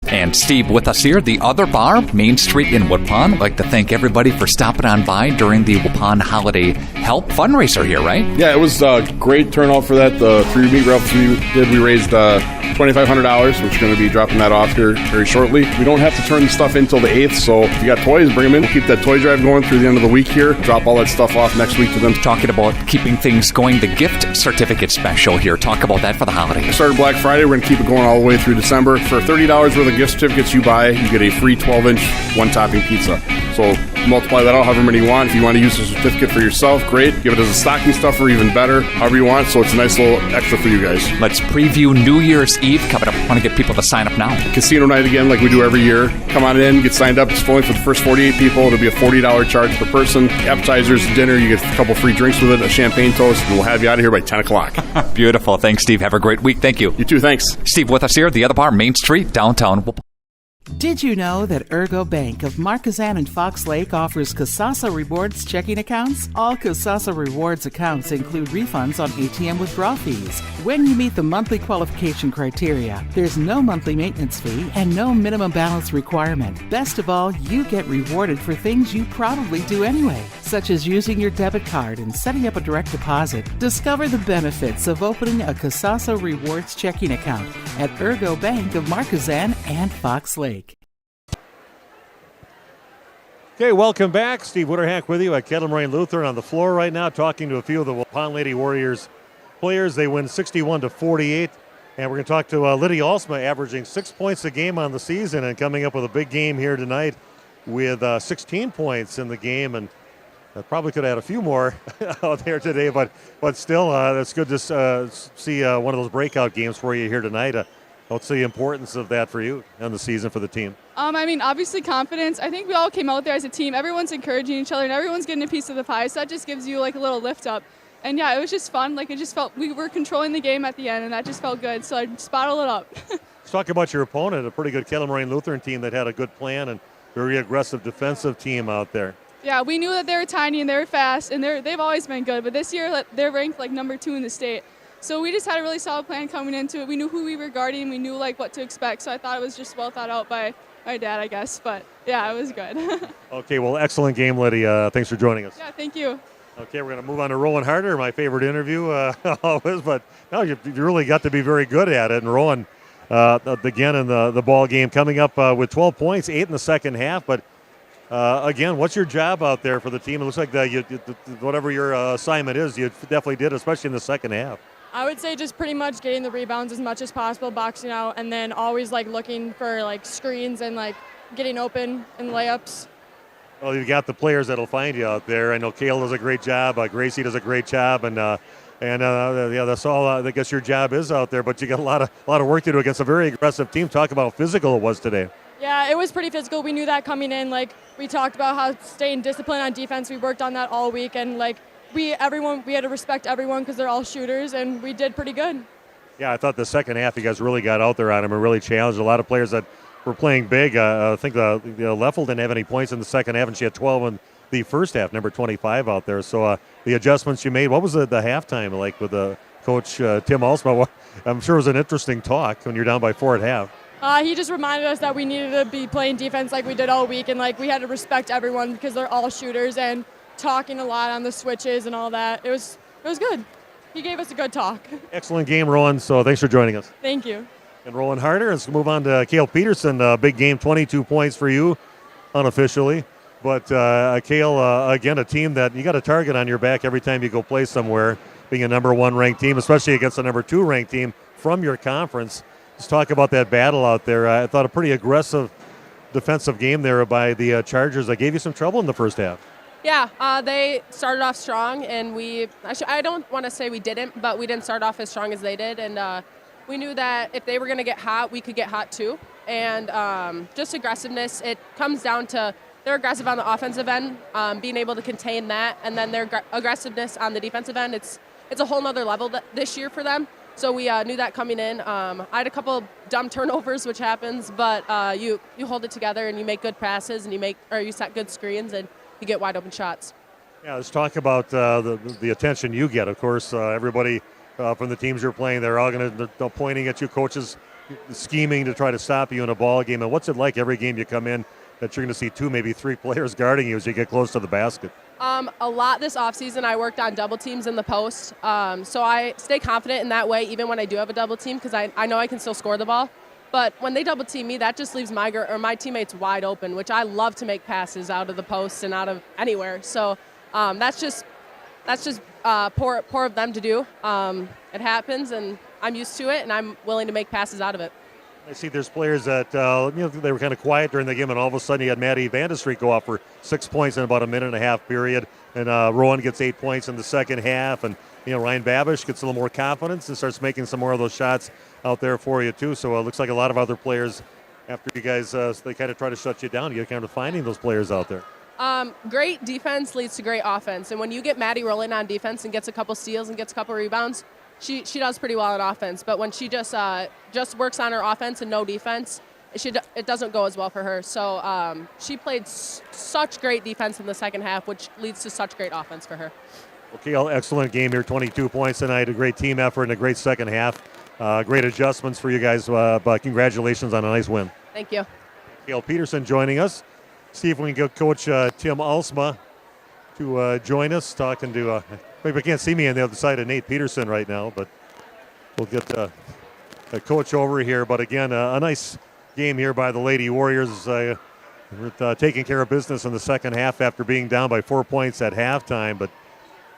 And Steve with us here, the other bar, Main Street in Waupun. I'd like to thank everybody for stopping on by during the Waupun Holiday Help fundraiser here, right? Yeah, it was a great turnout for that. The 3 meat raffles we did, we raised $2,500, which we're going to be dropping that off here very shortly. We don't have to turn the stuff in until the 8th, so if you got toys, bring them in. We'll keep that toy drive going through the end of the week here. Drop all that stuff off next week to them. Talking about keeping things going, the gift certificate special here. Talk about that for the holiday. We started Black Friday. We're going to keep it going all the way through December. For $30 worth of gift certificates you buy, you get a free 12-inch one-topping pizza. So multiply that out however many you want. If you want to use the certificate for yourself, great. Give it as a stocking stuffer, even better. However you want. So it's a nice little extra for you guys. Let's preview New Year's Eve coming up. I want to get people to sign up now. Casino night again, like we do every year. Come on in, get signed up. It's only for the first 48 people. It'll be a $40 charge per person. Appetizers, dinner, you get a couple free drinks with it, a champagne toast, and we'll have you out of here by 10 o'clock. Beautiful. Thanks, Steve. Have a great week. Thank you. You too. Thanks. Steve with us here, the other bar, Main Street, downtown. Did you know that Ergo Bank of Marquezan and Fox Lake offers Casasa Rewards checking accounts? All Casasa Rewards accounts include refunds on ATM withdrawal fees. When you meet the monthly qualification criteria, there's no monthly maintenance fee and no minimum balance requirement. Best of all, you get rewarded for things you probably do anyway, such as using your debit card and setting up a direct deposit. Discover the benefits of opening a Casasa Rewards checking account at Ergo Bank of Marquezan and Fox Lake. Okay, welcome back. Steve Witterhack with you at Kettle Moraine Lutheran on the floor right now, talking to a few of the Waupun Lady Warriors players. They win 61-48, and we're going to talk to Lydia Alsma, averaging 6 points a game on the season and coming up with a big game here tonight with 16 points in the game, and probably could have had a few more out there today, but still, it's good to see one of those breakout games for you here tonight. What's the importance of that for you on the season for the team? Obviously confidence. I think we all came out there as a team. Everyone's encouraging each other, and everyone's getting a piece of the pie, so that just gives you like a little lift up. And yeah, it was just fun. Like, it just felt we were controlling the game at the end, and that just felt good, so I just bottled it up. Let's talk about your opponent, a pretty good Kettle Moraine Lutheran team that had a good plan and very aggressive defensive team out there. Yeah, we knew that they were tiny and they were fast, and they've always been good, but this year they're ranked like number 2 in the state. So we just had a really solid plan coming into it. We knew who we were guarding. We knew like what to expect. So I thought it was just well thought out by my dad, I guess. But yeah, it was good. Okay, well, excellent game, Lydia. Thanks for joining us. Yeah, thank you. Okay, we're going to move on to Rowan Harder, my favorite interview always. But no, you really got to be very good at it. And Rowan, again in the ball game, coming up with 12 points, 8 in the second half. But again, what's your job out there for the team? It looks like whatever your assignment is, you definitely did, especially in the second half. I would say just pretty much getting the rebounds as much as possible, boxing out, and then always like looking for like screens and like getting open in layups. Well, you've got the players that'll find you out there. I know Kale does a great job. Gracie does a great job, and that's all. I guess your job is out there, but you got a lot of work to do against a very aggressive team. Talk about how physical it was today. Yeah, it was pretty physical. We knew that coming in. Like, we talked about how staying disciplined on defense. We worked on that all week, and like we had to respect everyone because they're all shooters, and we did pretty good. Yeah, I thought the second half you guys really got out there on them and really challenged a lot of players that were playing big. I think Leffel didn't have any points in the second half, and she had 12 in the first half, number 25 out there. So the adjustments you made, what was the halftime like with Coach Tim Alsma? I'm sure it was an interesting talk when you're down by 4 at half. He just reminded us that we needed to be playing defense like we did all week, and like we had to respect everyone because they're all shooters, and talking a lot on the switches and all that. It was good. He gave us a good talk. Excellent game, Rowan, so thanks for joining us. Thank you. And Rowan Harder, let's move on to Cale Peterson. Big game, 22 points for you unofficially. But Cale, again, a team that you got a target on your back every time you go play somewhere, being a number 1 ranked team, especially against a number 2 ranked team from your conference. Let's talk about that battle out there. I thought a pretty aggressive defensive game there by the Chargers that gave you some trouble in the first half. Yeah, they started off strong, and I don't want to say we didn't, but we didn't start off as strong as they did. And we knew that if they were going to get hot, we could get hot too. And just aggressiveness, it comes down to they're aggressive on the offensive end, being able to contain that, and then their aggressiveness on the defensive end, it's a whole nother level this year for them. So we knew that coming in. I had a couple dumb turnovers, which happens, but you hold it together and you make good passes and you set good screens and you get wide open shots. Yeah, let's talk about the attention you get. Of course, everybody from the teams you're playing, they're all they're pointing at you, coaches scheming to try to stop you in a ball game. And what's it like every game you come in that you're going to see 2, maybe 3 players guarding you as you get close to the basket? A lot this offseason, I worked on double teams in the post. So I stay confident in that way, even when I do have a double team, because I know I can still score the ball. But when they double team me, that just leaves my teammates wide open, which I love to make passes out of the post and out of anywhere. So that's just poor of them to do. It happens, and I'm used to it, and I'm willing to make passes out of it. I see there's players that they were kind of quiet during the game, and all of a sudden you had Maddie Vandestreet go off for 6 points in about a minute and a half period, and Rowan gets 8 points in the second half, and Ryan Babish gets a little more confidence and starts making some more of those shots out there for you too. So it looks like a lot of other players, after you guys they kind of try to shut you down, you get kind of finding those players out there. Great defense leads to great offense, and when you get Maddie rolling on defense and gets a couple steals and gets a couple rebounds, she does pretty well on offense. But when she just works on her offense and no defense, it doesn't go as well for her. So she played such great defense in the second half, which leads to such great offense for her. Okay, excellent game here, 22 points tonight, a great team effort and a great second half. Great adjustments for you guys, but congratulations on a nice win. Thank you. Gail Peterson joining us. See if we can get Coach Tim Alsma to join us, talking to maybe can't see me on the other side of Nate Peterson right now, but we'll get the coach over here. But again, a nice game here by the Lady Warriors. Taking care of business in the second half after being down by 4 points at halftime. But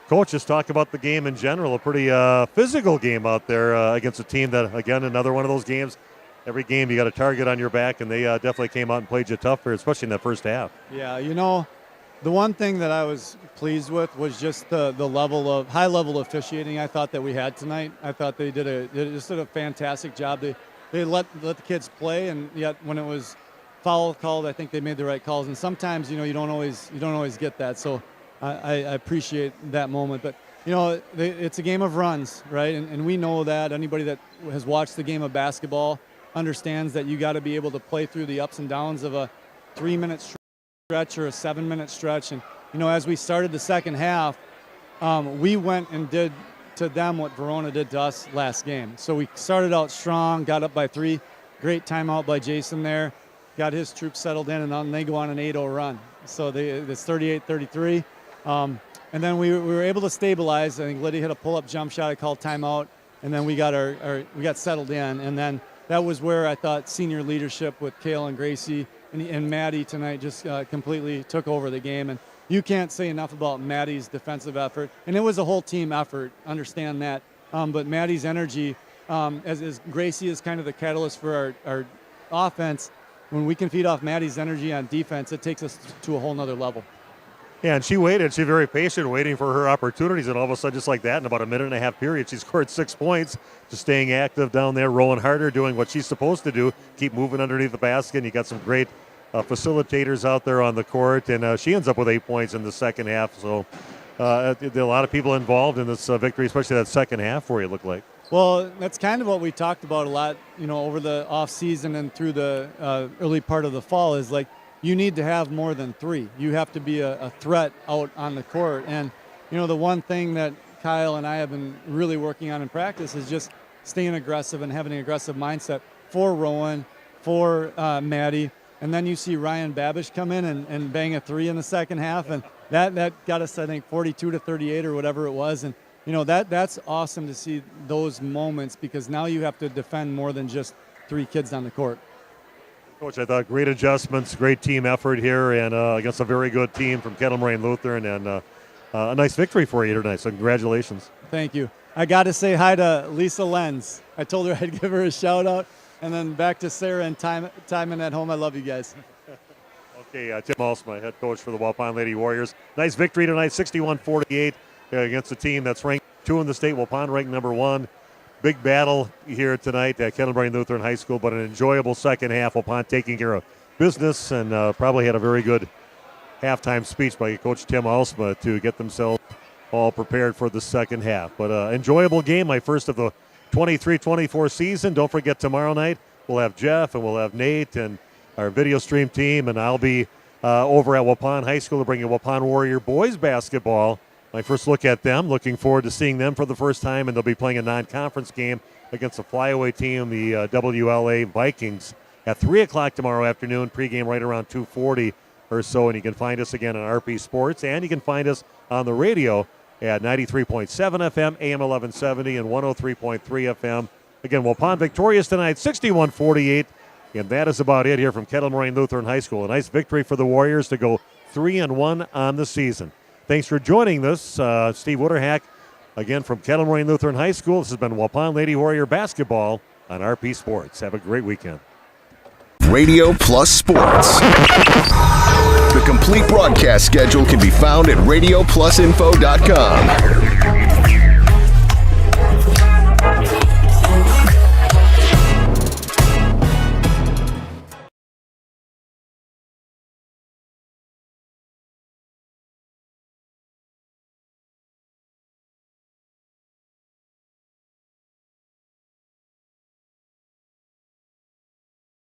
Coach, just talk about the game in general. A pretty physical game out there against a team that, again, another one of those games. Every game you got a target on your back, and they definitely came out and played you tough, especially in that first half. Yeah, the one thing that I was pleased with was just the high level officiating I thought that we had tonight. I thought they did a fantastic job. They let the kids play, and yet when it was foul called, I think they made the right calls. And sometimes you don't always get that. So I appreciate that moment. But it's a game of runs, right? And we know that. Anybody that has watched the game of basketball understands that you got to be able to play through the ups and downs of a 3-minute stretch or a 7-minute stretch. And as we started the second half, we went and did to them what Verona did to us last game. So we started out strong, got up by 3. Great timeout by Jason there, got his troops settled in, and then they go on an 8-0 run. So it's 38-33. And then we were able to stabilize. I think Lydia hit a pull-up jump shot. I called timeout, and then we got settled in. And then that was where I thought senior leadership with Kale and Gracie and Maddie tonight just completely took over the game. And you can't say enough about Maddie's defensive effort. And it was a whole team effort, understand that. But Maddie's energy, as Gracie is kind of the catalyst for our offense, when we can feed off Maddie's energy on defense, it takes us to a whole nother level. Yeah, and she waited. She's very patient, waiting for her opportunities, and all of a sudden, just like that, in about a minute and a half period, she scored 6 points, just staying active down there, rolling harder, doing what she's supposed to do, keep moving underneath the basket. And you got some great facilitators out there on the court, and she ends up with 8 points in the second half. So there are a lot of people involved in this victory, especially that second half for you, it looked like. Well, that's kind of what we talked about a lot, over the off season and through the early part of the fall, is like, you need to have more than 3. You have to be a threat out on the court. And, the one thing that Kyle and I have been really working on in practice is just staying aggressive and having an aggressive mindset for Rowan, for Maddie. And then you see Ryan Babish come in and bang a 3 in the second half. And that got us, I think, 42-38 or whatever it was. And, that's awesome to see those moments, because now you have to defend more than just 3 kids on the court. Coach, I thought great adjustments, great team effort here, and against a very good team from Kettle Moraine Lutheran, and a nice victory for you tonight, so congratulations. Thank you. I got to say hi to Lisa Lenz. I told her I'd give her a shout-out, and then back to Sarah and Timon at home. I love you guys. Okay, Tim Alsma, head coach for the Waupun Lady Warriors. Nice victory tonight, 61-48 against a team that's ranked 2 in the state. Waupun ranked number 1. Big battle here tonight at Kettle Moraine Lutheran High School, but an enjoyable second half. Waupun taking care of business and probably had a very good halftime speech by Coach Tim Alsma to get themselves all prepared for the second half. But enjoyable game, my first of the 23-24 season. Don't forget tomorrow night we'll have Jeff and we'll have Nate and our video stream team, and I'll be over at Waupun High School to bring you Waupun Warrior boys basketball. My first look at them. Looking forward to seeing them for the first time, and they'll be playing a non-conference game against a flyaway team, the WLA Vikings, at 3 o'clock tomorrow afternoon. Pregame right around 2:40 or so, and you can find us again on RP Sports, and you can find us on the radio at 93.7 FM, AM 1170, and 103.3 FM. Again, Waupun victorious tonight, 61-48, and that is about it here from Kettle Moraine Lutheran High School. A nice victory for the Warriors to go 3-1 on the season. Thanks for joining us, Steve Wooderhack, again from Kettle Moraine Lutheran High School. This has been Waupun Lady Warrior Basketball on RP Sports. Have a great weekend. Radio Plus Sports. The complete broadcast schedule can be found at radioplusinfo.com.